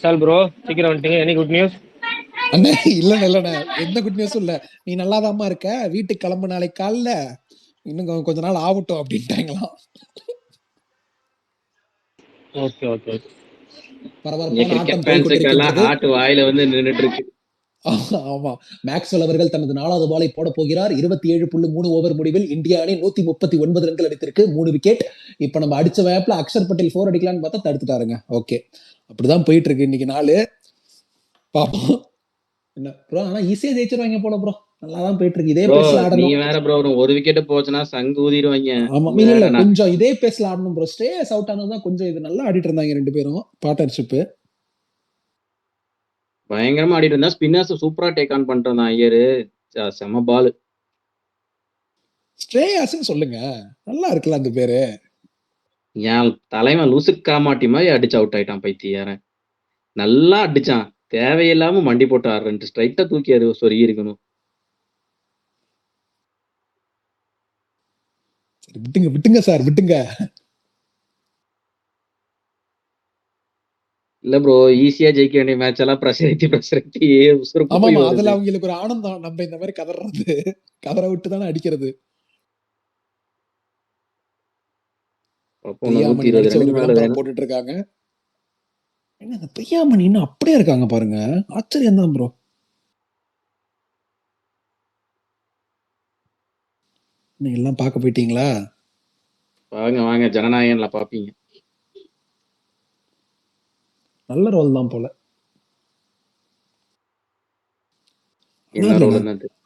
Vishal bro சீக்கிரம் வந்துட்டீங்க. Any good news? அண்ணே இல்லண்ணே எந்த குட் நியூஸும் இல்ல. நீ நல்லாதாம்மா இருக்க, வீட்டுக்கு கிளம்பு நாளைக்கு காலைல, இன்னும் கொஞ்ச நாள் ஆகட்டும் அப்படின்ட்டாங்களாம். Okay okay okay. பரபரப்பான ஆட்டம் போய் கொண்டிருக்கின்றது. வாயில வந்து நின்னுட்டு இருக்கு. ஆமா, மேக்ஸ்வெல் அவர்கள் தனது 4வது பாலை போட போகிறார். 27.3 ஓவர் முடிவில் இந்தியா அணி 139 ரன்கள் அடித்திருக்கு, 3 விக்கெட். இப்ப நம்ம அடிச்ச வேப்ல அக்ஷர் பட்டேல் 4 அடிக்கலான்னு பார்த்தா தடுத்துட்டாருங்க. ஓகே, அப்படிதான் போயிட்டு இருக்கு இன்னைக்கு நாளு. பாப்போம் என்ன ப்ரோ. ஆனா ஈஸியா ஜெயிச்சிருவாங்க போல ப்ரோ. நல்லாதான் போயிட்டு இருக்கு. இதே பேஸ்ல நீ ஆடணும். வேற ப்ரோ, ஒரு விக்கெட் போச்சுன்னா சங்கு ஊதிடுவாங்க. ஆமா, இல்ல கொஞ்சம் இதே பேஸ்ல ஆடணும் ப்ரோ. ஸ்டேஸ் அவுட் ஆனதுதான் கொஞ்சம் இது நல்லா ஆடிட்டு இருந்தாங்க ரெண்டு பேரும் பார்ட்னர்ஷிப். பயங்கரமா ஆடிட்டு இருந்தா. ஸ்பின்னர்ஸ் சூப்பரா டேக் ஆன் பண்றான் ஐயரு. செம பால். ஸ்ட்ரேயாஸ்ன்னு சொல்லுங்க, நல்லா இருக்குல்ல அந்த பேரு. என் தலைவன் லூசு காமாட்டி மாதிரி அடிச்சு அவுட் ஆயிட்டான் பைத்தியாரன். நல்லா அடிச்சான், தேவையில்லாம மண்டி போட்டு ஆடுறேன். ஸ்ட்ரைட்டா தூக்கி அது சொருகி இருக்கணும். விட்டுங்க விட்டுங்க சார், விட்டுங்க. இல்ல ப்ரோ, ஈஸியா ஜெயிக்க வேண்டிய மேட்ச் எல்லாம் பிரஷர் ஆமாமா, அதுல அவங்களுக்கு ஒரு ஆனந்தம். நம்ம இந்த மாதிரி கதறது, கதற விட்டு தானே அடிக்கிறது. போட்டுட்டு இருக்காங்க. என்ன பிரியாமணி இன்னும் அப்படியே இருக்காங்க பாருங்க, ஆச்சரியம் தான் ப்ரோ. நீங்க எல்லாம் பார்க்க போயிட்டீங்களா? வாங்க வாங்க, ஜனநாயகன்ல பாப்பீங்க. நல்ல ரோல் தான் போல.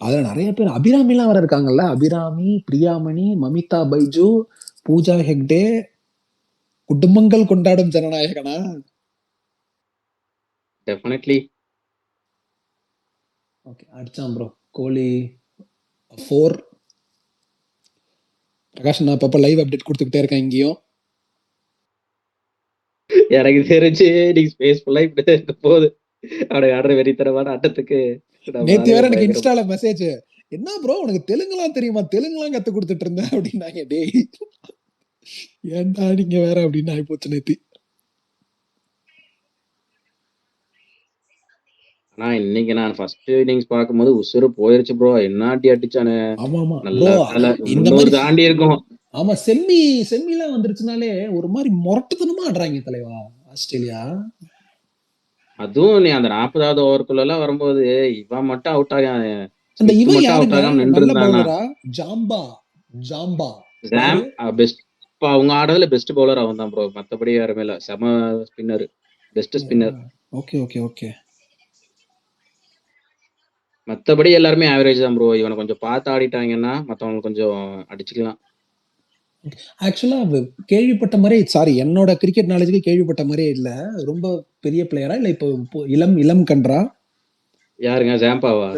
அதுல நிறைய பேர் அபிராமி எல்லாம் வர இருக்காங்கல்ல. அபிராமி, பிரியாமணி, மமிதா பைஜு, பூஜா ஹெக்டே. குடும்பங்கள் கொண்டாடும் ஜனநாயகனா? டெஃபினெட்லி. ஓகே, அடிச்சான் ப்ரோ கோலி 4. பிரகாஷ் நான் அப்பப்ப லைவ் அப்டேட் கொடுத்துக்கிட்டே இருக்கேன் இங்கேயும். எனக்கு தெரிஞ்சு நீங்க ஸ்பேஸ் ஃபுல்லா இப்படி இருக்க போகுது. அவனுக்கு ஆடுற வெறித்தனமான ஆட்டத்துக்கு. நேத்து வேற எனக்கு இன்ஸ்டால மெசேஜ், என்ன ப்ரோ உனக்கு தெலுங்குலாம் தெரியுமா, தெலுங்குலாம் கத்து கொடுத்துட்டு இருந்தேன் அப்படின்னாங்க. டேய் ஏன்டா நீங்க வேற அப்படின்னு ஆயிப்போச்சு நேத்து. ஆனா இன்னைக்கு நான் ஃபர்ஸ்ட் இன்னிங்ஸ் பார்க்கும்போது உசுறு போயிருச்சு ப்ரோ. என்ன அடி அடிச்சானே. ஆமா நல்லா இந்த மாதிரி தாண்டி இருக்கும். ஆமா, செம்மிலாம் வந்துருச்சுனாலே ஒரு மாதிரி முரட்டுத்தனமா ஆடுறாங்க தலைவா ஆஸ்திரேலியா. அதுவும் நீ அந்த 40வது ஓவருக்குள்ள எல்லாம் வரும்போது இவன் மட்டும் அவுட் ஆகாம, அந்த இவன் யாருங்க நல்ல பவுலரா? Zampa best. அவங்க ஆடுறதுல பெஸ்ட் பவுலர் அவன் தான் ப்ரோ. மத்தபடி யாருமே இல்ல. செம spinner, best spinner. Okay okay okay. மத்தபடி எல்லாருமே ஆவரேஜ் தான் ப்ரோ. இவனை கொஞ்சம் பார்த்து ஆடிட்டாங்கன்னா மத்தவங்க கொஞ்சம் அடிச்சுக்கலாம். ஆக்சுவலா கேள்விப்பட்ட மாதிரி, சாரி என்னோட கிரிக்கெட் நாலேஜுக்கு கேள்விப்பட்ட மாதிரியே இல்ல. ரொம்ப பெரிய பிளேயரா இல்ல இப்போ இளம் கன்றா? யாருங்க? ஜாம்பாவா?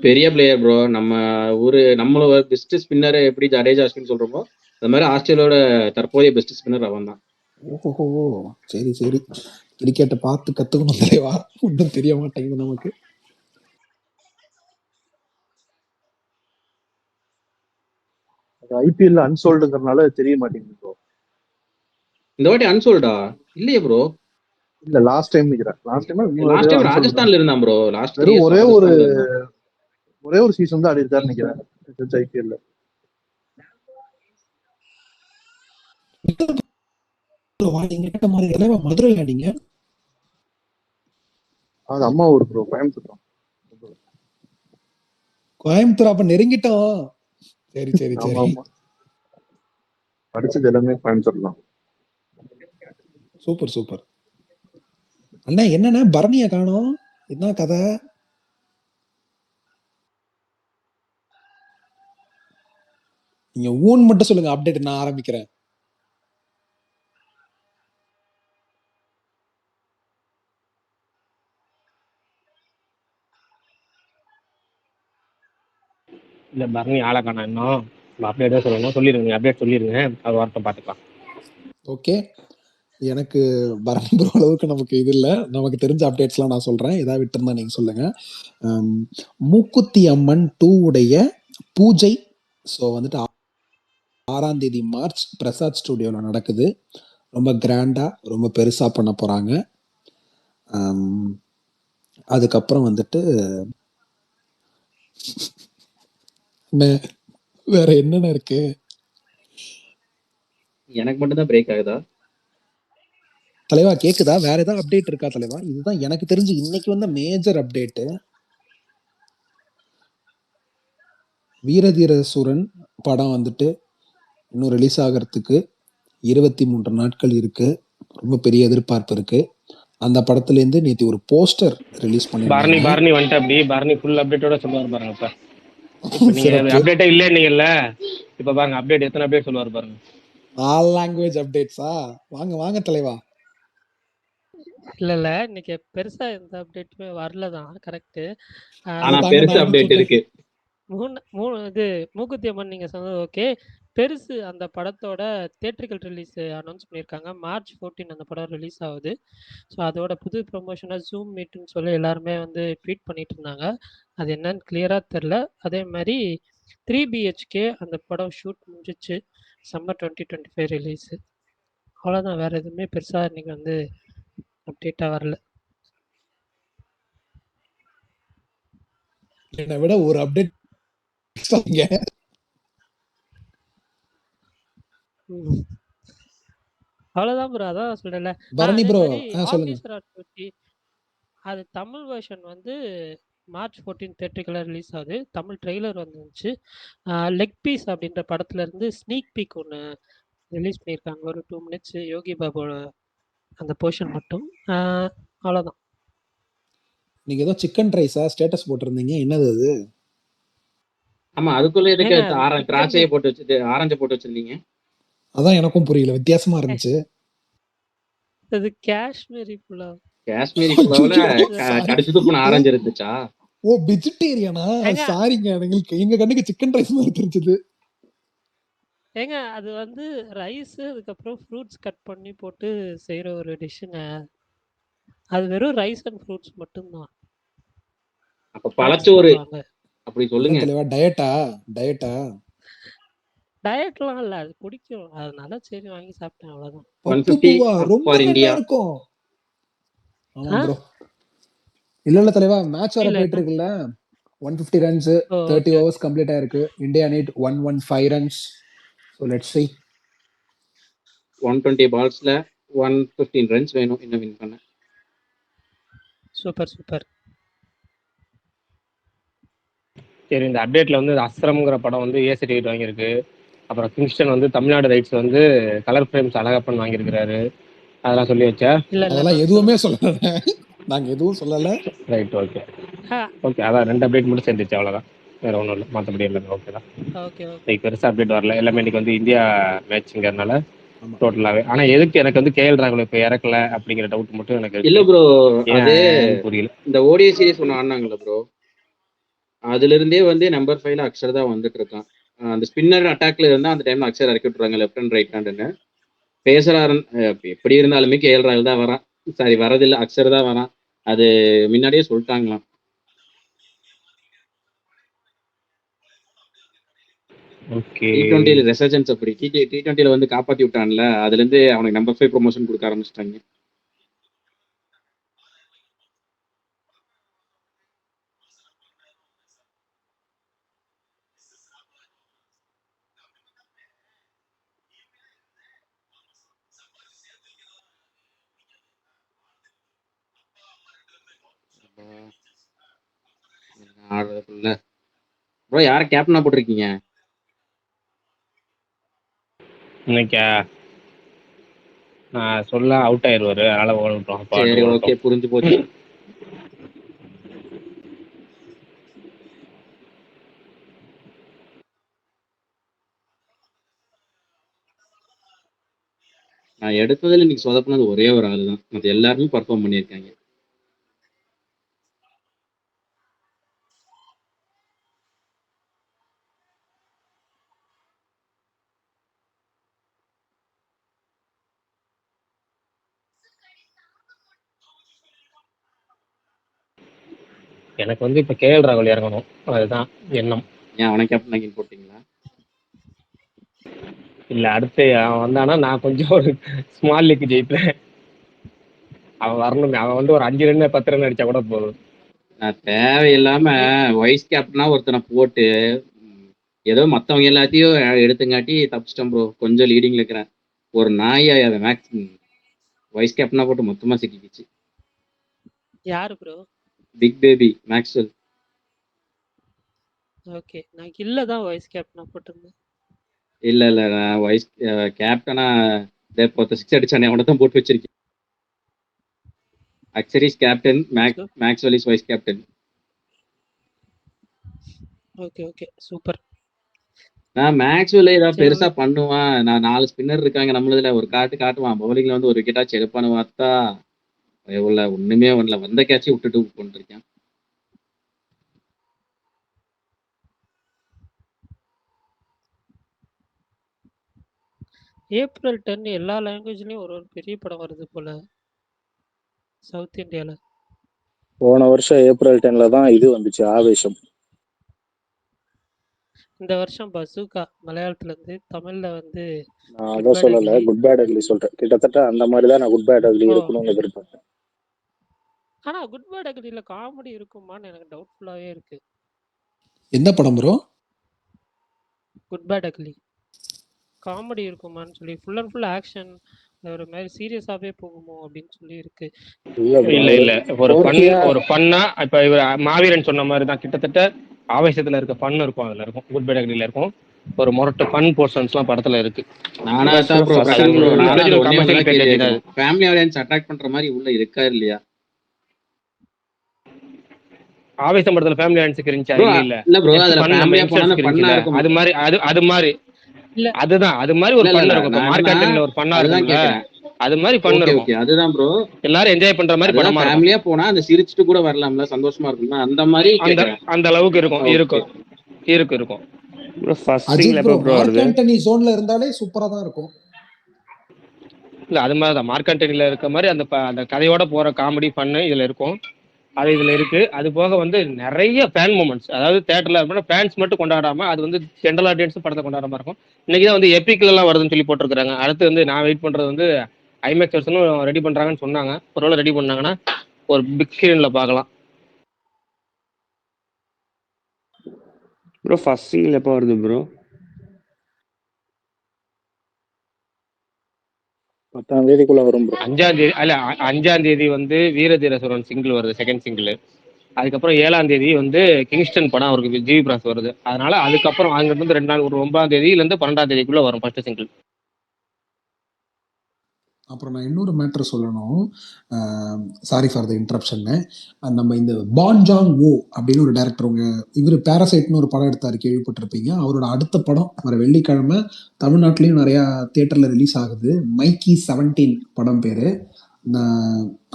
பெரிய பிளேயர் ப்ரோ. நம்ம ஊரு நம்மளோட பெஸ்ட் ஸ்பின்னர் எப்படி ஜடேஜா அஸ்வின் சொல்றோமோ அது மாதிரி ஆஸ்திரேலியாவோட தற்போதைய பெஸ்ட் ஸ்பின்னர் அவன் தான். ஓஹோ, சரி சரி. கிரிக்கெட்டை பார்த்து கத்துக்கணும் தலைவா, ஒன்றும் தெரிய மாட்டேங்குது நமக்கு. ஐபிஎல் அன்சோல்டுங்கறனால தெரிய மாட்டேங்குது ப்ரோ. இந்த வாட்டி அன்சோல்டா இல்லையே ப்ரோ? இல்ல லாஸ்ட் டைம் நிக்கிறேன். லாஸ்ட் டைம் ராஜஸ்தான்ல இருந்தான் ப்ரோ. லாஸ்ட் ஒரே ஒரு சீசன் தான் ஆடி இருக்காரு நிக்கிறேன் ஐபிஎல்ல. மதுரை ஆடிங்க? அது அம்மா ஊர் ப்ரோ, கோயம்புத்தூர். கோயம்புத்தூர் அப்ப நெருங்கிட்டோம். சரி சரி சரி. படிச்சது எல்லாமே கோயம்புத்தூர் தான். Super super. அண்ணா என்னன்னா பரணிய காணோம், என்ன கதை? நீங்க ஊன் மட்டும் சொல்லுங்க, அப்டேட் நான் ஆரம்பிக்கிறேன். இல்ல பரணி ஆளை காணோம் இன்னும். அப்டேட்டா சொல்லணும், சொல்லிருங்க. அப்டேட் சொல்லிருங்க, அது வார்த்தை பார்த்துக்கலாம். ஓகே, எனக்கு பரணி ப்ரோ அளவுக்கு நமக்கு இது இல்லை. நமக்கு தெரிஞ்ச அப்டேட்ஸ்லாம் நான் சொல்றேன், ஏதாவது விட்டுருந்தா நீங்க சொல்லுங்க. மூக்குத்தி அம்மன் 2 உடைய பூஜை ஸோ வந்துட்டு 6ஆம் தேதி மார்ச் பிரசாத் ஸ்டுடியோவில் நடக்குது. ரொம்ப கிராண்டா ரொம்ப பெருசா பண்ண போறாங்க. ஆம், அதுக்கப்புறம் வந்துட்டு அண்ணே, வேற என்னென்ன இருக்கு? எனக்கு மட்டும் தான் பிரேக் ஆகுதா? தலைவா கேக்குதா? வேற ஏதாவது அப்டேட் இருக்கா தலைவா? இதுதான் எனக்கு தெரிஞ்சு இன்னைக்கு வந்த மேஜர் அப்டேட். வீரதீர சூரன் படம் வந்துட்டு இன்னும் ரிலீஸ் ஆகிறதுக்கு 23 நாட்கள் இருக்கு. ரொம்ப பெரிய எதிர்பார்ப்பு இருக்கு. அந்த படத்துல இருந்து நேத்து ஒரு போஸ்டர் ரிலீஸ் பரணி பண்ணியிருந்தாங்க. பரணி வந்துட்டு அப்படி பரணி ஃபுல் அப்டேட்டோட சொல்லுவார் பாருங்க இப்ப. இப்ப நீங்க சிறப்பு. அப்டேட்டே இல்லைன்னீங்கல்ல, இப்ப பாருங்க அப்டேட் எத்தனை அப்டேட் சொல்லுவார் பாருங்க. ஆல் லாங்குவேஜ் அப்டேட்ஸா? வாங்க வாங்க தலைவா. இல்ல இன்னைக்கு பெருசா எந்த அப்டேட்டுமே வரல தான், கரெக்ட். ஆனா அதுதாங்க பெருசு நானும் அப்டேட் சொன்னேன். இருக்கு. இது மூக்குத்தி அம்மன் நீங்க சொன்னது ஓகே. பெருசு அந்த படத்தோட தியேட்ரிக்கல் ரிலீஸ் அனௌன்ஸ் பண்ணியிருக்காங்க. மார்ச் 14 அந்த படம் ரிலீஸ் ஆகுது. ஸோ அதோட புது ப்ரொமோஷனாக ஜூம் மீட்டுன்னு சொல்லி எல்லாருமே வந்து ட்வீட் பண்ணிட்டு இருந்தாங்க. அது என்னன்னு கிளியராக தெரில. அதே மாதிரி 3 BHK அந்த படம் ஷூட் முடிஞ்சிச்சு. Summer 2025 release. அவ்வளோதான், வேற எதுவுமே பெருசாக இன்னைக்கு வந்து அப்டேட்டாக வரல. என்னை விட ஒரு அப்டேட் அவ்வளோதான் ப்ரோ, அதான் சொல்றேன்ல. பரணி அதே ப்ரோ. மாதிரி சொல்லுங்க. ஆஃபீஸர் ஆக்டிவிட்டி அது தமிழ் வெர்ஷன் வந்து மார்ச் 14 தேட்டருக்குள்ள ரிலீஸ் ஆகுது. தமிழ் ட்ரெய்லர் வந்துச்சு. லெக் பீஸ் அப்படின்ற படத்துல இருந்து ஸ்னீக் பீக் ஒன்று ரிலீஸ் பண்ணியிருக்காங்க. ஒரு 2 மினிட்ஸ் யோகி பாபுவோட அந்த போர்ஷன் மட்டும். அவ்வளோதான். நீங்க ஏதோ சிக்கன் ரைஸா ஸ்டேட்டஸ் போட்டிருந்தீங்க, என்னது அது? ஆமா, அதுக்குள்ள எதுக்கு ஏங்க அது சிக்கன் திராட்சையை போட்டு வச்சுட்டு ஆரஞ்சை போட்டு வச்சிருந்தீங்க? அதான் எனக்கும் புரியல, வித்தியாசமா இருந்துச்சு. அது காஷ்மீரி புலாவ். காஷ்மீரி புலாவுல சாரி. கடிச்சு துப்புன ஓ ஆரஞ்சு இருந்துச்சா? ஓ வெஜிடேரியனா? ஏங்க சாரிங்க, எங்க கண்ணுக்கு சிக்கன் ரைஸ் மாதிரி தெரிஞ்சது. ஏங்க அது வந்து ரைஸ் அதுக்கப்புறம் ஃப்ரூட்ஸ் கட் பண்ணி போட்டு செய்யற ஒரு டிஷ்ஷுங்க. அது வெறும் ரைஸ் அண்ட் ஃப்ரூட்ஸ் மட்டும்தான். அப்ப நட்ஸ் பழச்சோறு போடுவாங்க. அப்படி என்ன சொல்லுங்க. தலைவா, டயட்டா? டயட்டா? டயட்லாம் இல்லை, அது பிடிக்கும் அதனால சரி வாங்கி சாப்பிட்டேன், அவ்வளோதான். பப்பு 150 பூவா? ரொம்ப ஃபார் நல்லா இந்தியா. இருக்கும். ஆமா ஆ ப்ரோ. இல்ல தலைவா, மேட்ச் வர புரியல போயிட்டு என்ன? இருக்குல்ல. 150 runs, oh 30 okay okay. Overs complete ஆயிருக்கு. India need 115 runs. So let's see. 120 பால்ஸ்ல 115 ரன்ஸ் வேணும் இன்னும் வின் பண்ண. Super super. சரி, இந்த அப்டேட்ல வந்து அஸ்ரம்ங்கிற படம் வந்து ஏ சர்டிஃபிகேட் வாங்கியிருக்கு. அப்புறம் கிங்ஸ்டன் வந்து தமிழ்நாடு ரைட்ஸ் வந்து கலர் ஃப்ரேம்ஸ் அழகப்பன் வாங்கியிருக்கிறாரு. அதெல்லாம் சொல்லி வச்சா? இல்லை அதெல்லாம் நான் எதுவுமே சொல்லல. சொல்லல. நாங்க எதுவும் சொல்லல. ரைட், ஓகே ஆ ஓகே. அதான் 2 அப்டேட் மட்டும் சேர்ந்துச்சு, அவ்வளோதான். வேற ஒன்றும் இல்லை, மற்றபடி எல்லாமே ஓகே தான். Okay okay. இன்னைக்கு பெருசாக அப்டேட் வரல. எல்லாமே இன்னைக்கு வந்து இந்தியா மேட்ச்ங்கிறதுனால ஆமா. டோட்டலாகவே. ஆனால் எதுக்கு எனக்கு வந்து கேஎல் ராகுல் இப்போ இறக்கல அப்படிங்கிற டவுட் மட்டும் எனக்கு இல்ல இருக்கு. ப்ரோ, அது ஏன்னு புரியல. இந்த ஓடிஐ சீரிஸ் ஒன்று ஆடினாங்கல்ல ப்ரோ, அதுல இருந்தே வந்து நம்பர் 5ல அக்ஷர் தான் வந்துட்டு இருக்கான். அந்த ஸ்பின்னர் அட்டாக்ல இருந்தா அந்த டைம்ல அக்ஷர் இறக்கி விட்டுறாங்க லெஃப்ட் அண்ட் ரைட் ஹேண்டுன்னு. பேசுறாரு எப்படி இருந்தாலுமே கேஎல் ராகுல் தான் வரான். சாரி, வரதில்லை, அக்ஷர் தான் வரான். அது முன்னாடியே சொல்லிட்டாங்களாம். ஓகே. T20 ரெசர்ஜன்ஸ் அப்படி T20 வந்து காப்பாத்தி விட்டான்ல, அதுல இருந்து அவனுக்கு நம்பர் 5 ப்ரொமோஷன் கொடுக்க ஆரம்பிச்சிட்டாங்க. ஆடுறதுக்குள்ள ப்ரோ யாரை கேப்டனா போட்டிருக்கீங்க இன்னைக்கா நான் சொல்ல அவுட் ஆயிடுவாரு, அதனால ஓடட்டும். சரி ஓகே, புரிஞ்சு போச்சு. நான் எடுத்ததுல இன்னைக்கு சொதப்பினது ஒரே ஒரு ஆள் தான், மற்ற எல்லாருமே பர்ஃபார்ம் பண்ணியிருக்காங்க. எனக்கு வந்து இப்போ கேஎல் ராகுல் இறங்கணும், அதுதான் எண்ணம். ஏன் அவனை கேப்டன் ஆக்கி போட்டீங்களா? இல்லை, அடுத்து அவன் வந்தானா நான் கொஞ்சம் ஒரு ஸ்மால் லீக் ஜெயிப்பேன். அவன் வரணுமே. அவன் வந்து ஒரு 5 ரன் 10 ரன் அடிச்சா கூட போதும். நான் தேவையில்லாம வைஸ் கேப்டனா ஒருத்தனை போட்டு ஏதோ மத்தவங்க எல்லாத்தையும் எடுத்துங்காட்டி தப்பிச்சிட்டேன் ப்ரோ. கொஞ்சம் லீடிங்ல இருக்கிறேன். ஒரு நாயை அதை மேக்ஸ் வைஸ் கேப்டனா போட்டு மொத்தமா சிக்கிக்கிச்சு. யாரு bro? Big baby Maxwell. Okay. நான் கில்ல தான் வைஸ் கேப்டனா போட்டிருந்தேன். இல்ல நான் வைஸ் கேப்டனா இப்போ 6 அடிச்சானே அவனை தான் போட்டு வச்சிருக்கேன். Axar is captain, Maxwell is vice captain. Okay okay super. நான் மேக்ஸ்வெல் ஏதாவது சரி பெருசா பண்ணுவான். நான் 4 ஸ்பின்னர் இருக்காங்க நம்மளதுல, ஒரு காட்டுவான். பவுலிங்ல வந்து ஒரு விக்கெட்டாச்சும் எடுப்பான்னு பார்த்தா ஒண்ணுமே வரல. வந்த கேட்சை விட்டுட்டு கொண்டிருக்கேன். ஏப்ரல் 10 எல்லா லாங்குவேஜ்லயும் ஒரு பெரிய படம் வருது போல சவுத் இந்தியால. போன வருஷம் ஏப்ரல் 10ல தான் இது வந்துச்சு, ஆவேசம். இந்த வருஷம் பசூகா மலையாளத்துல இருந்து தமிழ்ல வந்து நான் அதான் சொல்லல, குட் பேட் அக்லி சொல்றேன். கிட்டத்தட்ட அந்த மாதிரி தான் நான் குட் பேட் அக்லி இருக்கணும்னு எதிர்பார்த்தேன். ஆனா குட் பேட் அக்லில காமெடி இருக்குமான்னு எனக்கு டவுட்ஃபுல்லாவே இருக்கு. எந்த படம் bro? Good bad ugly comedy இருக்குமான்னு சொல்லி ஃபுல் அண்ட் ஃபுல் ஆக்ஷன் ஒரு மாதிரி சீரியஸாவே போகுமோ அப்படின்னு சொல்லி இருக்கு. இல்ல ஒரு ஃபன்னா இப்ப இவர் மாவீரன் சொன்ன மாதிரி தான் கிட்டத்தட்ட ஆவேசத்துல இருக்க ஃபன் இருக்கும். அதுல இருக்கும் குட் பேட் அக்லில இருக்கும். ஒரு மொரட்டு ஃபன் போர்ஷன்ஸ்லாம் படத்துல இருக்கு. ஃபேமிலி ஆடியன்ஸ் அட்ராக்ட் பண்ற மாதிரி உள்ள இருக்கா இல்லையா? ஆவேசம் படத்துல ஃபேமிலி ஆடியன்ஸ்க்கு இருந்துச்சா? இல்ல ப்ரோ, அதுல ஃபேமிலியா போனா ஃபன்னா இருக்கும். அதுதான் அது மாதிரி ஒரு ஃபன் இருக்கும். மார்க் ஆண்டனில ஒரு ஃபன்னா இருக்கும். அது மாதிரி ஃபன் இருக்கும். அதுதான் ப்ரோ, எல்லாரும் என்ஜாய் பண்ற மாதிரி படமா இருக்கும். ஃபேமிலியா போனா அந்த சிரிச்சிட்டு கூட வரலாம்ல, சந்தோஷமா இருக்கும்ல, அந்த மாதிரி அந்த அளவுக்கு இருக்கும். ப்ரோ ஃபர்ஸ்ட் சீன்ல எப்போ ப்ரோ வருது? மார்க் ஆண்டனி ஜோன்ல இருந்தாலே சூப்பரா தான் இருக்கும். இல்ல அது மாதிரி தான் மார்க் ஆண்டனில இருக்க மாதிரி அந்த கதையோட போற காமெடி ஃபன்னு இதுல இருக்கும். அது இதுல இருக்கு. அது போக வந்து நிறைய ஃபேன் மூமெண்ட்ஸ், அதாவது தியேட்டர்ல ஃபேன்ஸ் மட்டும் கொண்டாடாம அது வந்து ஜென்ரல் ஆடியன்ஸும் படத்தை கொண்டாடாம இருக்கும். இன்னைக்கு தான் வந்து எபிக்ல எல்லாம் வருதுன்னு சொல்லி போட்டிருக்காங்க. அடுத்து வந்து நான் வெயிட் பண்றது வந்து ஐமேக்ஸ் வெர்ஷனும் ரெடி பண்றாங்கன்னு சொன்னாங்க. ஒருவேளை ரெடி பண்ணாங்கன்னா ஒரு பிக் ஸ்கிரீன்ல பார்க்கலாம். ப்ரோ ஃபர்ஸ்ட் சிங்கிள் எப்போ வருது ப்ரோ? 10ஆம் தேதிக்குள்ள வரும் ப்ரோ. 5ஆம் தேதி வந்து வீரதீர சூரன் சிங்கிள் வருது, செகண்ட் சிங்கிள். அதுக்கப்புறம் 7ஆம் தேதி வந்து கிங்ஸ்டன் படம் அவருக்கு ஜிவி பிராஸ் வருது. அதனால அதுக்கப்புறம் அங்கிருந்து 2 நாள், ஒரு 9ஆம் தேதியில இருந்து 12ஆம் தேதிக்குள்ள வரும் ஃபர்ஸ்ட் சிங்கிள். அப்புறம் நான் இன்னொரு மேட்ரு சொல்லணும். சாரி ஃபார் த இன்டரப்ஷன்னு. நம்ம இந்த பான் ஜாங் வோ அப்படின்னு ஒரு டேரக்டர், இவர் பேராசைட்னு ஒரு படம் எடுத்தார், கேள்விப்பட்டிருப்பீங்க. அவரோட அடுத்த படம் வர வெள்ளிக்கிழமை தமிழ்நாட்டிலையும் நிறையா தியேட்டரில் ரிலீஸ் ஆகுது. மைக்கி 17 படம் பேர்.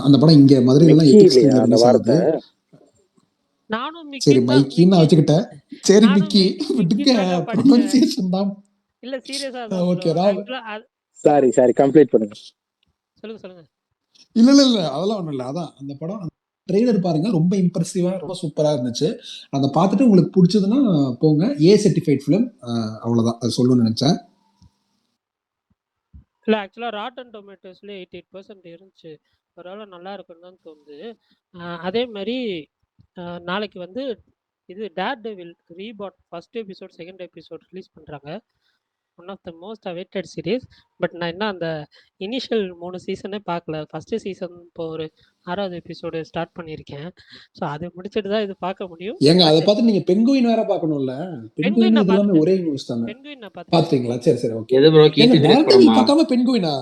அந்த படம் இங்கே மதுரையிலாம் எபிக்ஸ்ல ரிலீஸ் ஆகுது. சரி மைக்கின்னு நான் வச்சுக்கிட்டேன். சரி மிக்கி விட்டுக்க, ப்ரொனன்சியேஷன் தான். இல்ல சீரியஸா ஓகே சாரி கம்ப்ளீட் பண்ணுங்க. சொல்லுங்க. இல்ல அதெல்லாம் ஒண்ணும் இல்ல. அதான் அந்த படம் ட்ரெய்லர் பாருங்க, ரொம்ப இம்ப்ரெசிவா, ரொம்ப சூப்பரா இருந்துச்சு. அதை பார்த்துட்டு உங்களுக்கு பிடிச்சதுன்னா போங்க. ஏ சர்டிஃபைட் ஃபிலிம். அவ்வளவுதான் அது சொல்லணும்னு நினைச்சேன். இல்ல ஆக்சுவலா ராட்டன் டொமேட்டோஸ்ல 88% இருந்துச்சு. பரவாயில்ல நல்லா இருக்குன்னு தான் தோணுது. அதே மாதிரி நாளைக்கு வந்து இது daredevil reboot first episode second episode release பண்றாங்க. One of the most awaited series. But நான் இன்னும் அந்த இனிஷியல் 3 சீசனே பார்க்கல. ஃபர்ஸ்ட் சீசன் இப்போ ஒரு 6வது எபிசோடு ஸ்டார்ட் பண்ணியிருக்கேன். ஸோ அது முடிச்சுட்டு தான் இது பார்க்க முடியும். ஏங்க அதை பார்த்து நீங்க பெங்குயின் வேற பார்க்கணும்ல? பெங்குயின் இதெல்லாமே ஒரே நியூஸ் தானே. பெங்குயின் நான் பாத்தீங்களா? சரி ஓகே. எது ப்ரோ கீர்த்தி சுரேஷ் படமா? பார்க்காம பெங்குயினா?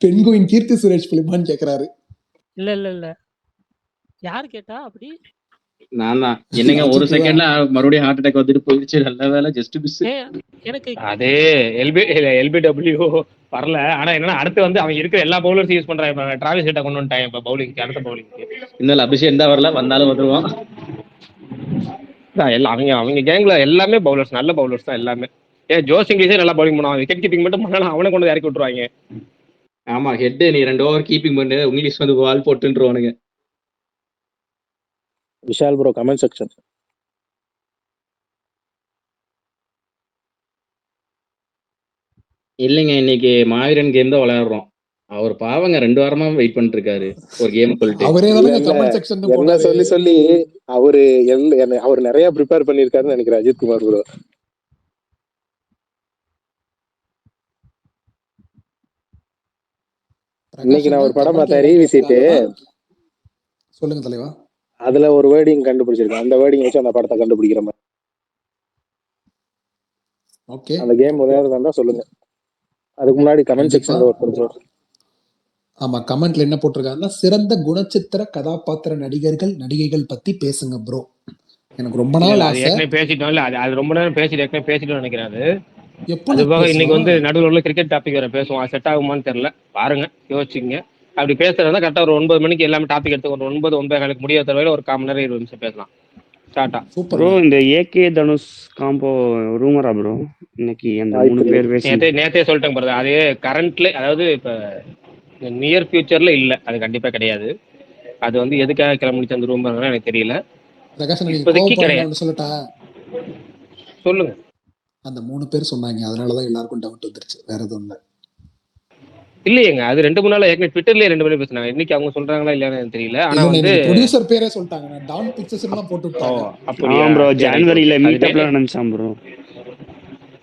பெங்குயின் கீர்த்தி சுரேஷ் பிலிமான்னு கேக்குறாரு. இல்ல யாரு கேட்டா அப்படி? நான் தான். என்னங்க ஒரு செகண்ட்ல மறுபடியும் ஹார்ட் அட்டாக் வந்துட்டு போயிடுச்சு. நல்ல வேலை ஜஸ்ட் மிஸ். எனக்கு அதே எல்பிடபிள்யூ வரல. ஆனா என்னன்னா அடுத்து வந்து அவங்க இருக்கிற எல்லா பவுலர்ஸ் யூஸ் பண்றாங்க. இப்ப டிராவிஸ் ஹெட்டை கொண்டு வந்துட்டாங்க இப்ப பவுலிங்க்கு, அடுத்த பவுலிங்க்கு. இன்னும் அபிஷேக் தான் வரல, வந்தாலும் வந்துருவான். அவங்க கேங்ல எல்லாமே பவுலர்ஸ், நல்ல பவுலர்ஸ் தான் எல்லாமே. ஜோஸ் இங்கிலீஷே நல்லா பவுலிங் பண்ணுவான். விக்கெட் கீப்பிங் மட்டும் பண்ணாலும் அவனை கொண்டு இறக்கி விட்டுருவாங்க. ஆமா, ஹெட் நீ 2 ஓவர் கீப்பிங் பண்ணு, இங்கிலீஷ் வந்து பால் போட்டுருவானுங்க. Vishal bro comment section. இல்லைங்க, இன்னைக்கு மாவீரன் கேம் தான் விளையாடுறோம். அவர் பாவங்க 2 வாரமா வெயிட் பண்ணிட்டு இருக்காரு ஒரு கேம் சொல்லிட்டு. அவரே இல்ல தானங்க இல்ல கமெண்ட் செக்ஷன் என்ன போனாரு. சொல்லி சொல்லி அவரு அவர் நிறைய ப்ரிப்பேர் பண்ணிருக்காருன்னு நினைக்கிறேன் அஜித் குமார் ப்ரோ. இன்னைக்கு நான் ஒரு படம் பார்த்தேன் ரீவிசிட்டு. சொல்லுங்க தலைவா. அதுல ஒரு வேர்டிங் கண்டுபிடிச்சிருக்கேன். அந்த வேர்டிங் வச்சு அந்த படத்தை கண்டுபிடிக்கிற மாதிரி. ஓகே, அந்த கேம் விளையாடுறதா இருந்தா சொல்லுங்க. அதுக்கு முன்னாடி கமெண்ட் கண்டிப்பா. செக்ஷன்ல ஒரு ஆமா, கமெண்ட்ல என்ன போட்டிருக்காங்கன்னா, சிறந்த குணச்சித்திர கதாபாத்திர நடிகைகள் பத்தி பேசுங்க ப்ரோ. எனக்கு ரொம்ப நாள் அது ஆசை. ஏற்கனவே பேசிட்டோம் இல்ல, அது ரொம்ப நேரம் ஏற்கனவே பேசிட்டோம் நினைக்கிறேன். அது எப்படி போக இன்னைக்கு வந்து பேசுவோம்? நடுவில் உள்ள கிரிக்கெட் டாபிக் வேற பேசுவோம். அது செட் ஆகுமான்னு தெரியல, பாருங்க யோசிச்சுங்க. அப்படி பேசுறதா கரெக்டாக ஒரு 9 மணிக்கு எல்லாமே டாபிக் எடுத்து ஒரு 9-9:15 முடியாத தவிர ஒரு 1/4 மணி நேரம் 20 நிமிஷம் பேசலாம் ஸ்டார்ட்டா. Bro super. இந்த ஏகே தனுஷ் காம்போ ரூமரா ப்ரோ? இன்னைக்கு அந்த 3 பேர் பேசி நேத்தே சொல்லிட்டேன் பாருங்க. அது கரண்ட்ல, அதாவது இப்போ நியர் ஃபியூச்சர்ல இல்ல, அது கண்டிப்பா கிடையாது. அது வந்து எதுக்காக கிளம்பிச்சு அந்த ரூம் எனக்கு தெரியல. பிரகாஷ், நீங்க இப்போதைக்கு கோவப்படுறீங்க கிடையாது. ஒன்று சொல்லட்டா? சொல்லுங்க. அந்த 3 பேர் சொன்னாங்க, அதனாலதான் எல்லாருக்கும் டவுட் வந்துருச்சு, வேற எதுவும் இல்லை. இல்லையேங்க, அது 2-3 நாள் ஏற்கனவே ட்விட்டர்லயே 2 பேரும் பேசினாங்க. இன்னைக்கு அவங்க சொல்றாங்களா இல்லையான்னு எனக்கு தெரியல. ஆனா வந்து ப்ரொடியூசர் பேரே சொல்லிட்டாங்க, நான் டான் பிக்சர்ஸ் எல்லாம் போட்டு ஓ விட்டாங்க. அப்படியா? ப்ரோ சரி, ஜனவரியில அது மீட்டப்ல நினைச்சான் ப்ரோ.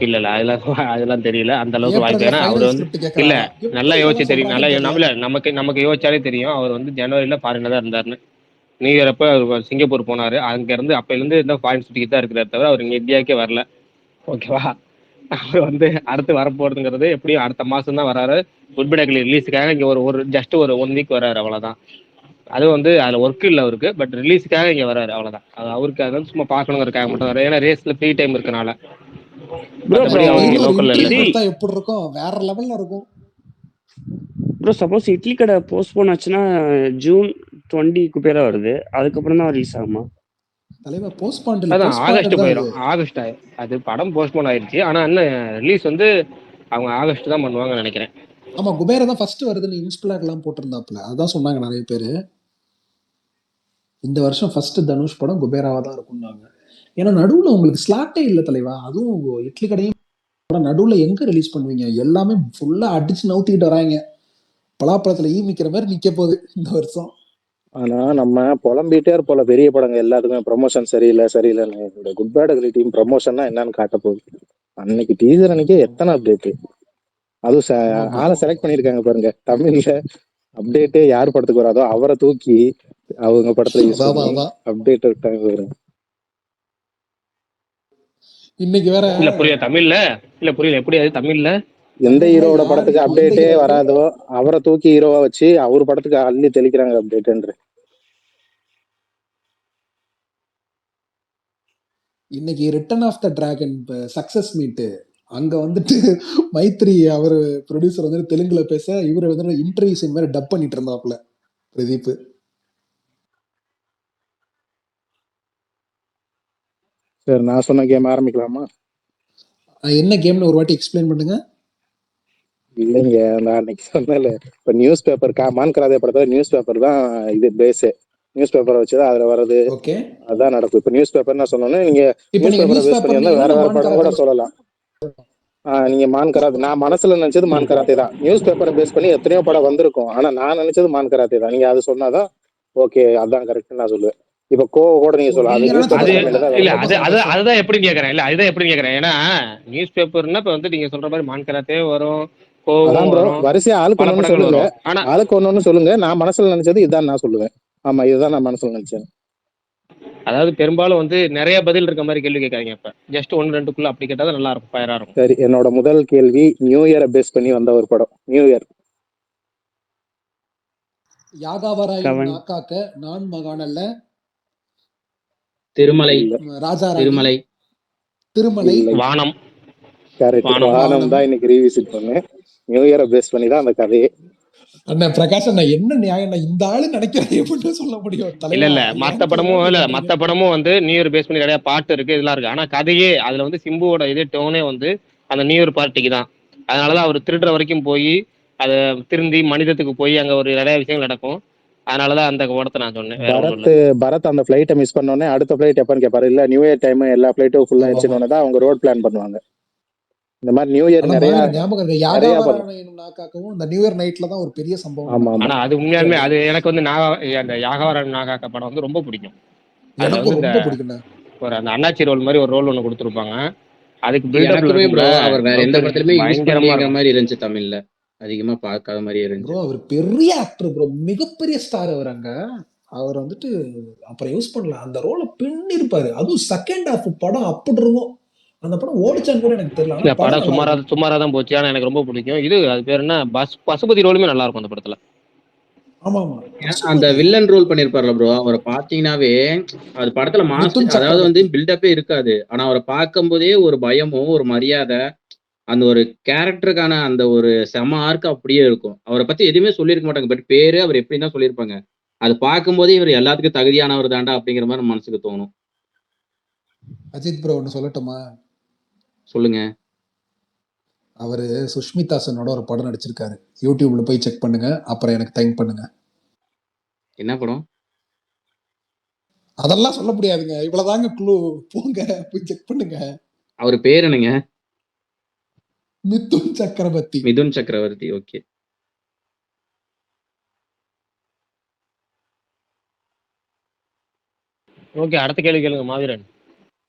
இல்ல அதெல்லாம் தெரியல அந்த அளவுக்கு வாய்ப்பு. ஏப்ரல்ல ஏன்னா அவர் ஃபைனல் வந்து ஸ்கிரிப்ட் இல்ல கேக்குறாராம். நல்லா எப்படி யோசிச்சு இதெல்லாம் தெரியும், நல்லா சொல்றாங்கன்னு தெரியல. நமக்கு யோசிச்சாலே தெரியும். அவர் வந்து ஜனவரியில ஃபாரின்ல தான் இருந்தாருன்னு. நியூ இயர் அப்ப அவர் சிங்கப்பூர் போனாரு. அங்க இருந்து அப்பையில இருந்து இந்த ஃபாரின் சுத்திக்கிட்டு தான் இருக்கிறார் தவிர அவர் இங்க இந்தியாவுக்கே வரல. ஓகேவா? அவர் வந்து அடுத்து வரப்போறதுங்கிறது எப்படியும் அடுத்த மாசம் தான் வராரு. குட் பை ரிலீஸுக்காக இங்க ஒரு ஜஸ்ட் ஒரு 1 வீக் வராரு, அவ்வளவுதான். அது வந்து அதுல ஒர்க் இல்ல அவருக்கு, பட் ரிலீஸுக்காக இங்க வராரு, அவ்வளவுதான். அது அவருக்கு அதை சும்மா பார்க்கணுங்கிறதுக்காக மட்டும் வராரு. ஏன்னா ரேஸ்ல ஃப்ரீ டைம் இருக்கனால. ப்ரோ மற்றபடி அவர் இங்க ஒரு லோக்கல்ல இன்டர்வியூ இல்ல. கொடுத்தா எப்படி இருக்கும்? வேற லெவல்ல இருக்கும். ப்ரோ சப்போஸ் இட்லி கடை போஸ்ட்போன் ஆச்சுன்னா ஜூன் 20 பேரா வருது, அதுக்கப்புறம் தான் ரிலீஸ் ஆகுமா? தலைவா போஸ்ட்பாண்டில் அதான் ஆகஸ்ட் தான் போயிடும். ஆகஸ்ட் அது படம் போஸ்ட்போன் ஆயிடுச்சு. ஆனா இன்னும் ரிலீஸ் வந்து அவங்க ஆகஸ்ட் தான் பண்ணுவாங்கன்னு நினைக்கிறேன். ஆமா, குபேரா தான் ஃபர்ஸ்ட் வருதுன்னு இன்ஸ்பிளாக் எல்லாம் போட்டிருந்தாப்புல, அதான் சொன்னாங்க நிறைய பேரு. இந்த வருஷம் ஃபர்ஸ்ட் தனுஷ் படம் குபேராவா தான் இருக்கும்னாங்க. ஏன்னா நடுவுல உங்களுக்கு ஸ்லாட்டே இல்லை தலைவா. அதுவும் இட்லி கடையும் நடுவுல எங்க ரிலீஸ் பண்ணுவீங்க? எல்லாமே ஃபுல்லா அடிச்சு நவுத்திக்கிட்டு வராங்க. பலாப்பழத்துல ஈ மிக்கிற மாதிரி நிக்க போகுது இந்த வருஷம். ஆனா நம்ம புலம்பிட்டே இருப்போல பெரிய படங்க எல்லாத்துக்குமே ப்ரொமோஷன் சரியில்லைன்னு. இந்த குட் பேட் அக்லி டீம் ப்ரொமோஷன்னா என்னன்னு காட்ட போகுது. அன்னைக்கு டீசர் அன்னைக்கே எத்தனை அப்டேட். அதுவும் ஆளை செலக்ட் பண்ணிருக்காங்க பாருங்க. தமிழ்ல அப்டேட்டே யார் படத்துக்கு வராதோ அவரை தூக்கி அவங்க படத்துல யூஸ் பண்ணி அப்டேட் விட்டாங்க பாருங்க. இன்னைக்கு வேற இல்ல புரியல எப்படி அது தமிழ்ல எந்த ஹீரோட படத்துக்கு அப்டேட்டே வராதோ அவரை தூக்கி ஹீரோவா வச்சு அவர் படத்துக்கு அள்ளி தெளிக்கிறாங்க அப்டேட்ன்ற. இன்னைக்கு return of the dragon success meet அங்க வந்துட்டு மைத்ரி அவர் ப்ரொடியூசர் வந்து தெலுங்குல பேச, இவர் வந்து இன்டர்வியூஸ் இந்த மாதிரி டப் பண்ணிட்டு இருந்தாப்ல பிரதீப். சரி, நான் சொன்ன கேம் ஆரம்பிக்கலாமா? என்ன கேம்னு ஒரு வாட்டி எக்ஸ்பிளைன் பண்ணுங்க. இல்லைங்க, நான் அன்னைக்கு சொன்னல, இப்ப நியூஸ் பேப்பர் மான் கராதே படத்துல நியூஸ் பேப்பர் தான் இது பேஸே. நியூஸ் பேப்பரை வச்சுதான் அதுல வர்றது. ஓகே, அதான் நடக்கும். இப்ப நியூஸ் பேப்பர் நான் சொன்னோன்னே நீங்க நியூஸ் பேப்பரை பேஸ் பண்ணி இருந்தா வேற படம் கூட சொல்லலாம். நீங்க மான் கராத்தே, நான் மனசுல நினைச்சது மான் கராத்தே தான். நியூஸ் பேப்பரை பேஸ் பண்ணி எத்தனையோ படம் வந்திருக்கும். ஆனா நான் நினைச்சது மான் கராத்தே தான். நீங்க அது சொன்னாதான் ஓகே, அதான் கரெக்ட் நான் சொல்லுவேன். இப்ப கூட நீங்க சொல்லலாம் அது நியூஸ் பேப்பர் இல்ல அதுதான் எப்படி கேக்குறேன். இல்ல அதுதான் எப்படி கேக்குறேன். ஏன்னா நியூஸ் பேப்பர்னா இப்ப வந்து நீங்க சொல்ற மாதிரி மான் கராத்தே வரும், அதான் ப்ரோ, வரிசையா ஆளுக்கு ஒண்ணு சொல்லுங்க. ஆளுக்கு ஒண்ணு சொல்லுங்க. நான் மனசுல நினைச்சது இதுதான் நான் சொல்லுவேன். ஆமா, இதுதான் நான் மனசுல நினைச்சேன். அதாவது பெரும்பாலும் வந்து நிறைய பதில் இருக்க மாதிரி கேள்வி கேட்காதீங்க. இப்ப ஜஸ்ட் 1-2 அப்படி கேட்டா நல்லா இருக்கும், ஃபயரா இருக்கும். சரி, என்னோட முதல் கேள்வி நியூ இயரை பேஸ் பண்ணி வந்த ஒரு படம். நியூ இயர் யாகாவராயன் நாக்காக்க நான் மகானல்ல திருமலை ராஜா திருமலை வானம். கரெக்ட், வானம் தான் இன்னைக்கு ரீவிசிட் பண்ணேன். நியூ இயரை பேஸ் பண்ணி தான் அந்த கதையே. அண்ணா பிரகாஷ் அண்ணா, என்ன நியாயம் இந்த ஆளு நினைக்கிறேன் எப்படி சொல்ல முடியும்? இல்ல மத்த படமும் வந்து நியூ இயர் பேஸ் பண்ணி நிறைய பாட்டு இருக்கு, இதெல்லாம் இருக்கு. ஆனா கதையே அதுல வந்து சிம்புவோட இதே டோனே வந்து அந்த நியூ இயர் பார்ட்டிக்கு தான். அதனாலதான் அவர் திருடுற வரைக்கும் போய் அதை திருந்தி மனிதத்துக்கு போய் அங்க ஒரு நிறைய விஷயங்கள் நடக்கும். அதனாலதான் அந்த படத்தை நான் சொன்னேன். பரத் அந்த பிளைட்டை மிஸ் பண்ணோடனே அடுத்த பிளைட் எப்பன்னு கேட்பாரு. இல்ல நியூ இயர் டைம் எல்லா பிளைட்டும் ஃபுல்லா ஆயிடுச்சுன்னு தான் அவங்க ரோட் பிளான் பண்ணுவாங்க. இந்த மாதிரி நியூ இயர் ஆனா நிறைய மாவீரன் ஞாபகம் இருக்கு, நிறைய பண்ணும். யாகாவராயனும் நாக்காக்கவும் இந்த நியூ இயர் நைட்ல தான் ஒரு பெரிய சம்பவம் ஆமா நடக்கும். ஆமா ஆனா அது உண்மையாலுமே அது எனக்கு வந்து அந்த யாகாவர நாகாக்க படம் வந்து ரொம்ப பிடிக்கும். அதுல வந்து எனக்கும் இந்த ரொம்ப பிடிக்கும்ண்ணா. ஒரு அந்த அண்ணாச்சி ரோல் மாதிரி ஒரு ரோல் ஒன்று கொடுத்துருப்பாங்க. அதுக்கு பில்டப்ல எனக்குமே இருக்கும்ல ப்ரோ அவர் வேற எந்த லவ் படத்துலயுமே யூஸ் பயங்கரமா பண்ணலங்கிற இருக்கும். மாதிரி இருந்துச்சு தமிழ்ல. அதிகமா பார்க்காத மாதிரியே ப்ரோ இருந்துச்சு. அவர் பெரிய ஆக்டர் ப்ரோ, மிகப்பெரிய ஸ்டார் அவர் அங்க. அவர் வந்துட்டு அப்புறம் யூஸ் பண்ணல, அந்த ரோலை பின்னிருப்பாரு. அதுவும் செகண்ட் ஹாஃப் படம் அப்படி இருக்கும். அந்த படம் ஓடிச்சான்னு கூட எனக்கு தெரியல, இந்த ஆனா படம் படம் நல்லா இருக்கும். சுமாரா தான் போச்சு. ஆனா எனக்கு ரொம்ப பிடிக்கும். இது அது பேர் என்ன பசுபதி ரோலுமே நல்லா இருக்கும் அந்த படத்துல. ஆமா ஆமா, அந்த பசுபதி, வில்லன் ரோல் பண்ணிருப்பார்ல ப்ரோ, அவரை பாத்தீங்கன்னாவே அது படத்துல மிதுன் அதாவது வந்து சக்கரவர்த்தி. பில்டப்பே இருக்காது. ஆனா அவரை பார்க்கும் போதே ஒரு பயமும் ஒரு மரியாதை, அந்த ஒரு கேரக்டருக்கான அந்த ஒரு செம ஆர்க் அப்படியே இருக்கும். அவரை பத்தி எதுவுமே சொல்லியிருக்க மாட்டாங்க, பட் பேரு அவர் எப்படின்னு தான் சொல்லியிருப்பாங்க. அது பார்க்கும்போதே இவர் எல்லாத்துக்கும் தகுதியானவர் தாண்டா அப்படிங்கிற மாதிரி நம்ம மனசுக்கு தோணும். அஜித் ப்ரோ ஒன்னு சொல்லட்டுமா? சொல்லுங்க. அவரு சுஷ்மிதா சென்னோட ஒரு படம் நடிச்சிருக்காரு, யூடியூப்ல போய் செக் பண்ணுங்க, அப்புறம் எனக்கு தேங்க் பண்ணுங்க. என்ன படம்? அதெல்லாம் சொல்ல முடியாதுங்க, இவ்வளவுதாங்க குழு, போங்க போய் செக் பண்ணுங்க. அவர் பேர் என்னங்க? மிதுன் சக்கரவர்த்தி. மிதுன் சக்கரவர்த்தி. ஓகே. ஓகே, அடுத்த கேள்வி கேளுங்க மாவீரன்.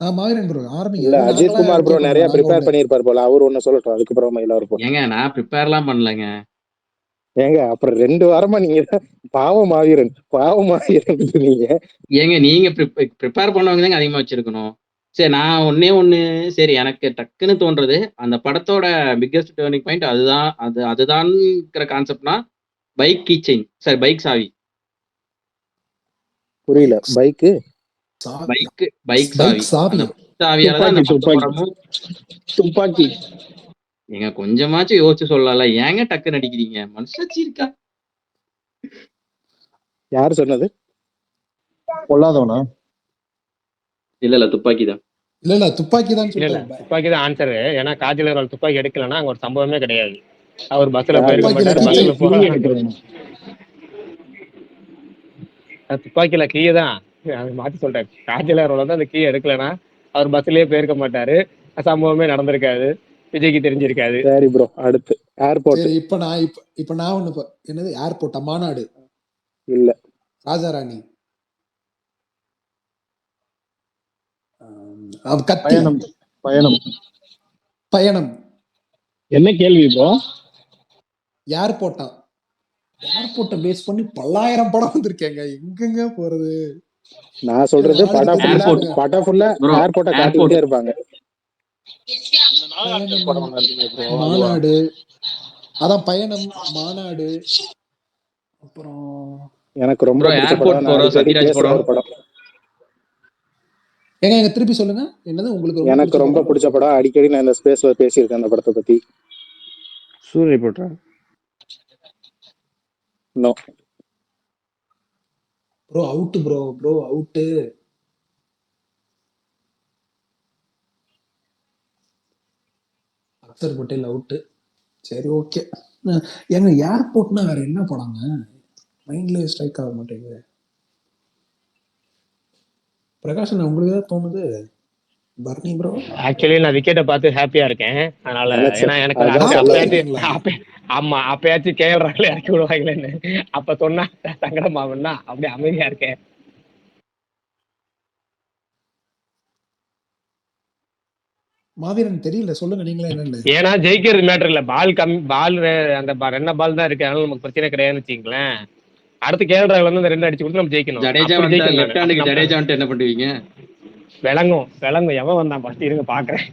மாவீரன் ப்ரோ ஆரம்பிங்க. இல்ல நாங்களா அஜித் குமார் ப்ரோ நிறைய கேட்கணுங்களா? நாங்க ப்ரிப்பேர் ஒண்ணு பண்ணியிருப்பார் போல, அவர் ஒண்ணு சொல்லட்டும், அதுக்கப்புறமா எல்லாரும் போட்டோம். ஏங்க நான் ப்ரிப்பேர்லாம் பண்ணலங்க. ஏங்க அப்புறம் 2 வாரமா நீங்க பாவம் மாவீரன் நீங்க. ஏங்க நீங்க ப்ரிப்பேர் பண்ணவங்க தாங்க அதிகமா வச்சிருக்கணும். சரி, நான் ஒண்ணு சரி, எனக்கு டக்குன்னு தோன்றது அந்த படத்தோட பிக்கெஸ்ட் டேர்னிங் பாயிண்ட் அதுதான். அதுதான்ங்கிற கான்செப்ட்னா bike key chain, sorry bike சாவி. புரியல. பைக்கு பைக் பைக் சாவி. சாவி. அந்த சாவியால தான் அந்த மொத்த படமும். துப்பாக்கி. ஏங்க கொஞ்சமாச்சும் யோசிச்சு சொல்லல, ஏங்க டக்குன்னு அடிக்கிறீங்க? மனசாட்சி இருக்கா? யாரு சொன்னது? பொல்லாதவனா? இல்ல துப்பாக்கி தான். இல்ல துப்பாக்கி தான் இல்ல சொல்லிட்டாரு. துப்பாக்கி தான் ஆன்சரு. ஏன்னா காஜல் அகர்வால் துப்பாக்கி எடுக்கலன்னா அங்க ஒரு சம்பவமே கிடையாது. அவர் பஸ்ல யாரு? போயிருக்க துப்பாக்கியில மாட்டாரு, பஸ்ல போக எடுக்கிறேன். துப்பாக்கியில கீயை தான் அது மாத்தி சொல்றாரு. காஜல் அகர்வால் தான் அந்த கீயை எடுக்கலன்னா அவர் பஸ்லயே போயிருக்க மாட்டாரு, சம்பவமே நடந்திருக்காது, விஜய்க்கு தெரிஞ்சிருக்காது. சரி ப்ரோ, அடுத்து ஏர்போர்ட். சரி, இப்ப நான் ஒண்ணு என்னது ஏர்போர்ட்டா? மாநாடு இல்ல. ராஜாராணி. கத்தி. பயணம். பயணம். பயணம். என்ன கேள்வி ப்ரோ? ஏர்போர்ட்டா? ஏர்போர்ட்டை பேஸ் பண்ணி பல்லாயிரம் படம் வந்திருக்கேங்க, எங்கெங்க போறது? நான் சொல்றது படம் ஃபுல்லா Bro, ஏர்போர்ட்டை airport. காட்டிக்கிட்டே இருப்பாங்க. பயணம், மாநாடு, அதான் பயணம், மாநாடு, அப்புறம் எனக்கு ரொம்ப Bro, பிடிச்ச airport படம், நான் போற அடிக்கடி சத்யராஜ் பேசுற படம். ஒரு படம். எங்க திருப்பி சொல்லுங்க, என்னது உங்களுக்கு எனக்கு ரொம்ப பிடிச்ச படம், அடிக்கடி நான் இந்த ஸ்பேஸ்ல பேசியிருக்கேன் அந்த படத்தை பத்தி. சூரிய போட்டா no bro out. Bro out. Axar Patel out. சரி ஓகே. எங்க ஏர்போர்ட்னா வேற என்ன படங்க மைண்ட்ல ஸ்ட்ரைக் ஆக மாட்டேங்குது. பிரகாஷ் உங்களுக்கு ஏதாவது தோணுது? Barney bro. ஆக்சுவலி நான் விக்கெட்டை பார்த்து ஹாப்பியா இருக்கேன். அதனால ஏன்னா எனக்கு அப்பயாச்சும் கேஎல் ராகுல இறக்கி விடுவாங்களேன்னு அப்ப சொன்னா சங்கடமாகும்னா அப்படியே அமைதியா இருக்கேன். மாவீரன் தெரியல, சொல்லுங்க நீங்களே என்னன்னு. ஏன்னா ஜெயிக்கிறது மேட்டர் இல்ல, பால் அந்த ரெண்டு பால் தான் இருக்கு, அதனால நமக்கு பிரச்சனை கிடையாதுன்னு வச்சுங்களேன். அடுத்து கேஎல் ராகுல் வந்து அந்த 2 அடிச்சு கொடுத்து நம்ம ஜெயிக்கணும். ஜடேஜா வந்துட்டு என்ன பண்ணுவீங்க? விளங்கும் எவன் வந்தான் ஃபர்ஸ்ட் இருங்க பாக்குறேன்.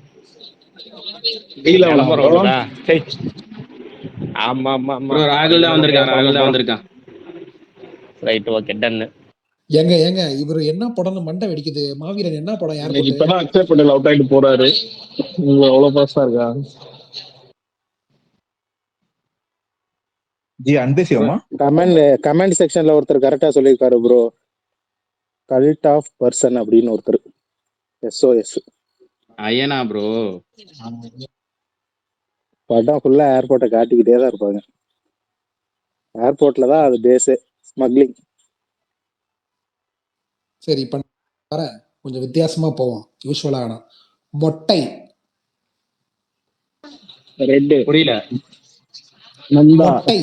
ஆமா ஆமா ஆமா, ராகுல் தான் வந்திருக்கான். Right, okay, done. ஏங்க இவரு என்ன படம்னு மண்டை வெடிக்குது. மாவீரன் என்ன படம்? ஏர்போர்ட். இப்பதான் அக்சர் பட்டேல் அவுட் ஆயிட்டு போறாரு. உங்க அவ்வளவு பாஸ்டா இருக்கா ஜி? அந்தேசியமா? கமெண்ட் செக்ஷன்ல ஒருத்தர் கரெக்டா சொல்லியிருக்காரு ப்ரோ, கல்ட் ஆஃப் பர்சன் அப்படின்னு ஒருத்தர். SOS ஐயனா ப்ரோ. படம் ஃபுல்லா ஏர்போர்ட்டை காட்டிக்கிட்டே தான் இருப்பாங்க. ஏர்போர்ட்ல தான் அது பேஸே, ஸ்மக்லிங். சரி, இப்ப கொஞ்சம் வித்தியாசமா போவோம், யூஸ்வலா. மொட்டை. ரெட்டு புரியல. நந்தா மொட்டை.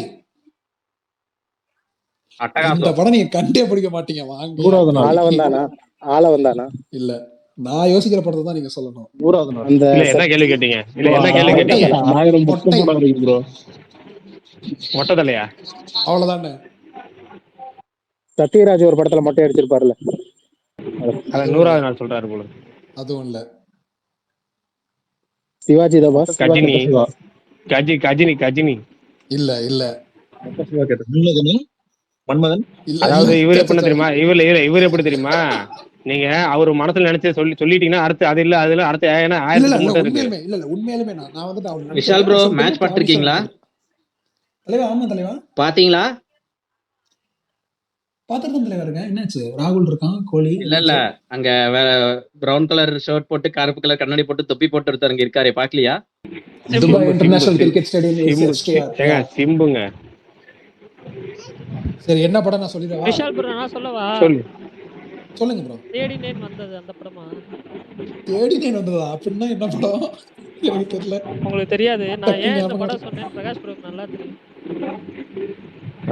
இந்த அட்டகாசம். படம் நீங்க கண்டே பிடிக்க மாட்டீங்க. வாங்க. நூறாவது நாள் ஆள வந்தானா இல்ல, நான் யோசிக்கிற படத்தை தான் நீங்க சொல்லணும். நூறாவது நாள் அந்த இல்ல என்ன கேள்வி கேட்டீங்க? இல்ல என்ன கேள்வி மொட்டை. கேட்டீங்க? 1000 புக்கு மொட்டை. படம் இருக்கு ப்ரோ. மொட்டை தலையா? அவ்வளவுதானே. சத்யராஜ் ஒரு படத்துல மொட்டை அடிச்சிருப்பாருல்ல. அதான் அதுவும் இல்ல, 100வது நாள் சொல்றாரு போல. அதுவும் இல்ல. சிவாஜி த பாஸ். கஜினி சிவா கஜினி கஜினி. இல்ல இல்ல சிவா கேட்ட முன்னகனு மன்மதன். இல்ல அதாவது இல்ல. இவர் சே, எப்படி சே, தெரியுமா? இவர் எப்படி தெரியுமா? நீங்க அவர் மனசுல நினைச்சு சொல்லிட்டீங்கன்னா அடுத்து அது இல்ல அது இல்ல அடுத்து ஏன்னா இல்ல 1000 இல்ல இல்ல மட்டும் இருக்கு. உண்மையிலுமே இல்ல இல்ல உண்மையிலுமே நான் வந்து நான் விஷால் நினைச்சிருக்கேன். ப்ரோ நான் சொல்லிட்டு மேட்ச் ப்ராடியூசர் பார்த்திருக்கீங்களா? தலைவா. ஆமா தலைவா, பாத்தீங்களா? பாத்துட்டு தான் தலைவா இருக்கேன். என்னாச்சு? ராகுல் இருக்கான், கோலி. இல்ல இல்ல, என்னாச்சு? அங்க பிரவுன் கலர் ஷர்ட் போட்டு கருப்பு கலர் கண்ணாடி போட்டு தொப்பி போட்டு ஒருத்தர் அங்க இருக்காரு, பாக்கலையா? Dubai Simbu international Simbu cricket stadium Simbu STR. ஏங்க சிம்புங்க. சரி, என்ன படம் நான் சொல்லிடவா? விஷால் ப்ரோ நான் சொல்லவா? சொல்லு. சொல்லுங்க ப்ரோ. தேடினேன் வந்தது அந்த படமா? தேடினேன் வந்ததா? அப்படின்னா என்ன படம்? எனக்கு தெரியல. உங்களுக்கு தெரியாது. நான் டக்கு ஏன் இந்த ஞாபகம் படம் வரல. சொன்னேன்னு பிரகாஷ் ப்ரோக்கு நல்லா தெரியும்.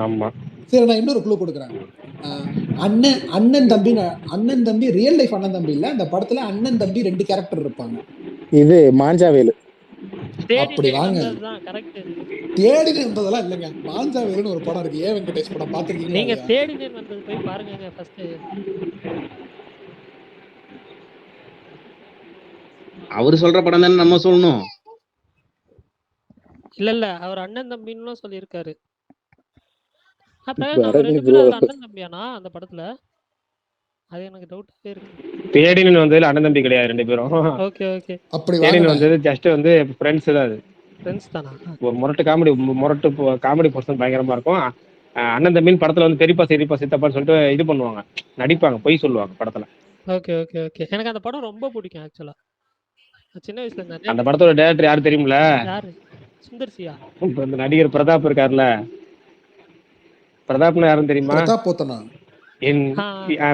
ஆமா. சரி, நான் இன்னொரு க்ளூ கொடுக்குறேன். அண்ணன் அண்ணன் தம்பி ரியல் லைஃப் அண்ணன் தம்பி இல்ல, அந்த படத்துல அண்ணன் தம்பி 2 கேரக்டர் இருப்பாங்க. இது மாஞ்சாவேலு. அப்படி தேடினேன் வாங்க. வந்ததுதான் கரெக்ட். தேடினேன் வந்ததெல்லாம் இல்லைங்க. மாஞ்சாவேலுன்னு ஒரு படம் இருக்கு. ஏ வெங்கடேஷ் படம் பாத்துருக்கீங்களா நீங்க இல்லையா? தேடினேன் வந்தது போய் பாருங்க ஃபர்ஸ்ட். அவரு சொல்ற படம் தானே நம்ம சொல்லணும். இல்ல அவர் அண்ணன் தம்பின்னு சொல்லியிருக்காரு. பிரகாஷ் அவங்க வரங்க 2 ப்ரோ. பேரும் அதுல அண்ணன் தம்பியானா அந்த படத்துல? அது எனக்கு டவுட்டாவே இருக்கு. தேடின்னு வந்ததுல அண்ணன் தம்பி கிடையாது 2 பேரும். Okay okay. அப்படி தேடின்னு வாங்க. வந்தது ஜஸ்ட் வந்து ஃப்ரெண்ட்ஸ் தான் அது. ஃப்ரெண்ட்ஸ் தானா? ஒரு முரட்டு காமெடி பர்சன் பயங்கரமா இருக்கும். அண்ணன் தம்பின்னு படத்துல வந்து பெரியப்பா சிரிப்பா சித்தப்பான்னு சொல்லிட்டு இது பண்ணுவாங்க, நடிப்பாங்க, பொய் சொல்லுவாங்க படத்துல. Okay okay okay. எனக்கு அந்த படம் ரொம்ப பிடிக்கும் ஆக்சுவலா. சின்ன வயசுல அந்த இருந்தேன். படத்தோட டைரக்டர் யாரு தெரியுமில? யாரு? சுந்தர்சியா? இப்ப இந்த நடிகர் பிரதாப் இருக்காருல்ல, பிரதாப்னு யாருன்னு தெரியுமா? பிரதாப் போத்தனா. என்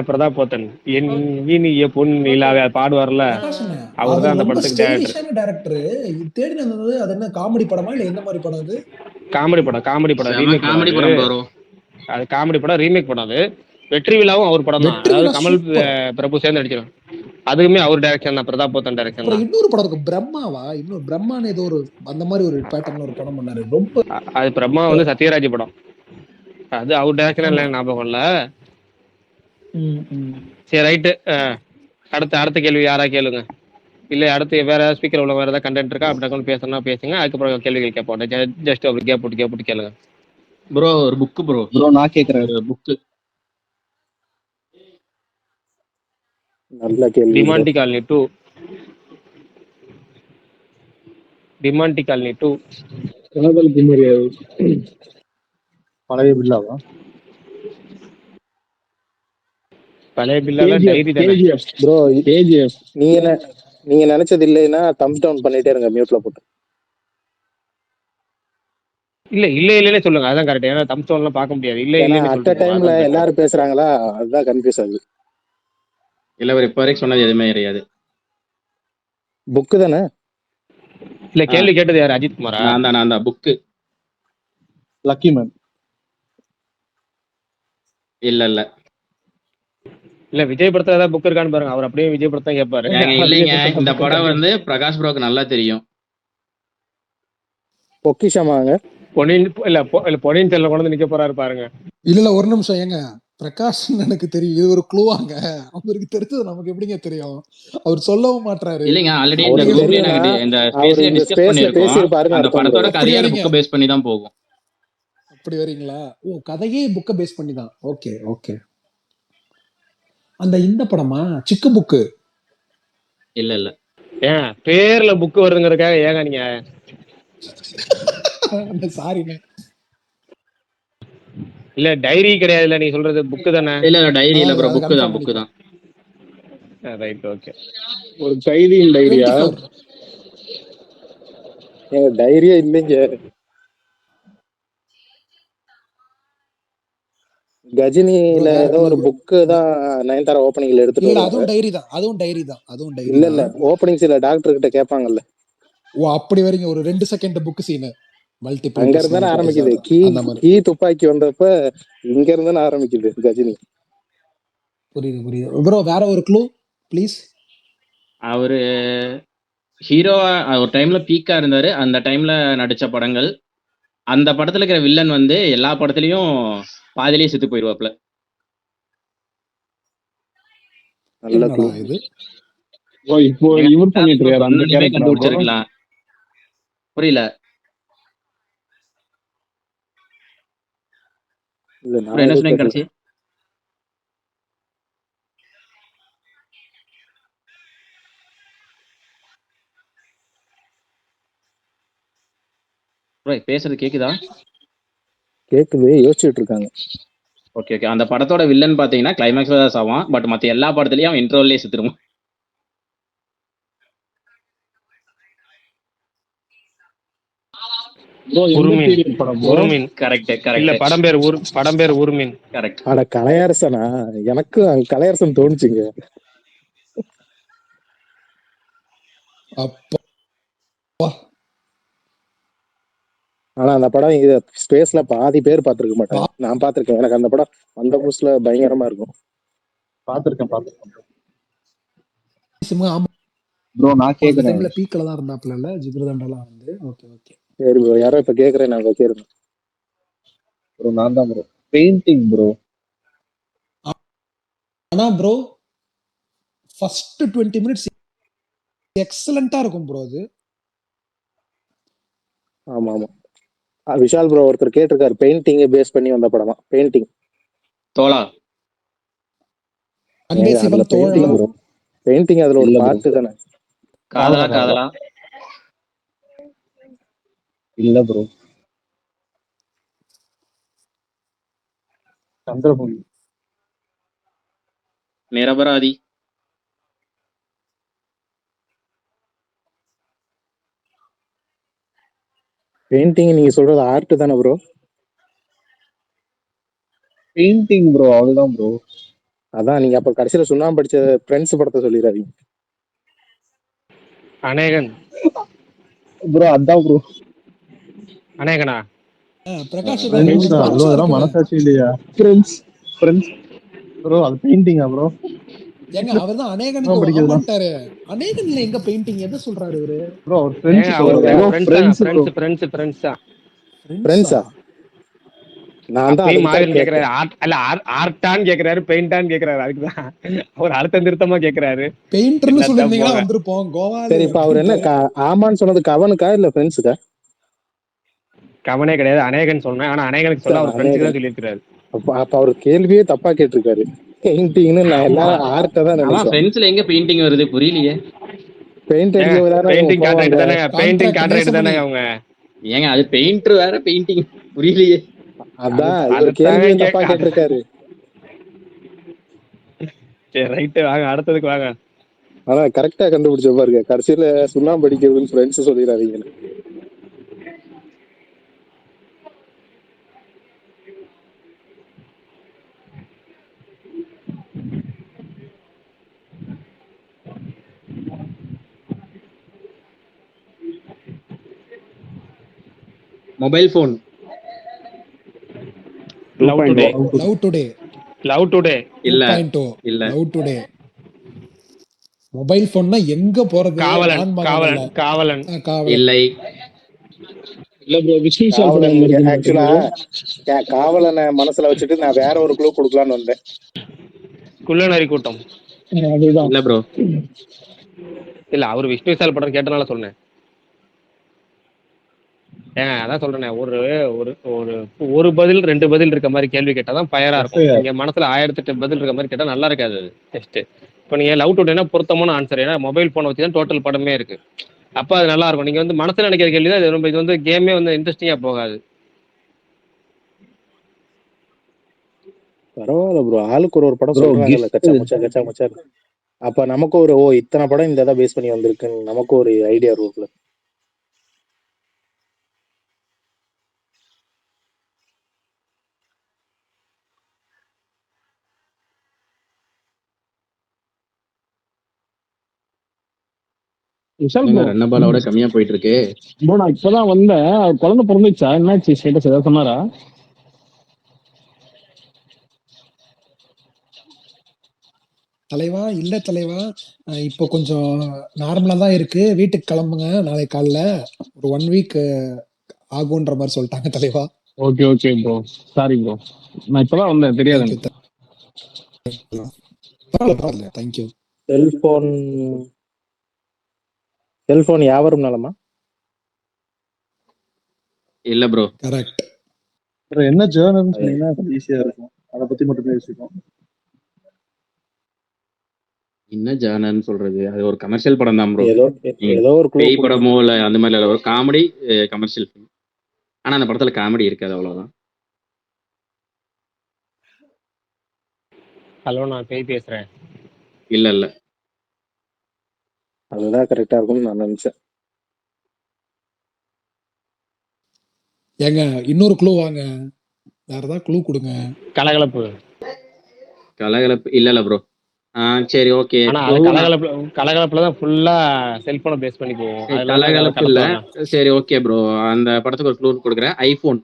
பிரதாப் போத்தன். என் ஓகே இனிய பொன் நிலாவே பாடுவார்ல, பிரகாஷ் அண்ணா, அவர் அவர் தான் அந்த ரொம்ப படத்துக்கு டைரக்டர். ஸ்டைலிஷான டைரக்டர். தேடினது வந்தது அது என்ன காமெடி படமா இல்ல எந்த மாதிரி படம் அது? காமெடி படம் ரீமேக் படம் காமெடி அது. படம் ப்ரோ. அது காமெடி படம் ரீமேக் படம் அது. வெற்றி விழாவும் அவர் படம் தான். வெற்றி அதாவது விழா கமல் சூப்பர். பிரபு சேர்ந்து நடிச்சிடும். அதுவுமே அவர் டைரக்ஷன் தான், பிரதாப் போத்தன் டைரக்ஷன் அப்புறம் தான். இன்னொரு படம் இருக்கு, பிரம்மாவா? இன்னொரு பிரம்மான்னு ஏதோ ஒரு அந்த மாதிரி ஒரு பேட்டர்ன்ல ஒரு படம் பண்ணாரு. ரொம்ப அது பிரம்மா வந்து சத்யராஜ் படம். அது அவர் டைரக்ஷன் ஆமா. இல்லை, ஞாபகம் இல்ல. ம், ம். சரி ரைட்டு. அடுத்த கேள்வி யாரா கேளுங்க. இல்ல அடுத்து வேற ஸ்பீக்கர் உள்ள வேற ஏதாவது கண்டென்ட் இருக்கா? அப்படி டக்குனு பேசணும்னா பேசுங்க. அதுக்கப்புறம் கேள்விகள் கேட்போம். ஜஸ்ட் அப்படி கேப் போட்டு கேளுங்க. ப்ரோ ஒரு புக் ப்ரோ. நான் கேக்குறேன். ஒரு புக். நல்ல கேள்வி bro. Demonte colony 2. Demonte colony 2. காதல் குமரி பழைய பில்லாவா? பழைய பில்லால டைரி தானே. KGF bro KGF. நீங்க நினைச்சது இல்லைன்னா தம்ஸ் டவுன் பண்ணிட்டே இருங்க மியூட்ல போட்டு. இல்ல சொல்லுங்க, அதான் கரெக்ட். ஏன்னா தம்ஸ் டவுன்லாம் பார்க்க முடியாது. ஏன்னா இல்லன்னு அட் அ சொல்லுங்க, டைம்ல அதான் better. எல்லாரும் பேசுறாங்களா, அதுதான் கன்ஃபியூஸ் ஆகுது. இல்ல அவர் இப்ப வரைக்கும் சொன்னது எதுவுமே கிடையாது. புக்கு தானே? இல்ல கேள்வி கேட்டது யாரு? அஜித் குமாரா? நான் தான் புக்கு. Lucky man. இல்ல விஜய் படத்துல ஏதாவது புக் இருக்கான்னு பாருங்க. அவர் அப்படியே விஜய் படத்தை கேட்பாரு. இல்லைங்க, இந்த படம் வந்து பிரகாஷ் ப்ரோக்கு நல்லா தெரியும். பொக்கிஷமாங்க. பொன்னியின் செல்வன் கொண்டு வந்து நிக்க போறாரு பாருங்க. இல்ல ஒரு நிமிஷம் ஏங்க. பிரகாஷ் எனக்கு தெரியும், இது ஒரு க்ளூவாங்க. அவருக்கு தெரிஞ்சது நமக்கு எப்படிங்க தெரியும்? அவர் சொல்லவும் மாட்டாரு. இல்லைங்க, ஆல்ரெடி இந்த அவருக்கு குரூப்ல தெரியும்னா நாங்க இந்த அவர் ஸ்பேஸ்ல இந்த டிஸ்கஸ் ஸ்பேஸ்ல பண்ணிருக்கோம். பேசியிருப்பாருன்னு அந்த அர்த்தம் bro. படத்தோட அப்படி கதையை அந்த வரீங்க. புக்கை பேஸ் பண்ணி தான் போகும். அப்படி வரீங்களா? ஓ, கதையே புக்கை பேஸ் பண்ணி தான். Okay okay. இந்த படமா சிக்கு புக்கு? இல்ல ஏன் பேர்ல புக் வருதுங்கிறதுக்காக ஏங்க நீங்க? சாரிங்க. இல்ல டைரி கிடையாதுல்ல, நீ சொல்றது புக்கு தானே? இல்ல டைரி இல்ல ப்ரோ, அது புக்கு தான் confirm புக்கு தான். Right, okay. ஒரு கைதியின் டைரியா? 24. எங்க டைரியே இல்லைங்க. கஜினில வேற ஏதோ clue. ஒரு புக்கு தான் நயன்தாரா ஓப்பனிங்ல எடுத்துட்டு இல்ல வருவாங்க. அதுவும் டைரி தான். அதுவும் டைரி தான். அதுவும் டைரி இல்ல தான். ஓப்பனிங்ஸ்ல டாக்டர் கிட்ட கேட்பாங்கல்ல. ஓ அப்படி வரீங்க, ஒரு 2 செகண்ட் புக் சீனு மல்டிபிள் அங்க இருந்தானே ஆரம்பிக்குது. அந்த மாதிரி. கீ துப்பாக்கி வந்தப்ப இங்க இருந்தானே ஆரம்பிக்குது கஜினி. புரியுது புரியுது ப்ரோ. வேற ஒரு க்ளூ ப்ளீஸ். அவரு ஹீரோவா ஒரு டைம்ல பீக்கா இருந்தாரு. அந்த டைம்ல நடிச்ச படங்கள். அந்த படத்துல இருக்கிற வில்லன் வந்து எல்லா படத்துலயும் பாதியிலேயே செத்து போயிருவாப்ல. நல்ல என்னடா க்ளூ. இது? ப்ரோ இப்போ இவர் பண்ணிட்டு இருக்காரு அந்த சொன்னோனே கேரக்டரா ப்ரோ? கண்டுபிடிச்சிருக்கலாம். புரியல இல்ல bro, நான் என்ன எதுவும் சொன்னீங்க கேட்கல. கடைசி? bro பேசுறது கேக்குதா? கேக்குது, யோசிச்சுட்டு இருக்காங்க. Okay okay. அந்த படத்தோட வில்லன் பாத்தீங்கன்னா கிளைமேக்ஸ்ல தான் சாவான். பட் மத்த எல்லா படத்துலயும் அவன் இன்ட்ரோல்லயே செத்துருவான். ப்ரோ எந்த உருமின். பீரியட் படம் ப்ரோ? உருமின். கரெக்ட் இல்ல கரெக்ட் படம் பேர் உருமின். கரெக்ட். ஆனா கலையரசனா? எனக்கும் கலையரசன் தோணுச்சுங்க. அப்பா ஆனா அந்த படம் இங்க ஸ்பேஸ்ல பாதி பேர் பார்த்திருக்க மாட்டாங்க. நான் பார்த்திருக்கேன். எனக்கு அந்த படம் அந்த புதுசுல பயங்கரமா இருக்கும். பாத்திருக்கேன் சிம்மா. ஆமா ப்ரோ. நான் அந்த கேக்குறேன் டைம்ல பீக்ல தான் இருந்தாப்ல ஜிகர்தண்டாலாம் வந்து. Okay okay. சரி ப்ரோ, யாரோ இப்ப கேக்குறேன், நான் கேக்குறேன். ப்ரோ. நான் தான் ப்ரோ. Painting bro. ஆனா ப்ரோ ஃபர்ஸ்ட் 20 மினிட்ஸ் எக்ஸலண்டா இருக்கும் ப்ரோ அது. ஆமா ஆமா. விஷால் ப்ரோ ஒருத்தர் கேட்டிருக்காரு, பெயிண்டிங் பேஸ் பண்ணி வந்த படமா பெயிண்டிங். தோலா. அன்பே அதுல சிவம் தோழா. Painting bro. பெயிண்டிங் அதுல ஒரு இல்ல ப்ரோ. பார்ட் தானே. காதலா காதலா. இல்ல ப்ரோ. சந்திரமுகி. நிரபராதி. பெயிண்டிங் நீங்க சொல்றது ஆர்ட் தானே ப்ரோ? பெயிண்டிங் ப்ரோ, அவ்வளவுதான் ப்ரோ. அதான் நீங்க அப்ப கடைசியில சுண்ணாம்பு படிச்ச ஃப்ரெண்ட்ஸ் படத்தை சொல்லிடாதீங்க. அநேகன். ப்ரோ அதான் ப்ரோ. அநேகனா. பிரகாஷ் ப்ரோ ஃப்ரெண்ட்ஸ் நீங்க தான் ப்ரோ. படிச்சது அதெல்லாம் இருக்குமே. மனசாட்சி இல்லையா? ஃப்ரெண்ட்ஸ். Friends bro. அது பெயிண்டிங்கா ப்ரோ? ஏங்க அவர் தான் சும்மா அநேகனுக்கு படிக்கிறதுலாம் ஆமான்ட்டாரு. அநேகன்ல எங்க பெயிண்டிங் எதை சொல்றாரு இவரு? ப்ரோ. அவர் ஏங்க ஃப்ரெண்ட்ஸ் அவர் சொல்றாரு ப்ரோ. ஃப்ரெண்ட்ஸ் தாங்க. Friends bro. ஃப்ரெண்ட்ஸ் தான். ஃப்ரெண்ட்ஸா? ஃப்ரெண்ட்ஸா? நான் தான் அப்பயும் அதுக்கு தான் மாவீரன் கேக்குறாரு. கேட்டேன். ஆர்ட்டான்னு கேக்குறாரு, பெயிண்டான்னு கேக்குறாரு. அதுக்குதான் அவர் அழுத்தம் திருத்தமா கேக்குறாரு. பெயிண்டர்னு என்னத்த சொல்லிருந்தீங்கன்னா போங்க. வந்திருப்போம் கோவாலு சரி, இப்ப அவர் என்ன அப்படின்ட்டாரு. ஆமான்னு சொன்னது கவனுக்கா இல்ல ஃப்ரெண்ட்ஸுக்கா? கவனே கிடையாது. அநேகன் சொன்னேன். ஆனா அநேகனுக்கு சொல்ல அவர் ஃப்ரெண்ட்ஸுக்கு தான் அநேகன். சொல்லியிருக்கிறாரு. அப்ப அவர் கேள்வியே தப்பா கேட்டிருக்காரு. பெயிண்டிங்னு நான் எல்லாரும் ஆர்ட்டை தான் அதான் நினைச்சோம். ஃப்ரெண்ட்ஸ்ல எங்க பெயிண்டிங் வருது புரியலையே. பெயிண்ட் ஏங்க அடிக்க தானே பெயிண்டிங் போவாங்க. கான்ட்ராக்ட் தானே. பெயிண்டிங் கான்ட்ராக்ட் கான்ட்ராக்ட் தானே நேசமணி. அவங்க. ஏங்க அது பெயிண்டர் வேற பெயிண்டிங் புரியலையே. அதான் இவர் அதுதாங்க கேள்வியும் தப்பா கேட்டிருக்காரு. சரி ரைட்டு வாங்க அடுத்ததுக்கு வாங்க. ஆனா கரெக்டா கண்டுபிடிச்ச பாருங்க. கடைசியில சுண்ணாம்பு அடிக்கிறதுன்னு ஃப்ரெண்ட்ஸ் சொல்லிடாதீங்க. Mobile phone. Love today. Love today. Love today. இல்ல 2.0. இல்ல. Love today. மொபைல் போன்னா எங்க போறது? காவலன். நான் மகன்ல. காவலன். காவலன். காவலன். இல்லை. இல்ல ப்ரோ. விஷ்ணு விஷால் படம் காவலன். ஒண்ணு இருக்குன்னு ஆக்சுவலா நினைக்கிறேன். காவலனை மனசுல வச்சுட்டு நான் வேற ஒரு க்ளூ கொடுக்கலான்னு வந்தேன். குள்ளநரி கூட்டம். அதுதான். இல்ல ப்ரோ. இல்ல அவர் விஷ்ணு விசால் படம் கேட்டனால சொன்னேன். ஏங்க அதான் சொல்றேனே. ஒரு ஒரு ஒரு ஒரு பதில் 2 பதில் இருக்க மாதிரி கேள்வி கேட்டாதான் பயரா இருக்கும். FIR. நீங்க மனசுல 1008 பதில் இருக்க மாதிரி கேட்டா நல்லா இருக்காது அது டெஸ்ட். இப்போ நீங்க லவ் டுடேனா பொருத்தமான ஆன்சர். ஏன்னா மொபைல் போனை வச்சு தான் டோட்டல் படமே இருக்கு. அப்ப அது நல்லா இருக்கும். நீங்க வந்து மனசுல நினைக்கிற கேள்வி தான் இது வந்து கேமே வந்து இன்ட்ரெஸ்டிங்கா போகாது. பரவாயில்ல ப்ரோ, ஆளுக்கு ஒரு படம் ப்ரோ சொல்றாங்கல்ல, கிஃப்ட். கச்சா முச்சா கச்சா முச்சா. அப்ப நமக்கு ஒரு இத்தனை படம் இந்த இதை பேஸ் பண்ணி வந்திருக்குன்னு நமக்கு ஒரு ஐடியா இருக்குல்ல. விஷால் என்னங்க ப்ரோ ரன் பாலோட கம்மியா போயிட்டு இருக்கு. ப்ரோ நான் இப்பதான் வந்தேன். குழந்தை பிறந்துச்சா என்னாச்சு ஸ்டேட்டஸ் ஏதாவது சொன்னாரா? தலைவா இல்ல தலைவா, இப்போ கொஞ்சம் நார்மலா தான் இருக்கு. வீட்டுக்கு கிளம்புங்க நாளை காலைல. ஒரு 1 வீக் ஆகுன்ற மாதிரி சொல்லிட்டாங்க தலைவா. Okay okay bro, sorry bro, நான் இப்பதான் வந்தேன், தெரியாது தேங்க்யூ எனக்கு. பரவாயில்ல தேங்க்யூ. செல்போன் செல்போன் யாவரும் நலமா? இல்ல ப்ரோ. கரெக்ட். bro, என்ன ஜேர்னல்னு சொன்னீங்கன்னா கொஞ்சம் ஈஸியா இருக்கும். அதை பத்தி மட்டும் பேசிப்போம். என்ன ஜானன்னு சொல்றது, அது ஒரு கமர்ஷியல் படம் தான் ப்ரோ. ஏதோ ஏதோ ஒரு க்ளூ பேய் படமோ இல்ல அந்த மாதிரி இல்ல, ஒரு காமெடி கமர்ஷியல் ஃபிலிம். ஆனா அந்த படத்துல காமெடி இருக்காது, அவ்வளவுதான். ஹலோ, நான் பேய் பேசுறேன். இல்ல இல்ல. அதுதான் கரெக்டா இருக்கும்னு நான் நினைச்சேன். ஏங்க இன்னொரு க்ளூ வாங்க, வேற ஏதாவது க்ளூ கொடுங்க. கலகலப்பு. கலகலப்பு இல்ல இல்ல ப்ரோ. சரி ஓகே. ஆனா அது கலகலப்புல தான் ஃபுல்லா செல்போனை பேஸ் பண்ணி போவோம். அதெல்லாம் கலகலப்பு இல்ல. சரி ஓகே ப்ரோ, அந்த படத்துக்கு ஒரு க்ளூ கொடுக்குறேன். ஐபோன்.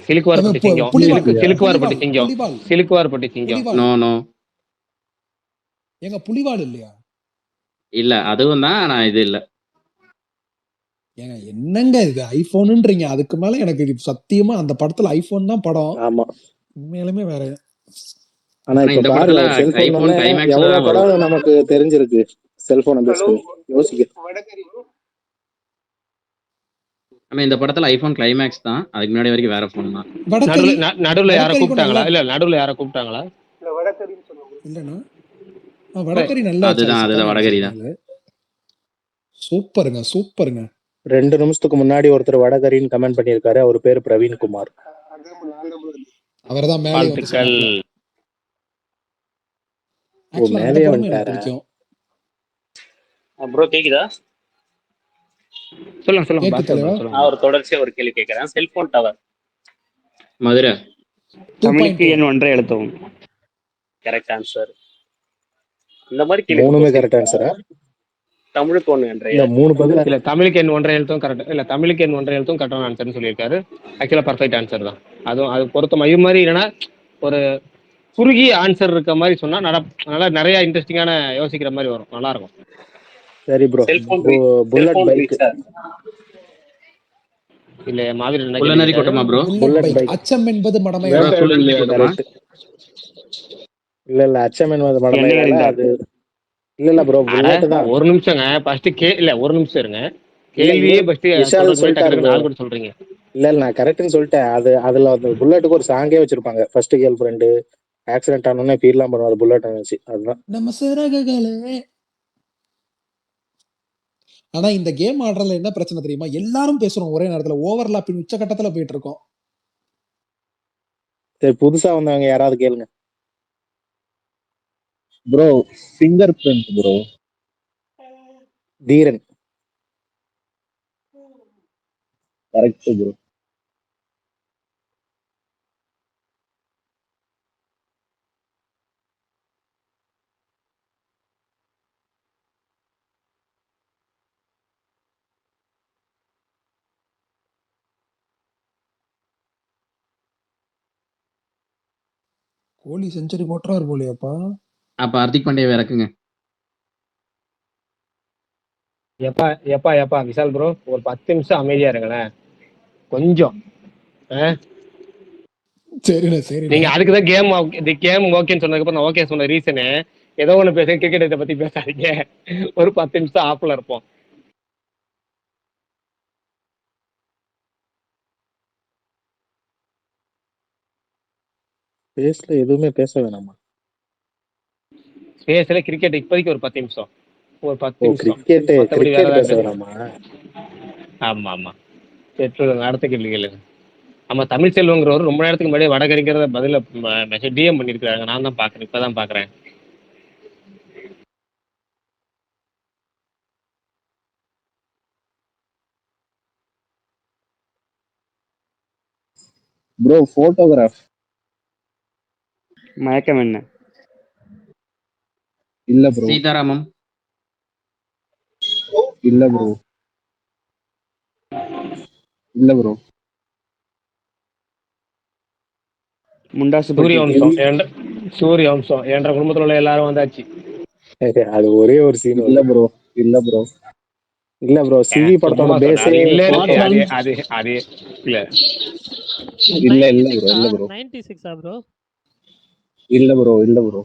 சிலுக்குவார்பட்டி சிங்கம். சிலுக்குவார்பட்டி சிங்கம். புலிவால். சிலுக்குவார்பட்டி சிங்கம். புலிவால். No no. ஏங்க புலிவால் இல்லையா? இல்ல அதுவும் தான், ஆனா இது இல்ல. ஏங்க என்னங்க இது ஐபோனுன்றீங்க, அதுக்கு மேல எனக்கு இது சத்தியமா அந்த படத்துல ஐபோன் தான் படம். ஆமா, உண்மையிலுமே வேற. ஆனா இப்ப இந்த பாருங்க, படத்துல செல்போன் ஐபோன் கிளைமேக்ஸ்ல எவ்வளவு தான் வரும். படம் நமக்கு தெரிஞ்சிருக்கு செல்போனை பேஸ் பண்ணி. யோசிக்க ஆனா இந்த படத்துல ஐபோன் கிளைமேக்ஸ் தான், அதுக்கு முன்னாடி வரைக்கும் வேற போன் தான். வடக்கறி. நடுவுல யாரை வடக்கறி கூப்பிட்டாங்களா? நல்லா- இல்ல நடுவுல யாரை கூப்பிட்டாங்களா? இல்லண்ணா, வடக்கறி நல்லா அதுதான் வடகரி தான். சூப்பருங்க சூப்பருங்க. 2 நிமிஷத்துக்கு முன்னாடி ஒருத்தர் வடகரின்னு கமெண்ட் பண்ணியிருக்காரு. அவர் பேரு பிரவீன்குமார். அவர்தான் மேலே வந்து வாழ்த்துக்கள். சொன்னாப்ல. ஓ, Actually, அந்த மேலேயே படமும் எனக்கு வந்துட்டாரா? பிடிக்கும். ப்ரோ கேக்குதா? சொல்லுங்க சொல்லுங்க கேக்கு பாஸ்கர் தலைவா. bro, சொல்லுங்க. நான் ஒரு தொடர்ச்சியா ஒரு கேள்வி கேட்கறேன். Cellphone tower Madurai. 2.2. தமிழுக்கு எண் ஒன்றை எழுத்தவும். Correct answer. இந்த மாதிரி கேள்வி மூணுமே கரெக்ட் ஆன்சரா? தமிழுக்கு ஒண்ணு என்ற இல்ல 3 பதில். இல்ல தமிழுக்கு எண் ஒன்றை எழுத்தும் கரெக்ட். இல்ல தமிழுக்கு எண் ஒன்றை எழுத்தும் கரெக்டான ஆன்சர்னு சொல்லியிருக்காரு. ஆக்சுவலா பர்ஃபெக்ட் ஆன்சர் தான். அதுவும் அது பொருத்தமா இது மாதிரி இல்லைன்னா ஒரு குறுகிய ஆன்சர் இருக்க மாதிரி சொன்னா நல்லா நிறைய இன்ட்ரெஸ்டிங்கான யோசிக்கிற மாதிரி வரும், நல்லா இருக்கும். சரி ப்ரோ, புல்லட் பைக். இல்ல மாதிரி என்ன குள்ளநரி கேள்வி கொட்டமா ப்ரோ? Bullet bike. அச்சம் என்பது மடமை. குள்ளநரி கொட்டமா? இல்ல அச்சம் என்பது மடமை என்னை இல்ல. அறிந்தார். அது இல்ல ப்ரோ, புல்லட் தான். ஒரு நிமிஷங்க, ஃபர்ஸ்ட் இல்ல ஒரு நிமிஷம் இருங்க. கேள்வியே ஃபர்ஸ்ட் விஷால் சொல்லிட்டாரு bro. நாலு கூட சொல்றீங்க. இல்ல நான் கரெக்ட்னு சொல்லிட்டேன். அதுல அந்த புல்லட்டுக்கு ஒரு சாங்கே வச்சிருப்பாங்க. ஃபர்ஸ்ட் கேர்ள் ஃப்ரெண்டு ஆக்சிடென்ட் ஆனோடனே ஃபீல்லாம் பண்ணுவாரு புல்லட் வச்சு. அதுதான். நம்ம சிறகுகளே. ஆனா இந்த கேம் ஆடுறதுல என்ன பிரச்சனை தெரியுமா? எல்லாரும் பேசுறோம் ஒரே நேரத்துல, ஓவர்லாப்பிங் உச்சகட்டத்துல போயிட்டு இருக்கோம். சரி, புதுசா வந்தவங்க யாராவது கேளுங்க. Bro finger print bro. Theeran. Correct bro. Kohli century போட்டுறாரு போலியாப்பா. அப்ப ஹார்திக் பாண்டியா இறக்குங்க. எப்பா எப்பா எப்பா விஷால் ப்ரோ, ஒரு 10 நிமிஷம் அமைதியா இருங்களேன் கொஞ்சம். சரிண்ணா சரி. நீங்க அதுக்குதான் கேம் ஓகேன்னு சொன்னதுக்கு அப்புறம் நான் ஓகே சொன்ன ரீசனு ஏதோ ஒண்ணு பேச, கிரிக்கெட் பத்தி பேசாதீங்க. ஒரு 10 நிமிஷம் ஆஃப்ல இருப்போம். பேசல, எதுவுமே பேச வேணாமா? பேசல கிரிக்கெட் இப்போதைக்கு ஒரு 10 நிமிஷம். ஒரு 10 நிமிஷம். கிரிக்கெட் மற்றபடி வேற பேச ஏதாவது வேணாமா? ஆமா ஆமா. அடுத்த கேள்வி கேளுங்க. ஆமா, தமிழ் செல்வங்கிறவர் ரொம்ப நேரத்துக்கு முன்னாடி வடகரிக்கிறத பதில மெசேஜ் டிஎம் பண்ணிருக்காங்க. நான் தான் பாக்குறேன், இப்பதான் பாக்குறேன். Bro photograph. மயக்கம் என்ன? இல்ல ப்ரோ. சீதாராமம். இல்ல ப்ரோ, இல்ல ப்ரோ. முண்டாசுப்பட்டி. சூரிய வம்சம் சூரிய வம்சம் என்ற குடும்பத்துல உள்ள எல்லாரும் வந்தாச்சு. அது ஒரே ஒரு சீன் இல்ல வரும். ப்ரோ, இல்ல ப்ரோ. இல்ல ப்ரோ, சிவி படத்தோட சும்மா சொன்ன பேஸே அது இல்ல பாட்மேன். அது அது இல்ல இல்ல இல்ல ப்ரோ, 96 இல்ல ப்ரோ, 96 ப்ரோ? இல்ல ப்ரோ, இல்ல ப்ரோ,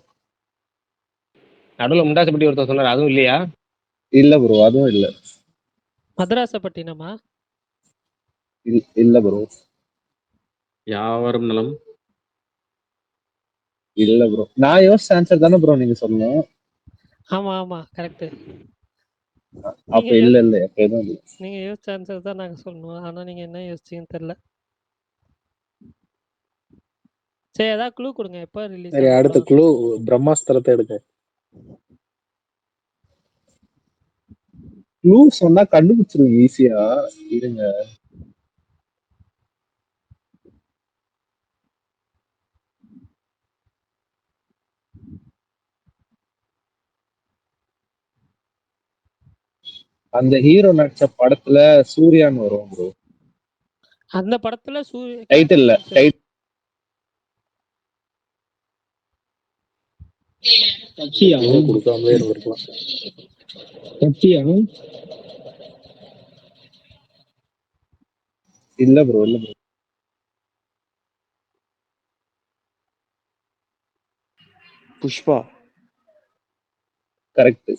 நடுவுல முண்டாசுப்பட்டி ஒருத்தர் சொன்னார், அதுவும் இல்லையா? இல்ல ப்ரோ, அதுவும் இல்ல. மதராசப்பட்டினமா? இல்ல ப்ரோ, யாவரும் நலம். இல்ல ப்ரோ. நான் யோசிச்ச ஆன்சர் தானே ப்ரோ நீங்க சொன்னீங்க. ஆமா ஆமா கரெக்ட். அப்ப நீங்க இல்ல இல்ல, எப்பயும் இல்ல. நீங்க யோசிச்ச ஆன்சர் தான் நாங்க சொல்லணும். ஆனா நீங்க என்ன யோசிச்சீங்கன்னு தெரியல. சரி, ஏதாவது க்ளூ கொடுங்க. எப்போ ரிலீஸ் சரி, ஆன அடுத்த படம்? க்ளூ பிரம்மாஸ்திரத்தை எடுங்க. க்ளூ சொன்னா கண்டுபிடிச்சிருவீங்க ஈஸியா. இருங்க. அந்த ஹீரோ நடிச்ச படத்துல சூர்யான்னு வரும் ப்ரோ. அந்த படத்துல டைட்டில் கட்சியா கொடுக்காமலே இருந்திருக்கலாம். கட்சியா இல்ல ப்ரோ, இல்ல ப்ரோ. புஷ்பா. கரெக்ட்.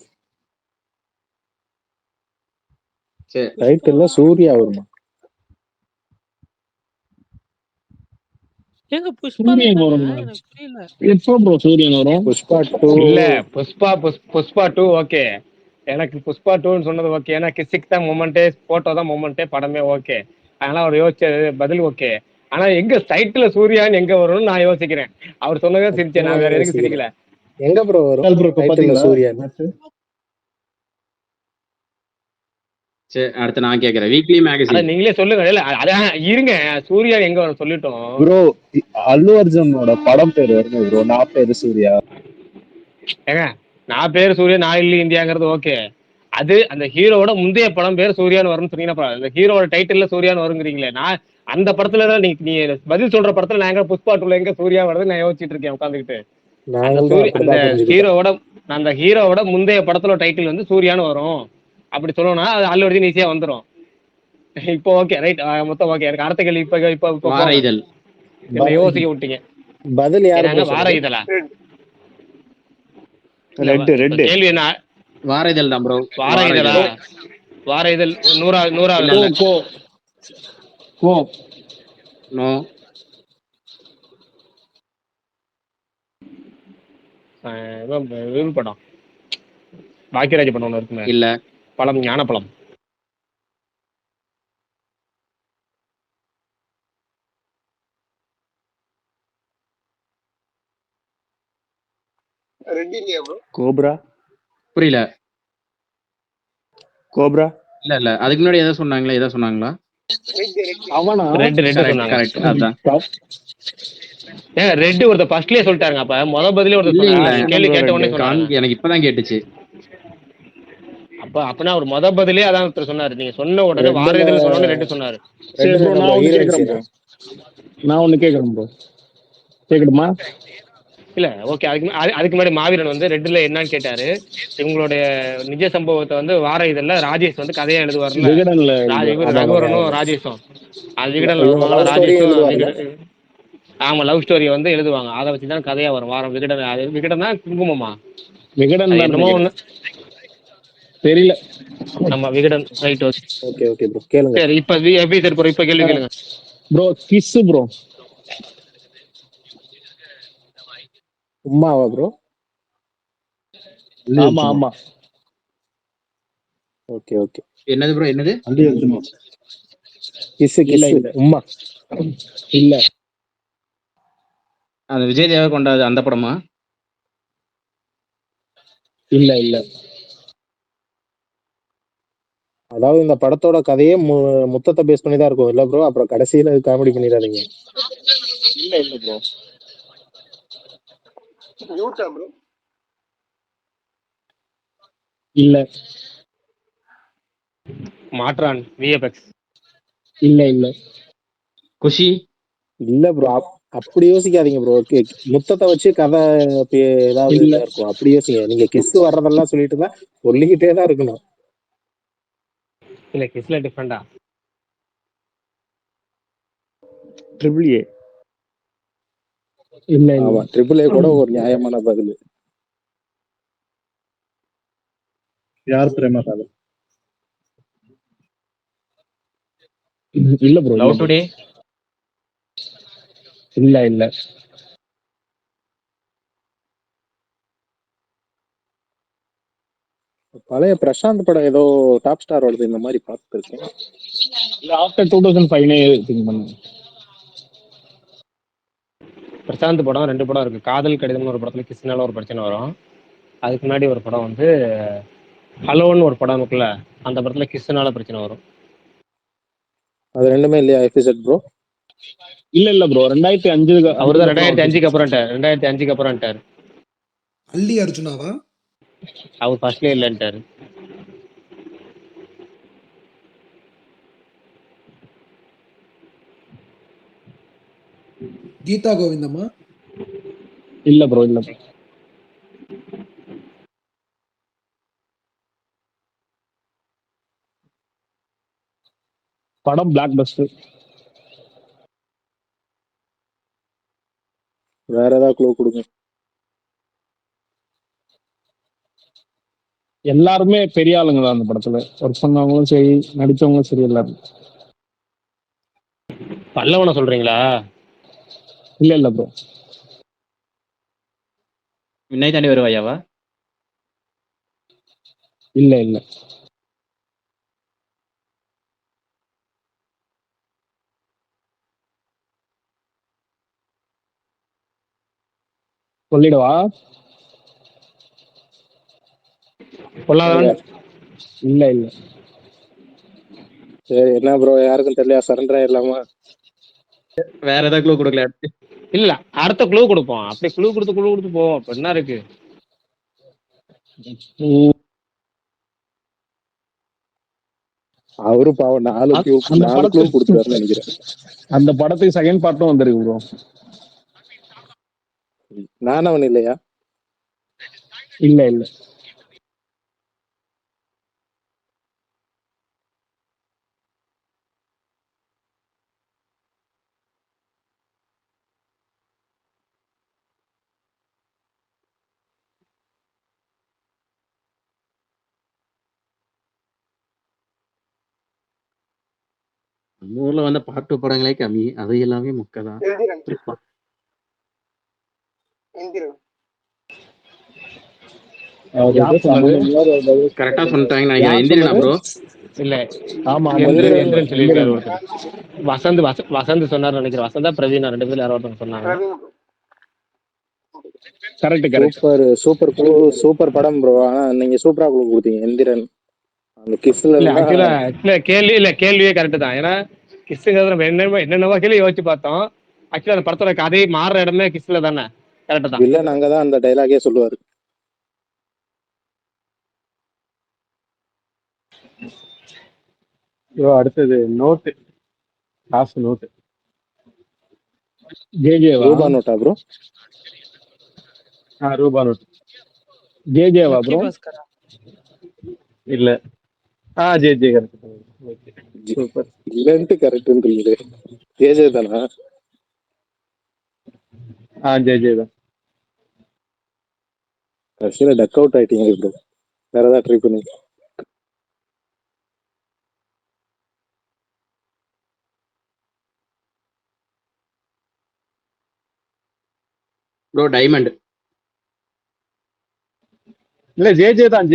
சரி, டைட்டில்ல சூர்யா வருமா? ஏங்க புஷ்பால சூரியன் என்னங்க வரும். எனக்கு புரியல. எப்போ ப்ரோ சூரியன் வரும்? புஷ்பா 2. இல்ல புஷ்பா 2 ஓகே. எனக்கு புஷ்பா 2ன்னு சொன்னது ஓகே. ஏன்னா கிசிக் தான் மொமெண்டே, போட்டோ தான் மொமெண்டே, படமே ஓகே. அதனால அவர் யோசிச்சது பதில் ஓகே. ஆனா எங்க டைட்டில் சூர்யான்னு எங்க வரும்னு நான் யோசிக்கிறேன். அவர் சொன்னதே சிரிச்சேன், நான் வேற எதுக்கு சிரிக்கல. எங்க ப்ரோ வரும் ப்ரோ, இப்ப டைட்டில்ல பாத்தீங்களா சூர்யா? சரி, அடுத்து நான் கேட்கறேன். வீக்லி அதான் மேகசின். நீங்களே சொல்லுங்க. இல்ல அதான் இருங்க, சூர்யா எங்க வரும் சொல்லிட்டோம். ப்ரோ, அல்லு அர்ஜுனோட படம் பேர் வருது ப்ரோ. நான் பேரு சூர்யா. ஏங்க நான் பேர் சூர்யா, நான் இல்லை இந்தியாங்கிறது ஓகே. அது அந்த ஹீரோவோட முந்தைய படம் பேர் சூர்யான்னு வரும்னு சொன்னீங்கன்னா அந்த ஹீரோவோட டைட்டில்ல சூர்யான்னு வருங்கிறீங்களே. நான் அந்த படத்துல தான் நீ பதில் சொல்ற படத்துல நான் எங்க புஷ்பா 2ல எங்க சூர்யா வருது நான் யோசிச்சுட்டு இருக்கேன் உட்காந்துக்கிட்டு. அந்த நாங்கள் தான் அப்படிதான் புரிஞ்சுக்கிட்டோம். அந்த ஹீரோவோட முந்தைய படத்துல டைட்டில் வந்து சூர்யான்னு வரும். அப்படி சொல்லணும்னா அது அல்லு அர்ஜுன் ஈஸியா வந்துடும். இப்போ ஓகே ரைட், மொத்தம் ஓகே. எனக்கு அடுத்த கேள்வி இப்ப வார இதழ். என்ன யோசிக்க விட்டீங்க. பதில் யாரு ஏன்னாங்க ப்ரோ வார சொன்னது? இதழா? ரெட். கேள்வி என்ன? வார இதழ் தான் ப்ரோ. வார இதழா? வார இதழ் 100வது இல்ல, நாள். Go no. இது படம் பாக்கியராஜ் படம் ஒன்று இருக்குமே, இல்ல. பழம் ஞானப்பழம். கோப்ரா. புரியல. கோப்ரா. இல்ல இல்ல, அதுக்கு முன்னாடி எதை சொன்னாங்களா? எதை சொன்னாங்களா? அவனா? ரெட் கரெக்ட் சொன்னாங்க. கரெக்ட், அதான். ஏங்க ரெட் ஒருத்தர் ஃபர்ஸ்ட்லயே சொல்லிட்டாருங்க. அப்ப முத பதிலே ஒருத்தர் இல்ல இல்ல, சொன்னாங்க, கேள்வி கேட்ட உடனே சொன்னாங்க. எனக்கு இப்பதான் கேட்டுச்சு. அப்பனா அவர் முத பதிலே அதான் ஒருத்தர் சொன்னாரு. நீங்க சொன்ன உடனே வார ரெட்ல இதழ் சொன்ன உடனே ரெட் சொன்னாரு. சரி ப்ரோ, நான் ஒண்ணு ஹீரோயின் கேக்குறேன் சீனா? ப்ரோ. நான் ஒண்ணு கேக்குறேன் ப்ரோ, கேக்கட்டுமா? இல்ல ஓகே. அதுக்கு முன்னாடி மாவீரன் வந்து ரெட்ல என்னன்னு கேட்டாரு. இவங்களுடைய நிஜ சம்பவத்தை வந்து வார இதழ்ல ராஜேஷ் வந்து கதையா எழுதுவார்ல. விகடன்ல இவர் ஆமா ஆமா ரகுவரனும் ஞாபகம். ராஜேஷும் அது விகடன்ல இவங்க வருவாங்களா, லவ் ஸ்டோரியும் ராஜேஷும் எழுதுவார்ல. ஆமா லவ் ஸ்டோரியை வந்து எழுதுவாங்க. அதை வச்சுதான் கதையா வரும் வாரம். விகடன் தான் குங்குமமா, விகடன் அது தான் என்னமோ நினைக்கிறேன், ஒண்ணு. தெரியல. நம்ம Vikatan right. Okay okay bro, கேளுங்க. சரி இப்ப எப்படி சார் போறோம்? இப்ப கேள்வி கேளுங்க. Bro kiss bro. உமாவா ப்ரோ? ஆமா ஆமா. Okay okay. என்னது ப்ரோ? என்னது? அல்லு அர்ஜுனா. கிஸ் இல்ல கிஸ் இல்ல உமா. இல்ல அந்த விஜய் தேவ கொண்டாது அந்த படமா? இல்ல இல்ல அதாவது இந்த படத்தோட கதையே முத்தத்தை பேஸ் பண்ணி தான் இருக்கும் இல்ல ப்ரோ? அப்புறம் கடைசியில காமெடி பண்ணிடாதீங்க. இல்ல இல்ல ப்ரோ. இல்ல மாற்றான் விஎஃப்எக்ஸ். இல்ல இல்ல குஷி இல்ல ப்ரோ, அப்படி யோசிக்காதீங்க ப்ரோ. முத்தத்தை வச்சு கதை ஏதாவது இல்ல இதா இருக்கும், அப்படி யோசிங்க. நீங்க கிஸ் வர்றதெல்லாம் சொல்லிட்டு தான் சொல்லிக்கிட்டே தான் இருக்கணும். இல்ல கிஸ்ல டிஃப்ரெண்டா. Triple A. இல்ல இல்ல ஆமா, ட்ரிபிள் ஏ கூட ஒரு நியாயமான பதில். யார் பிரேமா காதல்? இல்ல ப்ரோ இல்ல லவ் ப்ரோ டுடே. இல்ல இல்ல பழைய பிரசாந்த் படம் ஏதோ டாப் ஸ்டார் வருது, இந்த மாதிரி பார்த்துருக்கேன். இல்ல ஆஃப்டர் 2005 திங்க் பண்ணுங்க. பிரசாந்த் படம் 2 படம் இருக்கு. காதல் கடிதம்னு ஒரு படத்துல கிஸ்னால ஒரு பிரச்சனை வரும். அதுக்கு முன்னாடி ஒரு படம் வந்து ஹலோன்னு ஒரு படம் இருக்குல்ல, அந்த படத்துல கிஸ்னால பிரச்சனை வரும். அது ரெண்டுமே இல்லையா எபிசோட் ப்ரோ? இல்ல இல்ல ப்ரோ 2005 அவர் தான் 2005க்கு அப்புறம் 2005க்கு அப்புறம் அல்லி அர்ஜுனாவா? அவர் ஃபர்ஸ்ட்லேயே இல்லைன்ட்டாரு. கீதா கோவிந்தமா? இல்ல ப்ரோ இல்ல ப்ரோ படம் பிளாக் பஸ்டர். வேற ஏதாவது க்ளூ கொடுங்க. எல்லாருமே பெரிய ஆளுங்க தான் அந்த படத்துல. ஒர்க் பண்ணவங்களும் சரி, நடிச்சவங்களும் சரி, எல்லாரும். பல்லவனை சொல்றீங்களா? இல்ல இல்ல ப்ரோ விண்ணை தாண்டி வருவாயாவா? இல்ல இல்ல சொல்லிடவா? பொல்லாதவன். இல்ல இல்ல சரி, என்ன ப்ரோ, யாருக்கும் தெரியல, சரண்டர் ஆயிடலாமா? வேற ஏதாவது க்ளூ கொடுக்கல. இல்ல அடுத்த க்ளூ கொடுப்போம். அப்படியே க்ளூ கொடுத்து போவோம். இப்ப என்ன இருக்கு? அவரு பாவம் அந்த 4 க்ளூ படத்துக்கு கொடுத்துட்டாருன்னு நினைக்கிறேன். அந்த படத்துக்கு செகண்ட் பார்ட்டும் வந்திருக்கு ப்ரோ. நானவன் இல்லையா? இல்ல இல்ல நம்ம ஊர்ல வந்து பாட்டு படங்களே கம்மி, அது எல்லாமே முக்கதான். யார் சொன்னது? கரெக்டா சொல்லிட்டாங்கன்னு நினைக்கிறேன். யார் எந்திரனா சொன்னது? ப்ரோ? இல்ல ஆமா ஆமா எந்திரன் சொல்லியிருக்காரு எந்திரன். ஒருத்தர். வசந்த் சொன்னார் நினைக்கிறேன். வசந்தா பிரவீனா 2 பேர்ல யாரோ ஒருத்தவங்க சொன்னாங்க. Correct correct. Super glue, super படம் ப்ரோ. ஆனா நீங்க சூப்பரா க்ளூ கொடுத்தீங்க. எந்திரன் அந்த கிஸ்ல இல்ல இருந்தா. ஆக்சுவலா கேள்வியே கரெக்ட் தான். ஏன்னா கிஸ்ங்கிறது நம்ம என்னென்னவோ கேள்வி யோசிச்சு பார்த்தோம். ஆக்சுவலா அந்த படத்தோட கதை மாறுற இடமே கிஸ்ல தானே. கரெக்ட் தான். வில்லன் அங்கதான் அந்த டைலாகே சொல்லுவாரு. அடுத்தது நோட்டு, காசு நோட்டு. ஜேஜேவா? ரூபா நோட்டா ப்ரோ? ரூபா நோட்டு. ஜேஜேவா லக்கி ப்ரோ? பாஸ்கரா? இல்ல. J J correct. சூப்பர். இல்லன்ட்டு கரெக்ட்ன்றீங்களே. ஜே தானா? ஜே ஜே தான். கடைசியில டக் அவுட் ஆயிட்டீங்க ப்ரோ. வேற ஏதாவது ட்ரை பண்ணி. Bro diamond. இல்ல ஜே ஜே தான்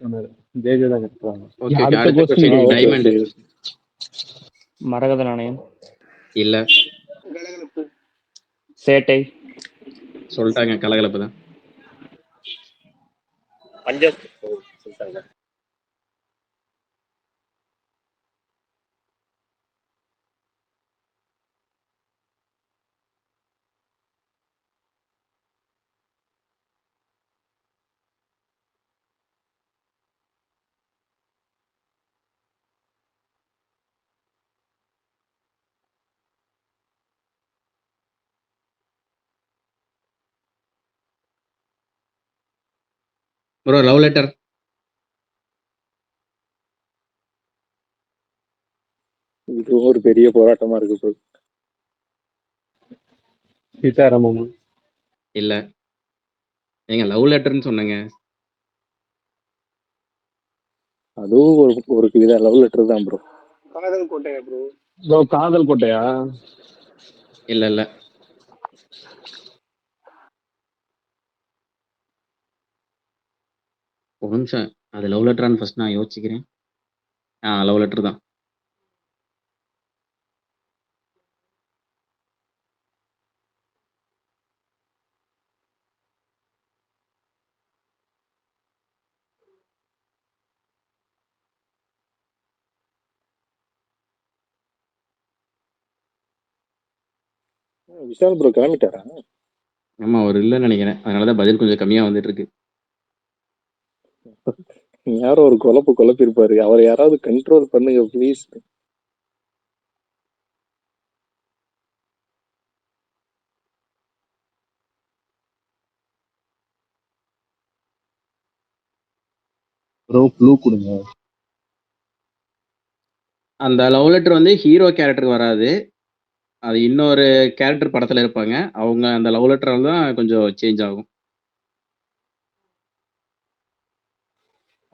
சொன்னாரு. ஜே ஜே தான் கரெக்ட். ஓகே அடுத்த அடுத்த question. Question diamond. மரகத நாணயம். இல்ல. சேட்டை. சொல்லிட்டாங்க கலகலப்பு தான். பஞ்சம் சொல்லிட்டாங்க. Bro love letter. இது ஒரு பெரிய போராட்டமா இருக்கு ப்ரோ. சீதாராமம். இல்ல ஏங்க லவ் லெட்டர்னு சொன்னேங்க. அதுவும் ஒரு வித லவ் லெட்டர் தான் ப்ரோ. காதல் கோட்டையா ப்ரோ? ப்ரோ காதல் கோட்டையா? இல்ல ஒரு நிமிஷம், அது லவ் லெட்டரான்னு ஃபர்ஸ்ட் நான் யோசிக்கிறேன். லவ் லெட்டர் தான். விஷால் ப்ரோ கிளம்பிட்டாரா? ஆமா அவர் இல்லைன்னு நினைக்கிறேன், அதனாலதான் பதில் கொஞ்சம் கம்மியா வந்துட்டு இருக்கு. யாரோ ஒரு குழப்பி இருப்பாரு, அவரை யாராவது கண்ட்ரோல் பண்ணுங்க ப்ளீஸ். ப்ரோ க்ளூ கொடுங்க. அந்த லவ் லெட்டர் வந்து ஹீரோ கேரக்டருக்கு வராது, அது இன்னொரு கேரக்டர் படத்துல இருப்பாங்க, அவங்க அந்த லவ் லெட்டரால தான் கொஞ்சம் சேஞ்ச் ஆகும்.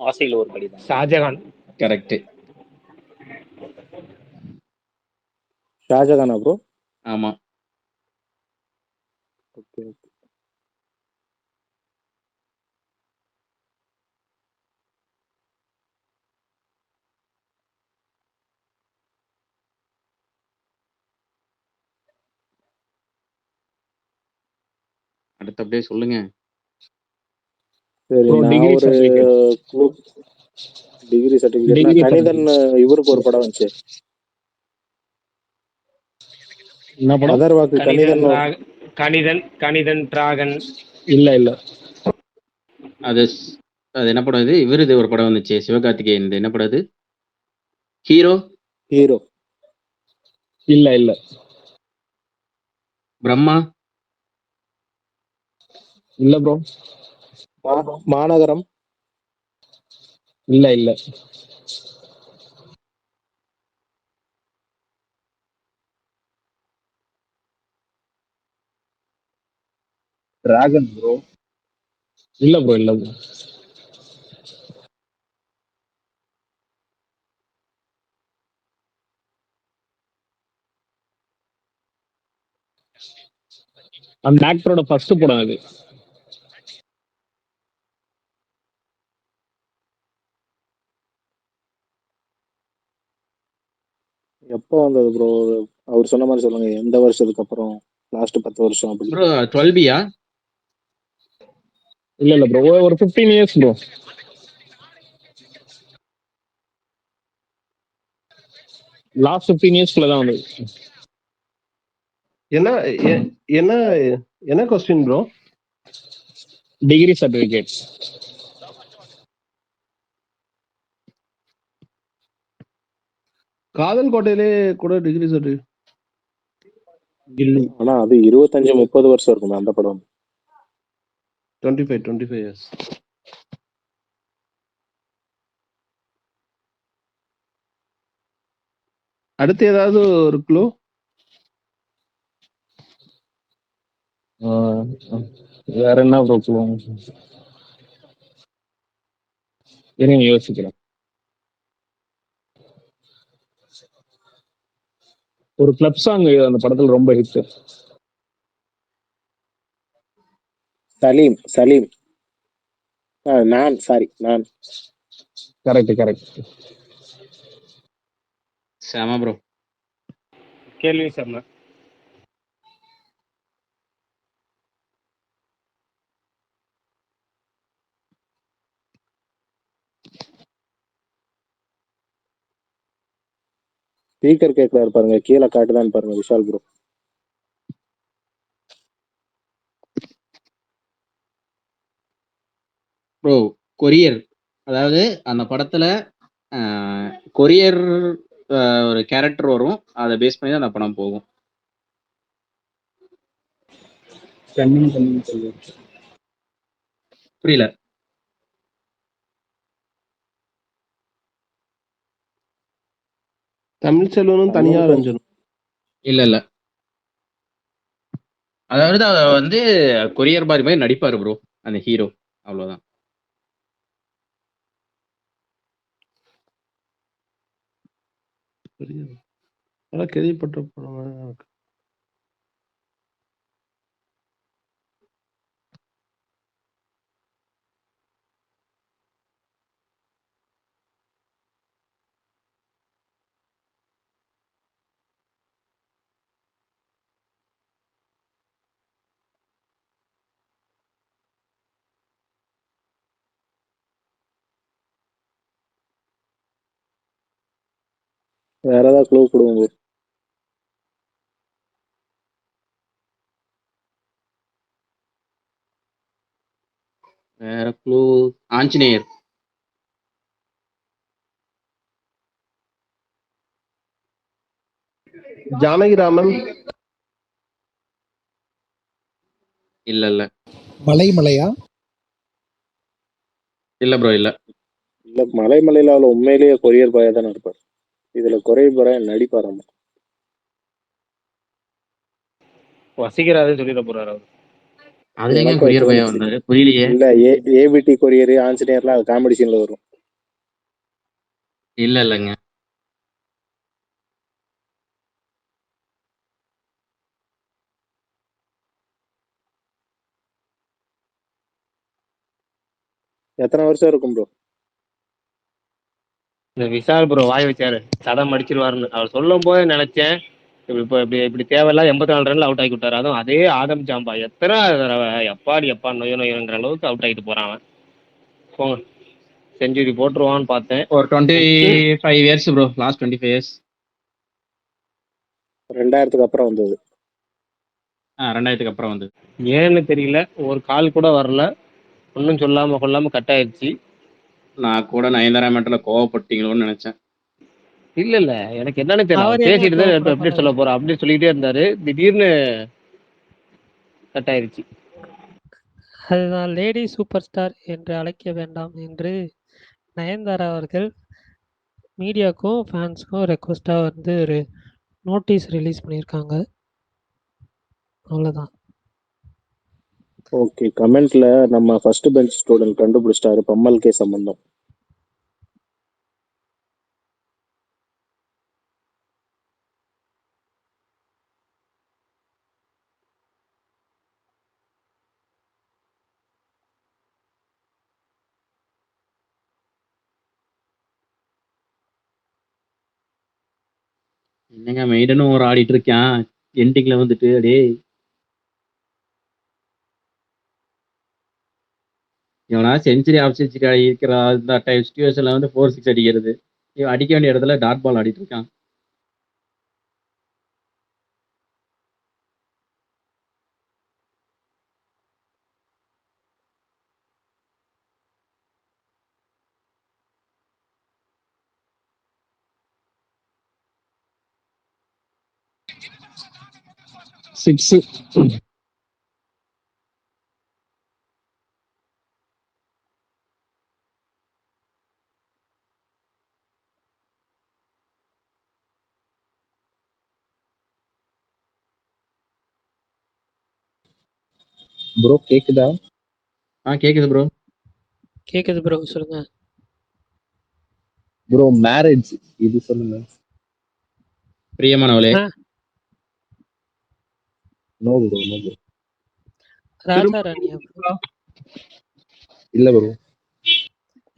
ஆசையில் ஒரு கடிதம். ஷாஜகான். கரெக்ட். ஷாஜகானா ப்ரோ? ஆமா. ஓகே. அடுத்து அப்படியே சொல்லுங்க. சரி, ப்ரோ நான் டிகிரி ஒரு சர்டிஃபிகேட். டிகிரி சர்டிபிகேட்னா டிகிரி கணிதன் சர்டிஃபிகேட். இவருக்கு ஒரு படம் வந்துச்சு, என்ன படம்? அதர்வாக்கு கணிதன் கணிதன் டிராகன். இல்ல அது அது என்ன படம் இது? இது ஒரு படம் வந்துச்சு சிவகார்த்திகேயன், இது என்ன படம் இது? Hero hero. இல்ல பிரம்மா. இல்ல ப்ரோ. மாநகரம். இல்ல டிராகன் ப்ரோ. இல்ல ப்ரோ. அந்த ஆக்டரோட ஃபர்ஸ்ட் படம் அது. எப்போ வந்தது ப்ரோ? அவர் சொன்ன மாதிரி சொல்லுங்க, எந்த வருஷத்துக்கு அப்புறம்? லாஸ்ட் 10 வருஷம் அப்படி? ப்ரோ 12 இல்ல ப்ரோ, ஒரு 15 இயர்ஸ் ப்ரோ. லாஸ்ட் 15 இயர்ஸ்க்குள்ள தான் வந்தது. என்ன என்ன என்ன கொஸ்டின் ப்ரோ? Degree certificate. காதல் கோட்டையிலே கூட டிகிரி சர்டிஃபிகேட். ஆனா அது 25-30 வருஷம் இருக்குமே அந்த படம். 25 இயர்ஸ். அடுத்து ஏதாவது ஒரு க்ளூ? வேற என்ன ப்ரோ சொல்லுவாங்க? இருங்க யோசிக்கிறேன். ஒரு கிளப் சாங் அந்த படத்துல ரொம்ப ஹிட். சலீம். நான் கரெக்ட். செம ப்ரோ. கேள்வி செம்ம. ஸ்பீக்கர் கேட்கறாரு பாருங்க, கீழே காட்டுதான் பாருங்க விஷால் ப்ரோ. ப்ரோ கொரியர், அதாவது அந்த படத்துல கொரியர் ஒரு கேரக்டர் வரும், அதை பேஸ் பண்ணி தான் அந்த படம் போகும். கண்ணின் சொல்லுங்க. புரியல. தமிழ் செல்வனும் தனியா தமிழ் ரஞ்சனும். இல்ல அதாவது அவர் வந்து கொரியர் பாய் மாதிரி நடிப்பாரு ப்ரோ அந்த ஹீரோ, அவ்வளவுதான். புரியுது. அதான் கேள்விப்பட்ட படம். வேற ஏதாவது க்ளூ கொடுங்க. வேற க்ளூ, ஆஞ்சநேயர். ஜானகிராமன். இல்ல மலைமலையா? இல்ல ப்ரோ இல்ல. இல்ல மலைமலையில அவள உண்மையிலேயே கொரியர் பாயா தானே இருப்பார். இதுல கொரியர் பாயா நடிப்பாராமா. வசீகராஜன் சொல்லிட போறாரு அவர். அதுல எங்க எனக்கு கொரியர் பாயா வச்சு வந்தாரு புரியலையே. இல்ல ஏபிடி கொரியர் ஆஞ்சநேயர்லாம் அது காமெடி சீன்ல வரும். இல்லங்க. எத்தனை வருஷம் இருக்கும் ப்ரோ? இந்த விஷால் ப்ரோ வாய் வச்சாரு சதம் அடிச்சிருவாருன்னு. அவர் சொல்லும் போது நினைச்சேன் இப்படி தேவையில்ல 84 ரன்ல அவுட் ஆகி விட்டாரு. அதுவும் அதே ஆதம் ஜாம்பா எத்தனை தடவை எப்பா நொய்யங்கிற அளவுக்கு அவுட் ஆகிட்டு போறான் அவன். போங்க, செஞ்சுரி போட்டுருவான்னு பார்த்தேன். ஒரு 25 இயர்ஸ் ப்ரோ, லாஸ்ட் 25 இயர்ஸ். 2000க்கு அப்புறம் வந்தது. 2000க்கு அப்புறம் வந்து ஏன்னு தெரியல, ஒரு கால் கூட வரல, ஒன்றும் சொல்லாம கொள்ளாம கட் ஆயிடுச்சு. நான் கூட நயன்தாரா மேட்டர்ல கோவப்பட்டீங்களோன்னு நினைச்சேன். இல்ல எனக்கு என்னன்னு தெரியல, அவர் அவர் எங்க பேசிட்டு தான் இப்ப கோவப்பட எப்படி போறாரு? சொல்ல போறோம் அப்படி சொல்லிக்கிட்டே இருந்தாரு, திடீர்னு கட் ஆயிடுச்சு. அதுதான் லேடி சூப்பர் ஸ்டார் என்று அழைக்க வேண்டாம் என்று நயன்தாரா அவர்கள் மீடியாவுக்கும் ஃபேன்ஸுக்கும் ரெக்வஸ்ட்டாக வந்து ஒரு நோட்டீஸ் ரிலீஸ் பண்ணியிருக்காங்க. அவ்வளோதான். ஓகே, கமெண்ட்ல நம்ம ஃபர்ஸ்ட் பெஞ்ச் ஸ்டூடெண்ட் கண்டுபிடிச்சிட்டாரு பம்மல்கே சம்பந்தம். என்னங்க மெய்டனும் ஒரு ஆடிட்டு இருக்கான் எண்டிங்ல வந்துட்டு அடே. இவனா செஞ்சுரி ஆஃப் செஞ்சுரி இருக்கிற அந்த டைப் சுச்சுவேஷன்ல வந்து 4-6 அடிக்கிறது. இவன் அடிக்க வேண்டிய இடத்துல டாட் பால் ஆடிட்டு இருக்கான். சிக்ஸ். ப்ரோ கேக்குதா? கேக்குது ப்ரோ. கேட்குது ப்ரோ, சொல்லுங்க. ப்ரோ மேரேஜ் இது சொல்லுங்க. Priyamanavale. No bro, no bro. Raja ராணியா ப்ரோ? இல்ல ப்ரோ.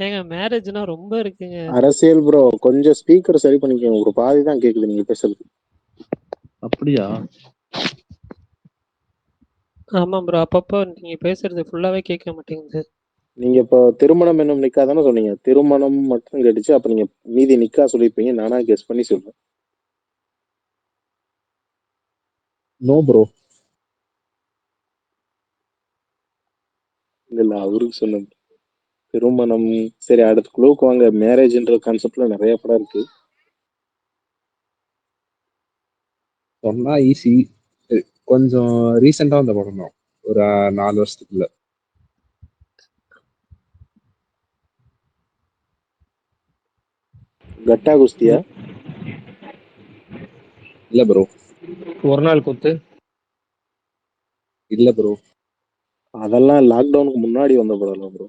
ஏங்க மேரேஜ்னா ரொம்ப இருக்குங்க. அரசியல் ப்ரோ, கொஞ்சம் ஸ்பீக்கர் சரி பண்ணிக்கோங்க, ஒரு பாதி தான் கேக்குது நீங்க பேசுறது. அப்படியா? ஆமாம் ப்ரோ, அப்பப்போ நீங்க பேசுறது ஃபுல்லாவே கேட்க மாட்டேங்குது. நீங்க இப்போ திருமணம் என்னும் நிக்கா தானே சொன்னீங்க? திருமணம் மட்டும் கேட்டுச்சு, அப்ப நீங்க மீதி நிக்கா சொல்லிருப்பீங்க, நானா கெஸ் பண்ணி சொல்றேன். No bro. இல்ல அவருக்கு சொன்னது திருமணம். சரி, அடுத்த குழுவுக்கு வாங்க. மேரேஜ்ன்ற கான்செப்ட்ல நிறைய படம் இருக்கு. சொன்னா ஈஸி. கொஞ்சம் ரீசெண்டா வந்த படம் தான், ஒரு 4 வருஷத்துக்குள்ள. கட்டா குஸ்தியா? இல்ல ப்ரோ. ஒரு நாள் குத்து. இல்ல ப்ரோ. அதெல்லாம் லாக்டவுனுக்கு முன்னாடி வந்த படம் ப்ரோ.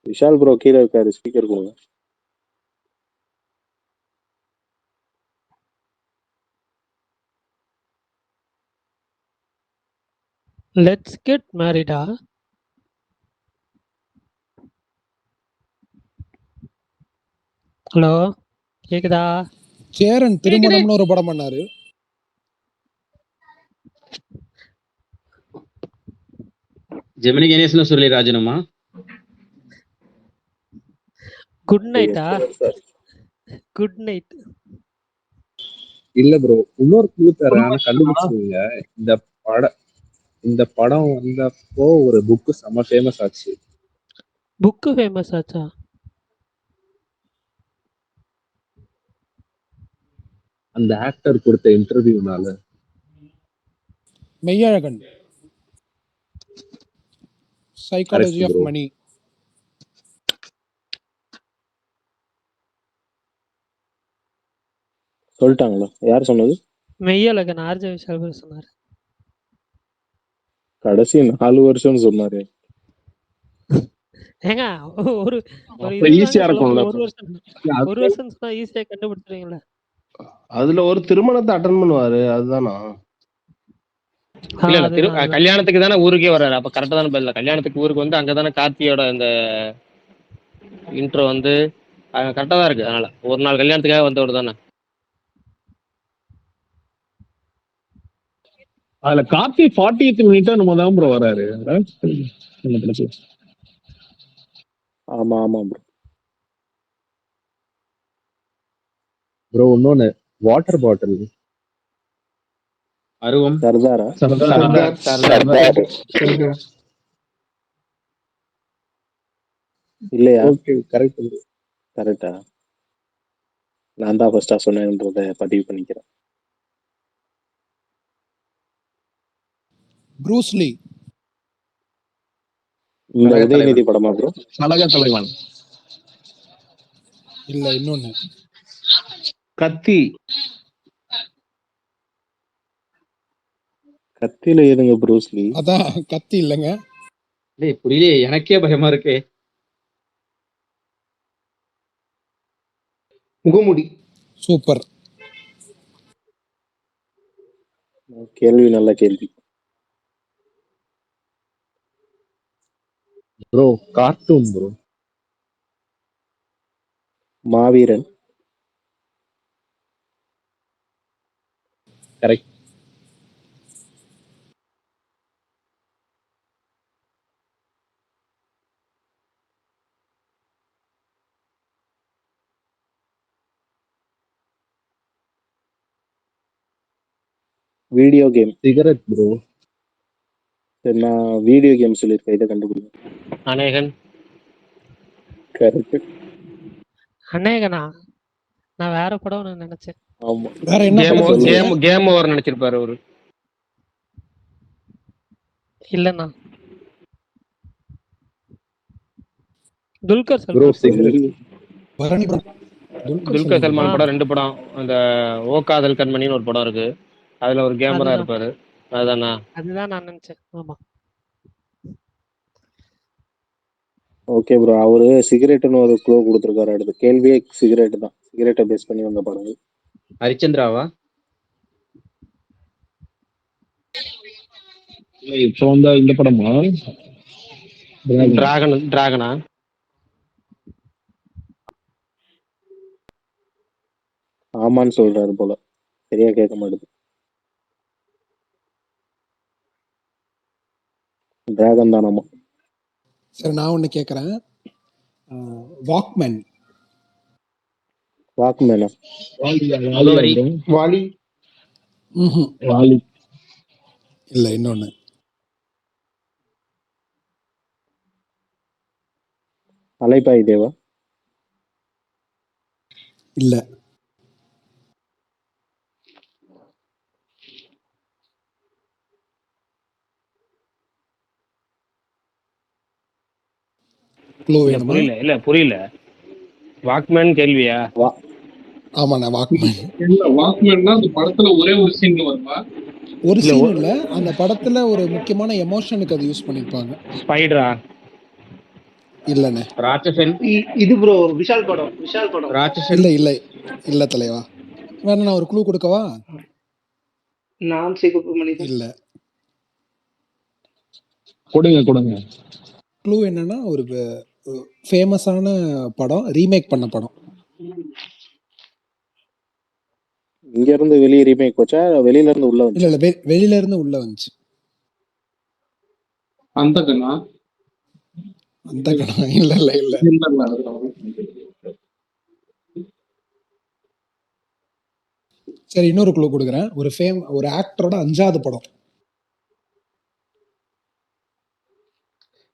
விஷால் ப்ரோ கீழே இருக்காரு, ஸ்பீக்கர் கொடுங்க. Let's get மேரிடா. ஹலோ, கேக்குதா? சேரன் திருமணம்னு ஒரு படம் பண்ணாரு. ஜெமினி கணேசன் சொல்லி ராஜனுமா? குட் நைட்டா? Good night. இல்ல ப்ரோ, இன்னொரு க்ளூ தரேன், ஆனா கண்டுபிடிச்சிருவீங்க. இந்த படம் வந்தப்போ ஒரு புக் செம்ம ஃபேமஸ் ஆச்சு. புக்கு ஃபேமஸ் ஆச்சா? அந்த ஆக்டர் கொடுத்த இன்டர்வியூனால. Meiyazhagan, psychology correct off bro. மணி. சொல்லிட்டாங்களா? யார் சொன்னது? மெய்யழகன் ஆர்ஜே விஷால் ப்ரோ சொன்னாரு. கடைசி 4 வருஷம்னு சொன்னாரு. ஏங்க ஒரு ஒரு அப்ப இதுதாங்க ஈஸியா சொல்ல இருக்கும்ல. முடியும். ஒரு வருஷம் சொன்னா ஈஸியா கண்டுபிடிச்சிருவீங்களா? அதுல ஒரு திருமணத்தை அட்டன் பண்ணுவாரு, அதுதானா? இல்ல அதுதான் அதுதான். கல்யாணத்துக்கு தானே ஊருக்கே வர்றாரு. அப்ப கரெக்டா தானே பதில். கல்யாணத்துக்கு ஊருக்கு வந்து அங்கதானே கார்த்தியோட இந்த இன்ட்ரோ வந்து கரெக்டா தான் இருக்கு. அதனால ஒரு நாள் கல்யாணத்துக்காக வந்தவர் தானே. அதுல கார்த்தி 40th மினிட்டா நம்ம தான் ப்ரோ வராரு. ஆமா ஆமா ப்ரோ. ப்ரோ இன்னொன்னு, வாட்டர் பாட்டில். அருவம். சர்தாரா? சர்தார். இல்லையா? Okay, correct. கரெக்டா? நான் தான் ஃபர்ஸ்டா சொன்னேன்றதை பதிவு பண்ணிக்கிறேன். ப்ரூஸ்லி. இந்த உதயநிதி படமா ப்ரோ? கழக தலைவன். இல்ல, இன்னொன்னு. கத்தி. கத்தியில ஏதுங்க ப்ரூஸ்லி? அதான் கத்தி இல்லைங்க. டேய் புரியலையே, எனக்கே பயமா இருக்கே. முகமுடி. சூப்பர். கேள்வி நல்ல கேள்வி. Bro cartoon bro. Maaveeran. Correct. Video game. Cigarette bro. சரி, நான் வீடியோ கேம் சொல்லியிருக்கேன், இதை கண்டுபிடிங்க. அநேகன். கரெக்ட். அநேகனா? நான் வேற படம் நினைச்சேன். ஆமா. வேற என்ன படம் சொல்லுங்க? கேம் ஓவர் நினைச்சிருப்பாரு அவரு. இல்லண்ணா. துல்கர் ப்ரோ சல்மான். சிகரெட். பரணி படம். துல்கர் சல்மான் படம் 2 படம். அந்த ஓ காதல் கண்மணின்னு ஒரு படம் இருக்கு. அதுல ஒரு கேமரா அதுதான் இருப்பாரு. அதுதானா? அதுதான் நான் நினைச்சேன். ஆமா. ஓகே ப்ரோ, அவரு சிகரெட்னு ஒரு க்ளோ கொடுத்துருக்காரு. அடுத்த கேள்வியே சிகரெட் தான். சிகரெட்டை பேஸ் பண்ணி வந்த படம். ஹரிச்சந்திராவா? இப்போ வந்த இந்த படமா? டிராகனா? ஆமான்னு சொல்றாரு போல, சரியா கேட்க மாட்டேது. டிராகன் தானாமா? சரி, நான் ஒண்ணு கேக்குறேன். வாக்மேன். வாக்மேனா? முகவரி. வாலி. வாலி. இல்ல, இன்னொன்னு. அலைபாய் தேவா? இல்ல. க்ளூ வேணுமா? புரியல. வாக்மேன் கேள்வியா? ஆமாண்ணா வாக்மேன். இல்ல வாக்மேன்னா அந்த படத்துல ஒரே ஒரு சீன்ல வருமா? ஒரு இல்ல சீன் இல்ல, அந்த படத்துல ஒரு முக்கியமான எமோஷனுக்கு அது யூஸ் பண்ணிருப்பாங்க. ஸ்பைடரா? இல்லண்ணே. ராட்சசன். இது ப்ரோ விஷால் படம். விஷால் படம். ராட்சசன். இல்ல இல்ல இல்ல தலைவா. வேணா நான் ஒரு க்ளூ கொடுக்கவா? நான் சிகப்பு மனிதன். இல்ல. கொடுங்க. க்ளூ என்னன்னா ஒரு ஃபேமஸான படம், ரீமேக் பண்ண படம். இங்க இருந்து வெளியே ரீமேக் வச்சா வெளியில இருந்து உள்ள வந்து? இல்ல வெளியில இருந்து உள்ள வந்துச்சு. அந்த கண்ணா? அந்த கணா? இல்ல இல்ல இல்ல. சரி இன்னொரு க்ளூ கொடுக்குறேன். ஒரு ஆக்டரோட 5வது படம்.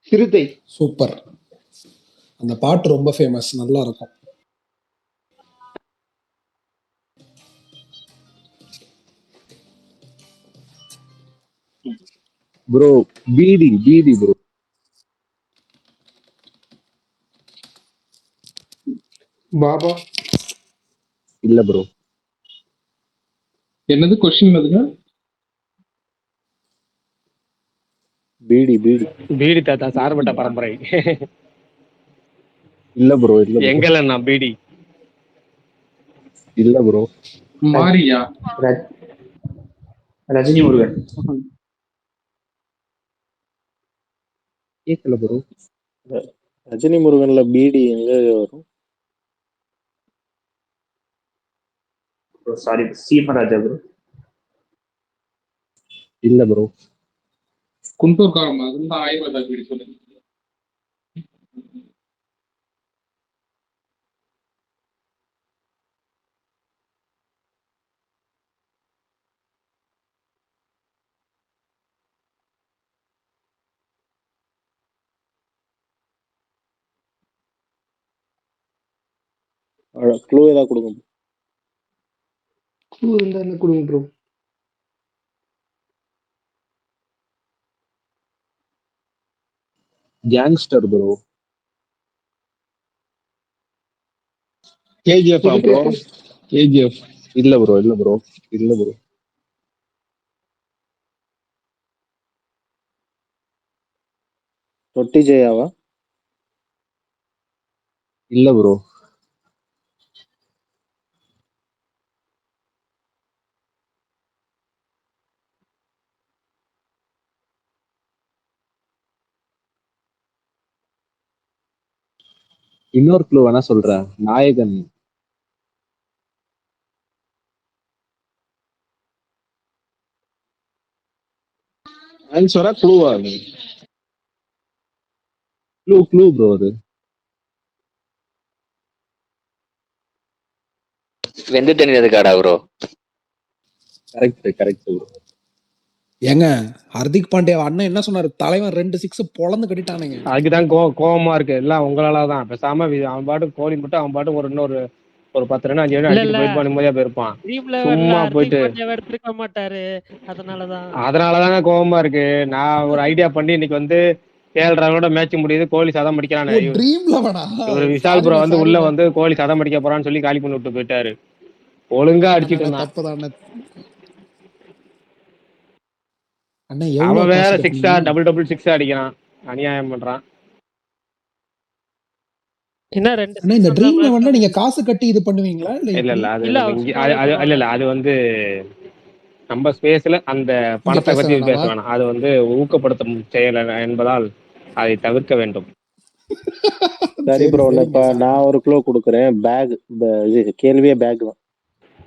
சிறுத்தை. சூப்பர். அந்த பாட்டு ரொம்ப ஃபேமஸ், நல்லா இருக்கும். Bro beedi bro. பாபா. இல்ல ப்ரோ. என்னது கொஸ்டின் அதுங்க? பீடி தாத்தா சார்பட்ட பரம்பரை. இல்ல ப்ரோ. எங்கலண்ணா பீடி? இல்ல ப்ரோ. மாரியா? ரஜினி முருகன். கேட்கல ப்ரோ. ரஜினி முருகன்ல பீடி எங்க வரும்? Sorry Seemaraja bro. இல்ல ப்ரோ. குண்டூர் காரமா? அதுதான் ஆயுர்வேதா பீடி சொல்லுங்க. க்ளூ ஏதாவது கொடுங்க. க்ளூ இருந்தா என்ன கொடுங்க bro? Gangster bro. KGF bro? KGF. இல்ல ப்ரோ. தொட்டி ஜெயாவா? இல்ல ப்ரோ. இன்னொரு க்ளூ வேணா சொல்றேன். நாயகன். ஆன்சரா க்ளூவா? Clue bro. அது வெந்து தண்ணி எதுக்காடா ப்ரோ? Correct bro. ஏங்க ஹர்திக் பாண்டியா அண்ணன் என்ன சொன்னாரு? தலைவன் 2 6 பொளந்து கட்டிட்டானுங்க. அதுக்குதான் கோவமா இருக்கு எல்லாம் உங்களாலதான். பேசாம அவன் பாட்டு கோலி மட்டும் அவன் பாட்டு இன்னொரு 10 ரன் 5 ரன் அடிச்சுட்டு போயிருப்பான், நிம்மதியா போயிருப்பான். சும்மா போயிட்டு எடுத்திருக்க மாட்டாரு. அதனாலதான் அதனாலதாங்க கோவமா இருக்கு. நான் ஒரு ஐடியா பண்ணி இன்னைக்கு வந்து 7 ரனோட மேட்ச் முடியுது, கோலி சதம் அடிக்கிறானே. இவர் விஷால் ப்ரோ வந்து உள்ள வந்து கோலி சதம் அடிக்க போறான்னு சொல்லி காலி பண்ணி விட்டு போயிட்டாரு. ஒழுங்கா அடிச்சிட்டு இருந்தான். அவன் வேற 6 டபுள் 6 அடிக்கிறான், அநியாயம் பண்றான். என்ன 2 இந்த ட்ரீம் லெவன்ல நீங்க காசு கட்டி இது பண்ணுவீங்களா? இல்ல அது வந்து நம்ம ஸ்பேஸ்ல அந்த பணத்தை பத்தி பேச வேணாம். அது வந்து ஊக்கப்படுத்தும் செயல் என்பதால் அதை தவிர்க்க வேண்டும். சரி ப்ரோ. இப்ப நான் ஒரு க்ளூ கொடுக்குறேன். பேக். இது கேள்வியே பேக் தான்.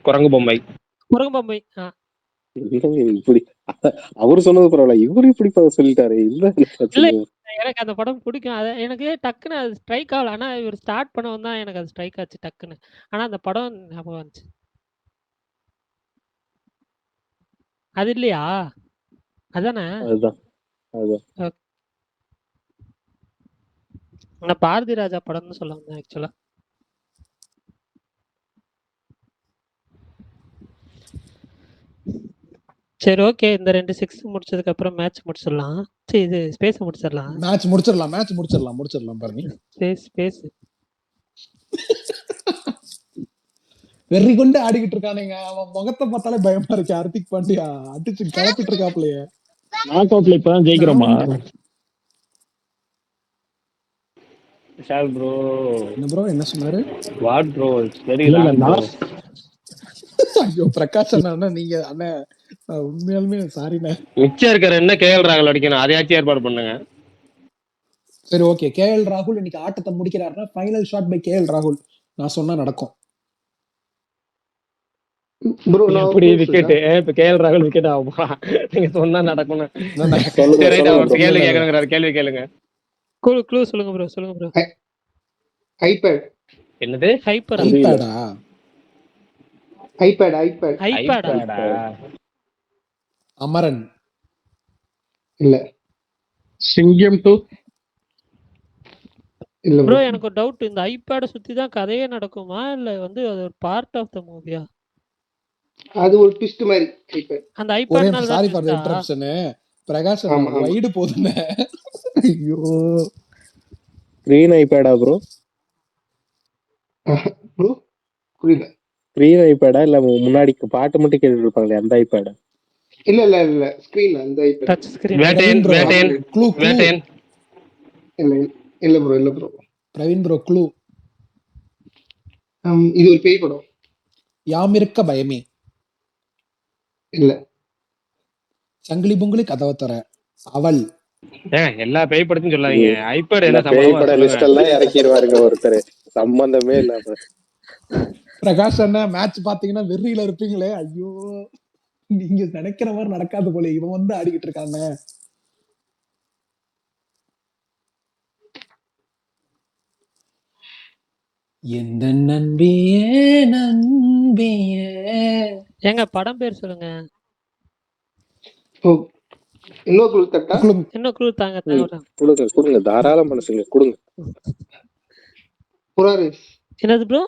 குரங்கு பொம்மை. இப்படி அவரு சொன்னது பரவாயில்ல, இவரு இப்படி சொல்லிட்டாரு. எனக்கு அந்த படம் பிடிக்கும். எனக்கு டக்குன்னு அது ஸ்ட்ரைக் ஆகல. ஆனா இவர் ஸ்டார்ட் பண்ணவும் தான் எனக்கு அது ஸ்ட்ரைக் ஆச்சு டக்குன்னு. ஆனா அந்த படம் ஞாபகம் வந்துச்சு. அது இல்லையா? அதானே? நான் பாரதி ராஜா படம்னு சொல்ல வந்தேன் ஆக்சுவலா. சரி ஓகே. இந்த 2 6 முடிச்சதுக்கு அப்புறம் மேட்ச் முடிச்சிடலாம். சரி இது ஸ்பேஸ் முடிச்சிடலாம். மேட்ச் முடிச்சிடலாம் பாருங்க. ஸ்பேஸ் வெறி கொண்டு ஆடிக்கிட்டு இருக்கானுங்க. அவன் முகத்தை பார்த்தாலே பயமா இருக்கு. ஹார்திக் பாண்டியா அடிச்சு கிளப்பிட்டு இருக்காப்லயே. நாக் அவுட்ல இப்பதான் நான் ஜெயிக்கிறோமா? வந்து விஷால் ப்ரோ என்ன ப்ரோ என்ன சொன்னாரு? வாட் ப்ரோ வெரி இல்ல இல்ல ராங் ப்ரோ. ஐயோ பிரகாஷ் அண்ணா நீங்க அண்ணன் உண்மையாலுமே சாரிண்ணே. மிச்சம் இருக்கிற என்ன கேஎல் ராகுல் அடிக்கணும், அதையாச்சும் ஏற்பாடு பண்ணுங்க. சரி ஓகே, கேஎல் ராகுல் இன்னைக்கு ஆட்டத்தை முடிக்கிறாருன்னா ஃபைனல் ஷாட் பை கேஎல் ராகுல் நான் சொன்னா நடக்கும். ப்ரோ நான் எப்படி ப்ரூஃப் விக்கெட் இருக்கா? இப்ப கேஎல் ராகுல் விக்கெட் ஆகுமா? நீங்க சொன்னா நடக்கணும். சொல்லுங்க சரி ரைட், சொல்லுங்க அவர் ப்ரோ. கேள்வி இல்ல இல்ல கேட்கணுங்கிறாரு, கேள்வி கேளுங்க. க்ளூ சொல்லுங்க ப்ரோ, சொல்லுங்க ப்ரோ. ஐபேட் என்னது ஹைப்பரா? புரியல. ஐபேடா? ஐபேட் ஐபேட் ஐபேடா? ஐபேடா? அமரன். இல்ல சிங்கம் 2 இல்ல ப்ரோ ப்ரோ. எனக்கு ஒரு டவுட், இந்த ஐபேடை சுத்தி தான் கதையே நடக்குமா இல்ல வந்து அது ஒரு பார்ட் ஆஃப் த மூவியா? அது ஒரு ட்விஸ்ட் மாதிரி ஐபேட். அந்த ஒரே ஐபேட்னால சாரி தான் ஃபார் த ட்விஸ்டா? இன்டரப்ஷனு. பிரகாஷ் ஆமா அண்ணா ஆமா வைடு போதுண்ணே. ஐயோ ஸ்கிரீன் ஐபேடா ப்ரோ? ப்ரோ புரியல. ஸ்கிரீன் ஐபேடா இல்ல முன்னாடி பாட்டு மட்டும் கேட்டுட்டு இருப்பாங்களே அந்த ஐபேடா? இல்ல இல்ல இல்ல ஸ்கிரீன்ல அந்த iPad. Touch screen. Vettaiyan, Praveen bro Vettaiyan, clue clue. Vettaiyan. இல்ல இல்ல ப்ரோ இல்ல ப்ரோ. Praveen bro clue. இது ஒரு பேய் படம். யாமிருக்க பயமே. இல்ல சங்கிலி பொங்கலி கதவை தர. அவள். எல்லா பேய் படத்தையும் சொல்லாதீங்க. ஐபேட் இந்த என்ன பேய் சம்பளமா பட சொல்லுங்க. லிஸ்ட் எல்லாம் இறக்கிடுவாருங்க ஒருத்தர், சம்பந்தமே இல்லாம. பிரகாஷ் அண்ணா மேட்ச் பாத்தீங்கன்னா வெறியில இருப்பீங்களே. ஐயோ நீங்க நினைக்கிற மாதிரி நடக்காது போல, இவன் வந்து ஆடிக்கிட்டு இருக்காங்க. எந்த நண்பியே நண்பியே. ஏங்க படம் பேர் சொல்லுங்க. இன்னொரு க்ளூ தட்டா? இன்னும் க்ளூ தாங்க. கொடுங்க கொடுங்க, தாராள மனசுங்க கொடுங்க. புறாரிஸ். என்னது ப்ரோ?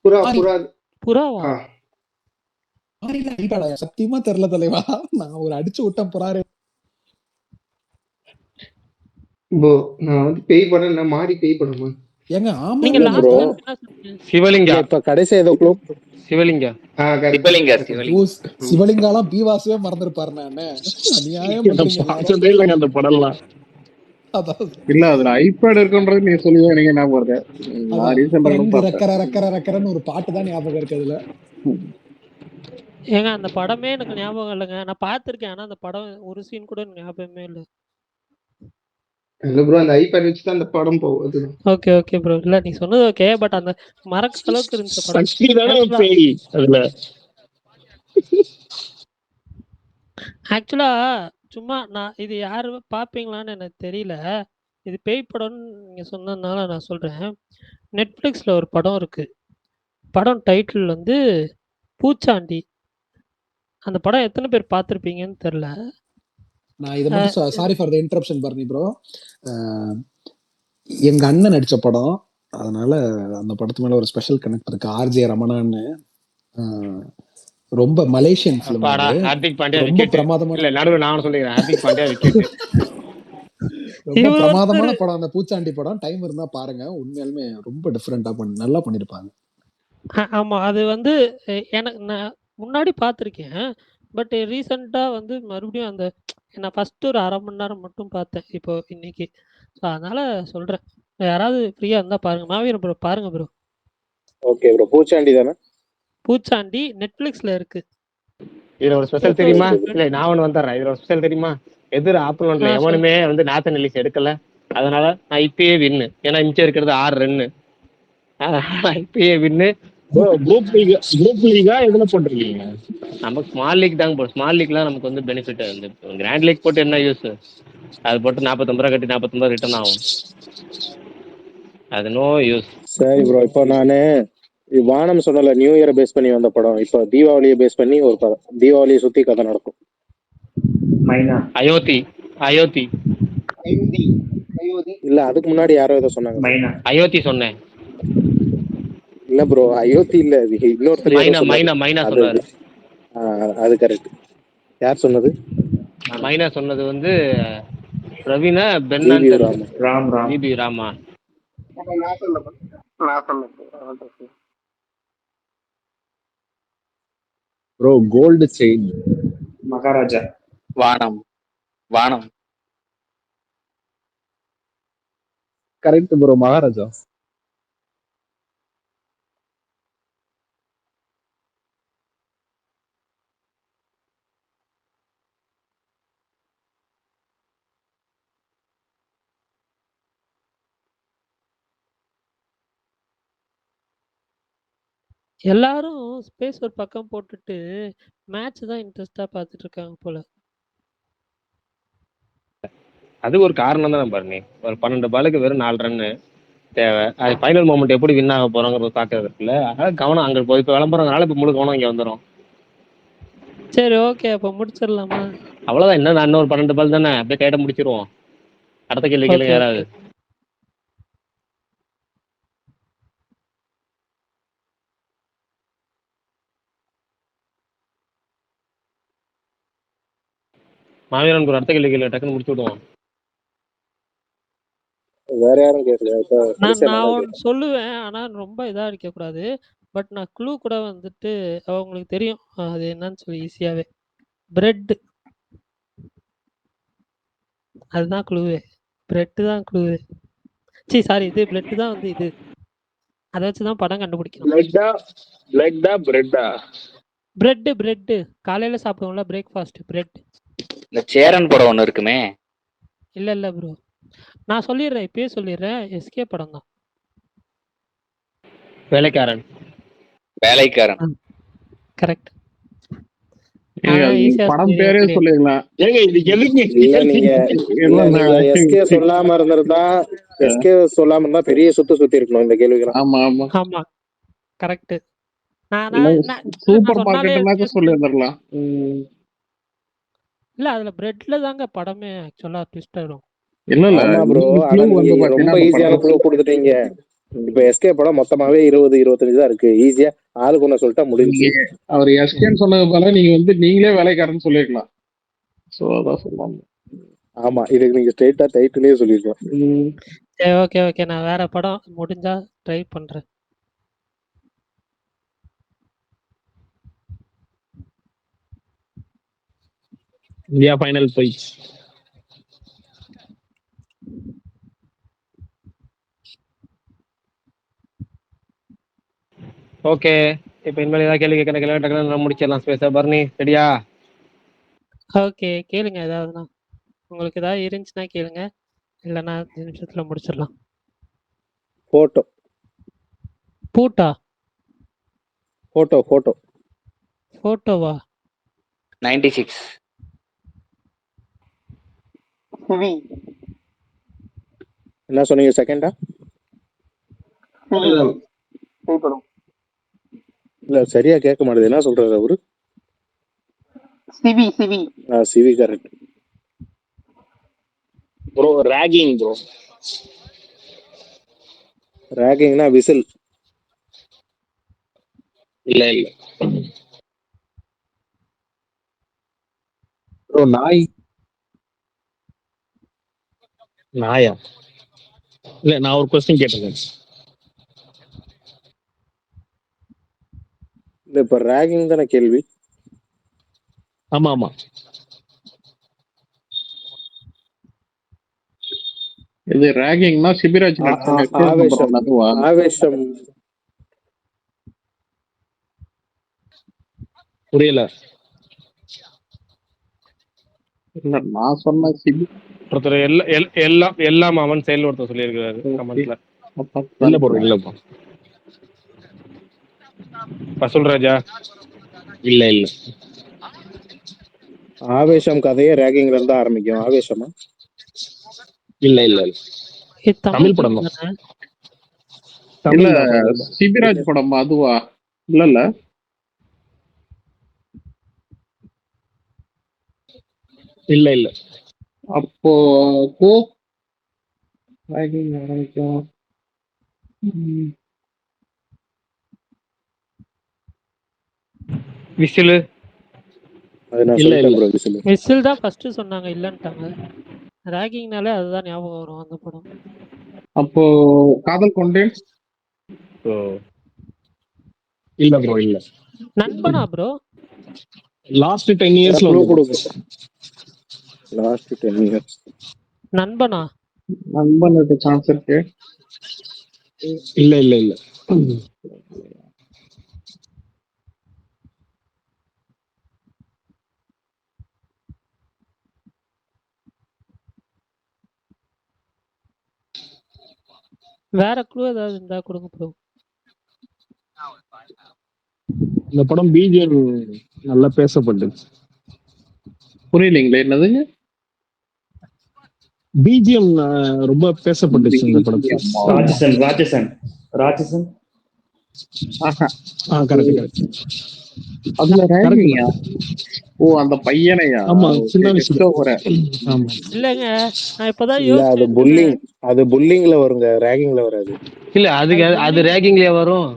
புறா புறா புறாவா? சத்தியமா தெரியல தலைவா, நான் ஒரு அடிச்சு விட்டேன் புறாரு. ப்ரோ நான் வந்து பேய் படம் நான் மாறி பேய் படமா? ஏங்க ஆமா நீங்க ப்ரோ சிவலிங்கா. இப்ப கடைசி ஏதோ க்ளூ. சிவலிங்கா. சிவலிங்கா சிவலிங்கா. சிவலிங்காலாம் பீவாசவே மறந்துருப்பாரு. நானு அநியாயம் பண்றீங்க பார்த்ததே இல்லைங்க அந்த படம்லாம். அதாவது இல்ல அதுல ஐபேட் இருக்குன்றது நீ சொல்லுவ, எனக்கு ஞாபகம் வருது. நான் ரீசெண்டா கூட ஃப்ரெண்ட் பார்த்தேன். ரக்கர ரக்கர ரக்கரன்னு ஒரு பாட்டு தான் ஞாபகம் இருக்கு அதுல. ஏங்க அந்த படமே எனக்கு ஞாபகம் இல்லைங்க. நான் பார்த்திருக்கேன், ஆனா அந்த படம் ஒரு சீன் கூட எனக்கு ஞாபகமே இல்லை. இல்ல ப்ரோ அந்த ஐபேட் வச்சு தான் அந்த படம் போகுது. Okay okay bro. இல்ல நீ சொன்னது ஓகே, பட் அந்த மறக்கிற அளவுக்கு இருந்துச்சு படம். சக்தி தானே பேய் அதுல. ஆக்சுவலா சும்மா நான் இது யாரு பாப்பீங்களான்னு எனக்கு தெரியல. இது பேய் படம்னு நீங்க சொன்னதுனால நான் சொல்றேன். நெட்ஃபிளிக்ஸ்ல ஒரு படம் இருக்கு. படம் டைட்டில் வந்து பூச்சாண்டி. அந்த படம் எத்தனை பேர் பார்த்திருப்பீங்கன்னு தெரியல. நான் இதை மட்டும் sorry for the interruption Bharani bro, எங்க அண்ணன் நடிச்ச படம், அதனால அந்த படத்து மேல ஒரு ஸ்பெஷல் கனெக்ட் இருக்கு. ஆர்ஜே ரமணான்னு ரொம்ப மலேசியன் ஃபிலிம். ஹார்திக் பாண்டியா ரொம்ப விக்கெட். பிரமாதமா இல்ல நடுவுல நான் சொல்லிக்கிறேன், ஹார்திக் பாண்டியா விக்கெட். ரொம்ப பிரமாதமான படம் அந்த பூச்சாண்டி படம். டைம் இருந்தா பாருங்க, உண்மையாலுமே ரொம்ப டிஃப்ரெண்டா நல்லா பண்ணிருப்பாங்க. ஆமா அது வந்து எனக்கு நான் முன்னாடி பார்த்துருக்கேன். பட் ரீசெண்டா வந்து மறுபடியும் அந்த நான் ஃபர்ஸ்ட் ஒரு 1/2 மணி நேரம் மட்டும் பார்த்தேன் இப்போ இன்னைக்கு. ஸோ அதனால சொல்றேன், யாராவது ஃப்ரீயா இருந்தா பாருங்க. மாவீரன் ப்ரோ பாருங்க ப்ரோ. ஓகே ப்ரோ, பூச்சாண்டி தானே? பூச்சாண்டி நெட்ஃபிளிக்ஸ்ல இருக்கு. இதுல ஒரு ஸ்பெஷல் தெரியுமா? இல்ல நான் ஒண்ணு வந்துடுறேன். இதுல ஒரு ஸ்பெஷல் தெரியுமா? எதிர ஆப்போனன்ட்ல எவனுமே வந்து நாத்தன் எலிஸ் எடுக்கல. அதனால நான் இப்பயே வின்னு. ஏன்னா மிச்சம் இருக்கிறது 6 ரன்னு. இப்பயே வின்னு. குரூப் லீகா எதுல போட்டிருக்கீங்க? நமக்கு ஸ்மால் லீக் தாங்க போடும். ஸ்மால் லீக்லாம் நமக்கு வந்து பெனிஃபிட். இந்த கிராண்ட் லீக் போட்டு என்ன யூஸ்? அது போட்டு 49 ரூபா கட்டி 49 ரிட்டர்ன் ஆகும். அது நோ யூஸ். சரி ப்ரோ, இப்போ நானு வானம் சொன்னல, நியூ இயரை பேஸ் பண்ணி வந்த படம். இப்போ தீபாவளியை பேஸ் பண்ணி ஒரு படம், தீபாவளியை சுத்தி கதை நடக்கும். அயோத்தி. அயோத்தி இல்ல அதுக்கு முன்னாடி யாரோ ஏதோ சொன்னாங்க. அயோத்தி சொன்னேன். இல்ல ப்ரோ அயோத்தி இல்ல, இன்னொருத்தர் மைனா சொன்னாரு. அது கரெக்ட். யார் சொன்னது? மைனா சொன்னது வந்து பிரவீனா ஜிபி ராமா. ஜிபி ராமா. நான் சொன்னேன். Bro gold chain. Maharaja. Vaanam. Vaanam. Correct bro, Maharaja. எல்லாரும் ஸ்பேஸ் ஒரு பக்கம் போட்டுட்டு மேட்ச் தான் இன்ட்ரெஸ்டா பார்த்துட்டு இருக்காங்க போல. அது ஒரு காரணம் தான் பாருங்க. ஒரு 12 பாலுக்கு வெறும் 4 ரன்னு தேவை. அது ஃபைனல் மொமெண்ட் எப்படி வின் ஆக போறோங்கிறது பார்க்கறது இருக்குல்ல. அதனால கவனம் அங்க போய் இப்போ விளம்பரங்கிறனால இப்போ முழு கவனம் இங்க வந்துடும். சரி ஓகே, அப்போ முடிச்சிடலாமா? அவ்வளவுதான். இன்னும் நான் இன்னொரு 12 பால் தானே, அப்படியே கையிட முடிச்சிருவோம். அடுத்த கேள்வி கேளுங்க ஓகே யாராவது. ஓகே. மாவீரன் ஒரு அடுத்த கேள்வி கேள்வி டக்குன்னு முடிச்சு விடுவோம். வேற யாரும் கேட்கல. இப்ப நான் கடைசியா நான் நான் தான் ஒன்று சொல்லுவேன், ஆனால் ரொம்ப இதாக அடிக்கக்கூடாது. பட் நான் க்ளூ கூட வந்துட்டு அவங்களுக்கு தெரியும் அது என்னன்னு சொல்லி ஈஸியாகவே. பிரெட், அதுதான் க்ளூவே. பிரெட்டு தான் க்ளூவே. சாரி, இது பிரெட் தான் வந்து இது. அதை வச்சு தான் படம் கண்டுபிடிக்கணும். பிளட்டா பிளட்டா பிரெட்டா? பிரெட்டு பிரெட்டு காலையில் சாப்பிடுவோம்ல, பிரேக்ஃபாஸ்ட் பிரெட். இந்த சேரன் படம் ஒண்ணு இருக்குமே. இல்லை இல்லை ப்ரோ, நான் சொல்லிடுறேன், இப்பயே சொல்லிடுறேன். எஸ்கே படம் தான். வேலைக்காரன். வேலைக்காரன். கரெக்ட். படம் பேரே சொல்லிடலாம். ஏங்க இதுக்கு எதுக்கு இல்ல நீங்க எஸ்கே சொல்லாம இருந்திருந்தா எஸ்கே சொல்லாம இருந்தா பெரிய சுத்தி இருக்கணும் இந்த கேள்விக்கு. ஆமா ஆமா ஆமா கரெக்ட். சூப்பர் மார்க்கெட்னாக்க சொல்லிடலாம். இல்ல அதுல பிரெட்ல தாங்க படமே ஆக்சுவலா ட்விஸ்ட் ஆயிடும். இல்ல இல்ல ப்ரோ, ரொம்ப ஈஸியான க்ளூ கொடுத்துட்டீங்க. இப்ப எஸ்கே படம் மொத்தமாவே 20-25 தான் இருக்கு. ஈஸியா ஆளுக்கு ஒண்ணு சொல்லிட்டா முடிஞ்சு. அவர் எஸ்கேன்னு சொன்னது போல நீங்க நீங்களே வேலைக்காரன்னு சொல்லிருக்கலாம். சோ அதான் சொல்லுவாங்க. ஆமா, இதுக்கு நீங்க ஸ்ட்ரைட்டா டைட்டிலே சொல்லிருக்கலாம். சரி ஓகே ஓகே, நான் வேற படம் முடிஞ்சா ட்ரை பண்றேன். இந்தியா ஃபைனல் போய் ஓகே, இப்போ இனிமேல் ஏதாவது கேள்வி கேட்கற டக்குனு முடிச்சிடலாம். ஸ்பேஸா பர்னி ரெடியா? ஓகே கேளுங்க, ஏதாவதுனா உங்களுக்கு ஏதாவது இருந்துச்சுன்னா கேளுங்க, இல்லைன்னா 5 நிமிஷத்துல முடிச்சிடலாம். போட்டோ பூட்டா? போட்டோ போட்டோ போட்டோவா? 96. என்ன சொன்னீங்க செகண்டா? இல்ல சரியா கேட்க மாட்டேது. என்ன சொல்றாரு அவரு? சிவி சிவி. சிவி கரெக்ட். Bro ragging bro. ராகிங்னா விசில். இல்ல இல்ல ப்ரோ நாய். நாயா? இல்ல நான் ஒரு क्वेश्चन கேட்டிருக்கேன். இல்ல இப்ப ராகிங் தானே கேள்வி. ஆமா ஆமா. இது ராகிங்னா சிபிராஜ் ஆவேசம். ஆவேசம் புரியல. இல்ல நான் சொன்ன சிபி ஒருத்தர் எல்லாம் அவன் செயல் ஒருத்தர் சொல்லியிருக்காரு கமெண்ட்ல. இல்ல ப்ரோ இல்ல ப்ரோ. பசுல் ராஜா. இல்ல இல்ல. ஆவேசம் கதையே ராகிங்ல இருந்து ஆரம்பிக்கும். ஆவேசமா? இல்ல இல்ல இல்ல. தமிழ் படம் தான். இல்ல சிபிராஜ் படம் அதுவா? இல்ல இல்ல. இல்ல இல்ல. அப்போ கோ ராகிங் ஆரம்பிக்கும். விசில். அது நான் சொல்லிட்டேன் ப்ரோ. விசில். விசில் தான் ஃபர்ஸ்ட் சொன்னாங்க, இல்லன்ட்டாங்க. ராகிங்னாலே அதுதான் ஞாபகம் வரும் அந்த படம். அப்போ காதல் கொண்டேன். ஸோ இல்ல ப்ரோ இல்ல. நண்பனா ப்ரோ? லாஸ்ட் 10 இயர்ஸ்ல க்ளூ வந்து கொடுங்க. Last 10 years. நண்பனா? நண்பன் இருக்க சான்ஸ் இருக்கு. இல்ல இல்ல இல்ல. வேற க்ளூ ஏதாவது இருந்தா கொடுங்க ப்ரோ. இந்த படம் பிஜிஎம் நல்லா பேசப்பட்டுச்சு. புரியலைங்களே என்னதுங்க? பிஜிஎம் ரொம்ப பேசப்பட்டுச்சு இந்த படத்துல. ராட்சசன் ராட்சசன் ராட்சசன். Correct correct. அதுல கரெக்ட் ரேங்கிங்கா? தான். ஓ அந்த பையனையா? ஆமா சின்ன வயசுல. ஆமா இல்லங்க நான் இப்பதான் இல்ல அது யோசிச்சேன். புல்லிங். அது புல்லிங்ல வருங்க, ரேகிங்ல வராது. இல்ல அதுக்கு அது ரேகிங்லயே வரும்.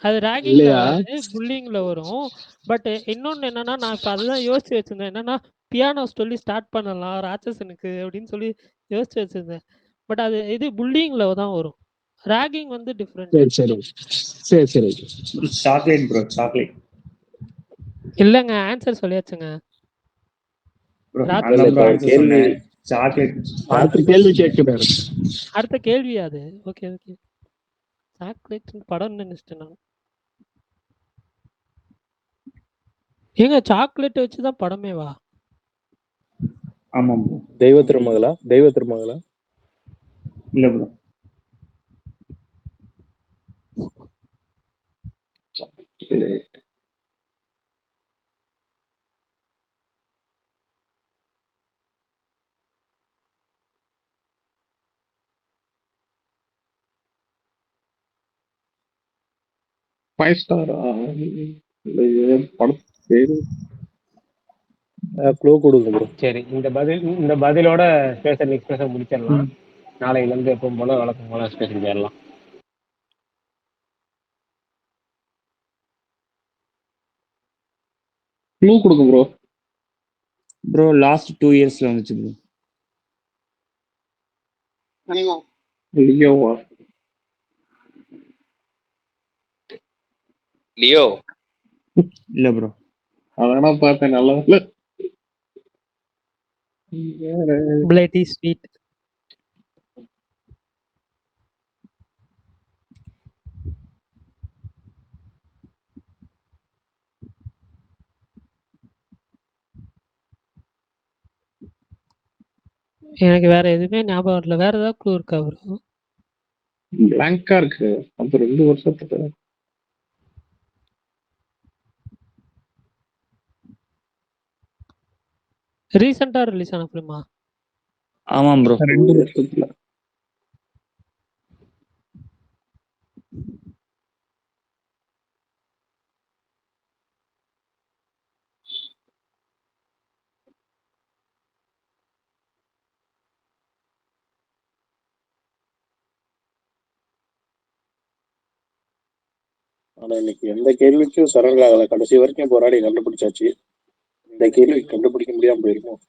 அது ரேகிங்ல இல்லையா? வராது, புல்லிங்ல வரும். பட் இன்னொன்னு என்னன்னா, நான் இப்ப அதுதான் யோசிச்சு வச்சிருந்தேன். என்னன்னா பியானோ சொல்லி ஸ்டார்ட் பண்ணலாம் ராட்சசனுக்கு அப்படின்னு சொல்லி யோசிச்சு வச்சிருந்தேன். பட் அது இது புல்லிங்ல தான் வரும். ரேகிங் வந்து டிஃபரெண்ட். சரி சரி சரி சரி. Chocolate bro chocolate. இல்லங்க ஆன்சர் சொல்லியாச்சுங்க. ப்ரோ ராட்சசன். நான் ப்ரோ ஆன்சர் சொன்னேன். சாக்லேட். அடுத்த கேள்வி கேட்கிறாரு. அடுத்த கேள்வி அது. Okay okay. சாக்லேட் படம் நினைச்சிட்டேன் நான். ஏங்க சாக்லேட் வச்சுதான் படமே வா? ஆமா ப்ரோ. தெய்வ திருமகளா? தெய்வ திருமகளா? இல்ல ப்ரோ. ஃபைவ் ஸ்டாரா? படம் பேரு க்ளூ கொடுங்க ப்ரோ. சரி இந்த பதிலோட ஸ்பேஷல் எக்ஸ்பிரஷன் முடிச்சிடலாம். நாளையில இருந்து எப்பவும் போல வழக்கம் போல ஸ்பேஷல் போயிடலாம். க்ளூ கொடுங்க ப்ரோ. ப்ரோ லாஸ்ட் 2 இயர்ஸ்ல வந்துச்சு ப்ரோ. லியோவா? லியோ. இல்ல ப்ரோ. அதான் பார்த்தேன். நல்லா இல்ல. Bloody sweet. எனக்கு வேற எதுவுமே ஞாபகம் இல்ல. வேற ஏதாவது க்ளூ இருக்கா ப்ரோ? பிளாங்கா இருக்கு. அது 2 வருஷத்துக்கு. ரீசெண்டா ரிலீஸ் ஆன ஃபிலிமா? ஆமா ப்ரோ. 2 வருஷத்துல. ஆனா இன்னைக்கு எந்த கேள்விக்கும் சரங்கள் ஆகல. கடைசி வரைக்கும் போராடி கண்டுபிடிச்சாச்சு. இந்த கேள்வி கண்டுபிடிக்க முடியாம போயிருக்கும்.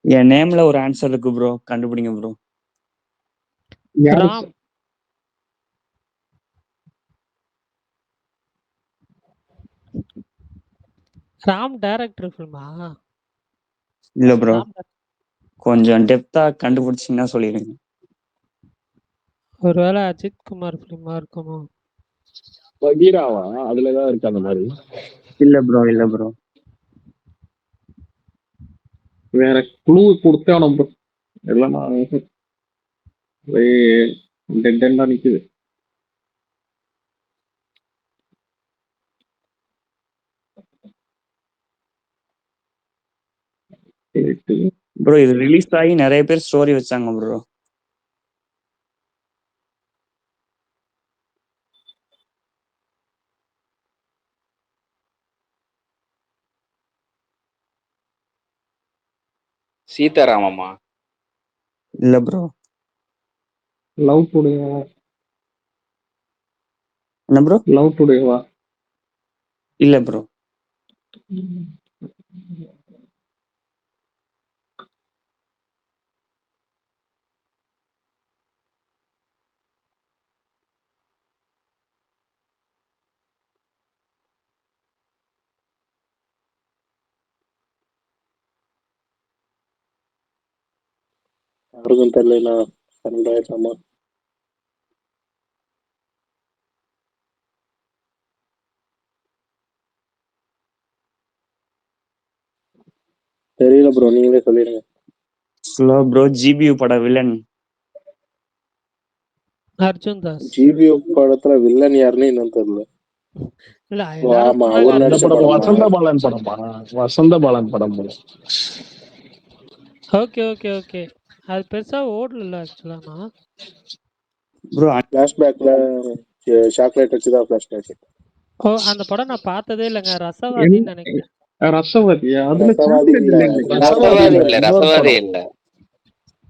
என் நேம்ல ஒரு ஆன்சர் இருக்கு ப்ரோ, கண்டுபிடிங்க ப்ரோ. ராம். ராம் டைரக்டர் ஃபிலிமா? இல்ல ப்ரோ. கொஞ்சம் டெப்தா கண்டுபிடிச்சீங்கன்னா சொல்லிடுங்க. ஒருவேளை அஜித் குமார் ஃபிலிமா இருக்குமோ? பகீராவா? அதுலதான் இருக்கு அந்த மாதிரி. இல்ல ப்ரோ இல்ல ப்ரோ. வேற க்ளூ கொடுத்தானோ ப்ரோ. இல்லைன்னா டெட் எண்டா நிக்குது. ப்ரோ இது ரிலீஸ் ஆகி நிறைய பேர் ஸ்டோரி வச்சாங்க ப்ரோ. சீதாராமம்மா? இல்ல ப்ரோ. லவ் டுடேவா? என்ன ப்ரோ? லவ் டுடேவா? இல்ல ப்ரோ. யாருக்கும் தெரியல, சண்டை தெரியல ப்ரோ, நீங்களே சொல்லிடுங்க. Slow bro. ஜிபியூ பட வில்லன் அர்ஜுன் தாஸ். ஜிபிஓ படத்துல வில்லன் யாருன்னு இன்னும் தெரியல. இல்ல ஓ, எல்லாரும் ஆமா, சொன்னாங்க அவர் அந்த நடிச்ச படம் படமா? வசந்த பாலன் படமா? வசந்த பாலன் படம் போல. Okay okay okay. அது பெருசா ஓடல ஆக்சுவலானா. ப்ரோ. ஃபிளாஷ்பேக்ல சாக்லேட் வச்சுதான் ஃபிளாஷ்பேக். ஓ, அந்த படம் நான் பார்த்ததே இல்லைங்க. ரசவாதின்னு நினைக்கிறேன். ரசவதியா? அதுல ரசவாதி சாக்லேட் இல்ல, இல்லைங்க. ரசவாதி இல்ல, இன்னொரு ரசவாதி படம். இல்ல.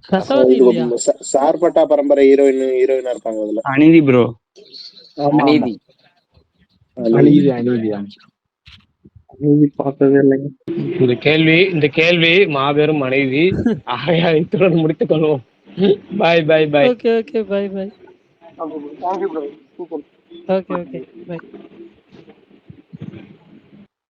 ரசவாதி இது இல்லையா? சார்பட்டா பரம்பரை ஹீரோயினா இருப்பாங்க அதுல. அநீதி ப்ரோ. ஆமா ஆமா. அநீதி. அநீதி அநீதி. அநீதி பார்த்ததே இல்லைங்க. இந்த கேள்வி மாபெரும் மனைவி. ஆகையால் இத்துடன் முடித்துக் கொள்வோம். Bye bye bye. Okay okay. Bye bye. Thank you bro. Super. Okay okay. By.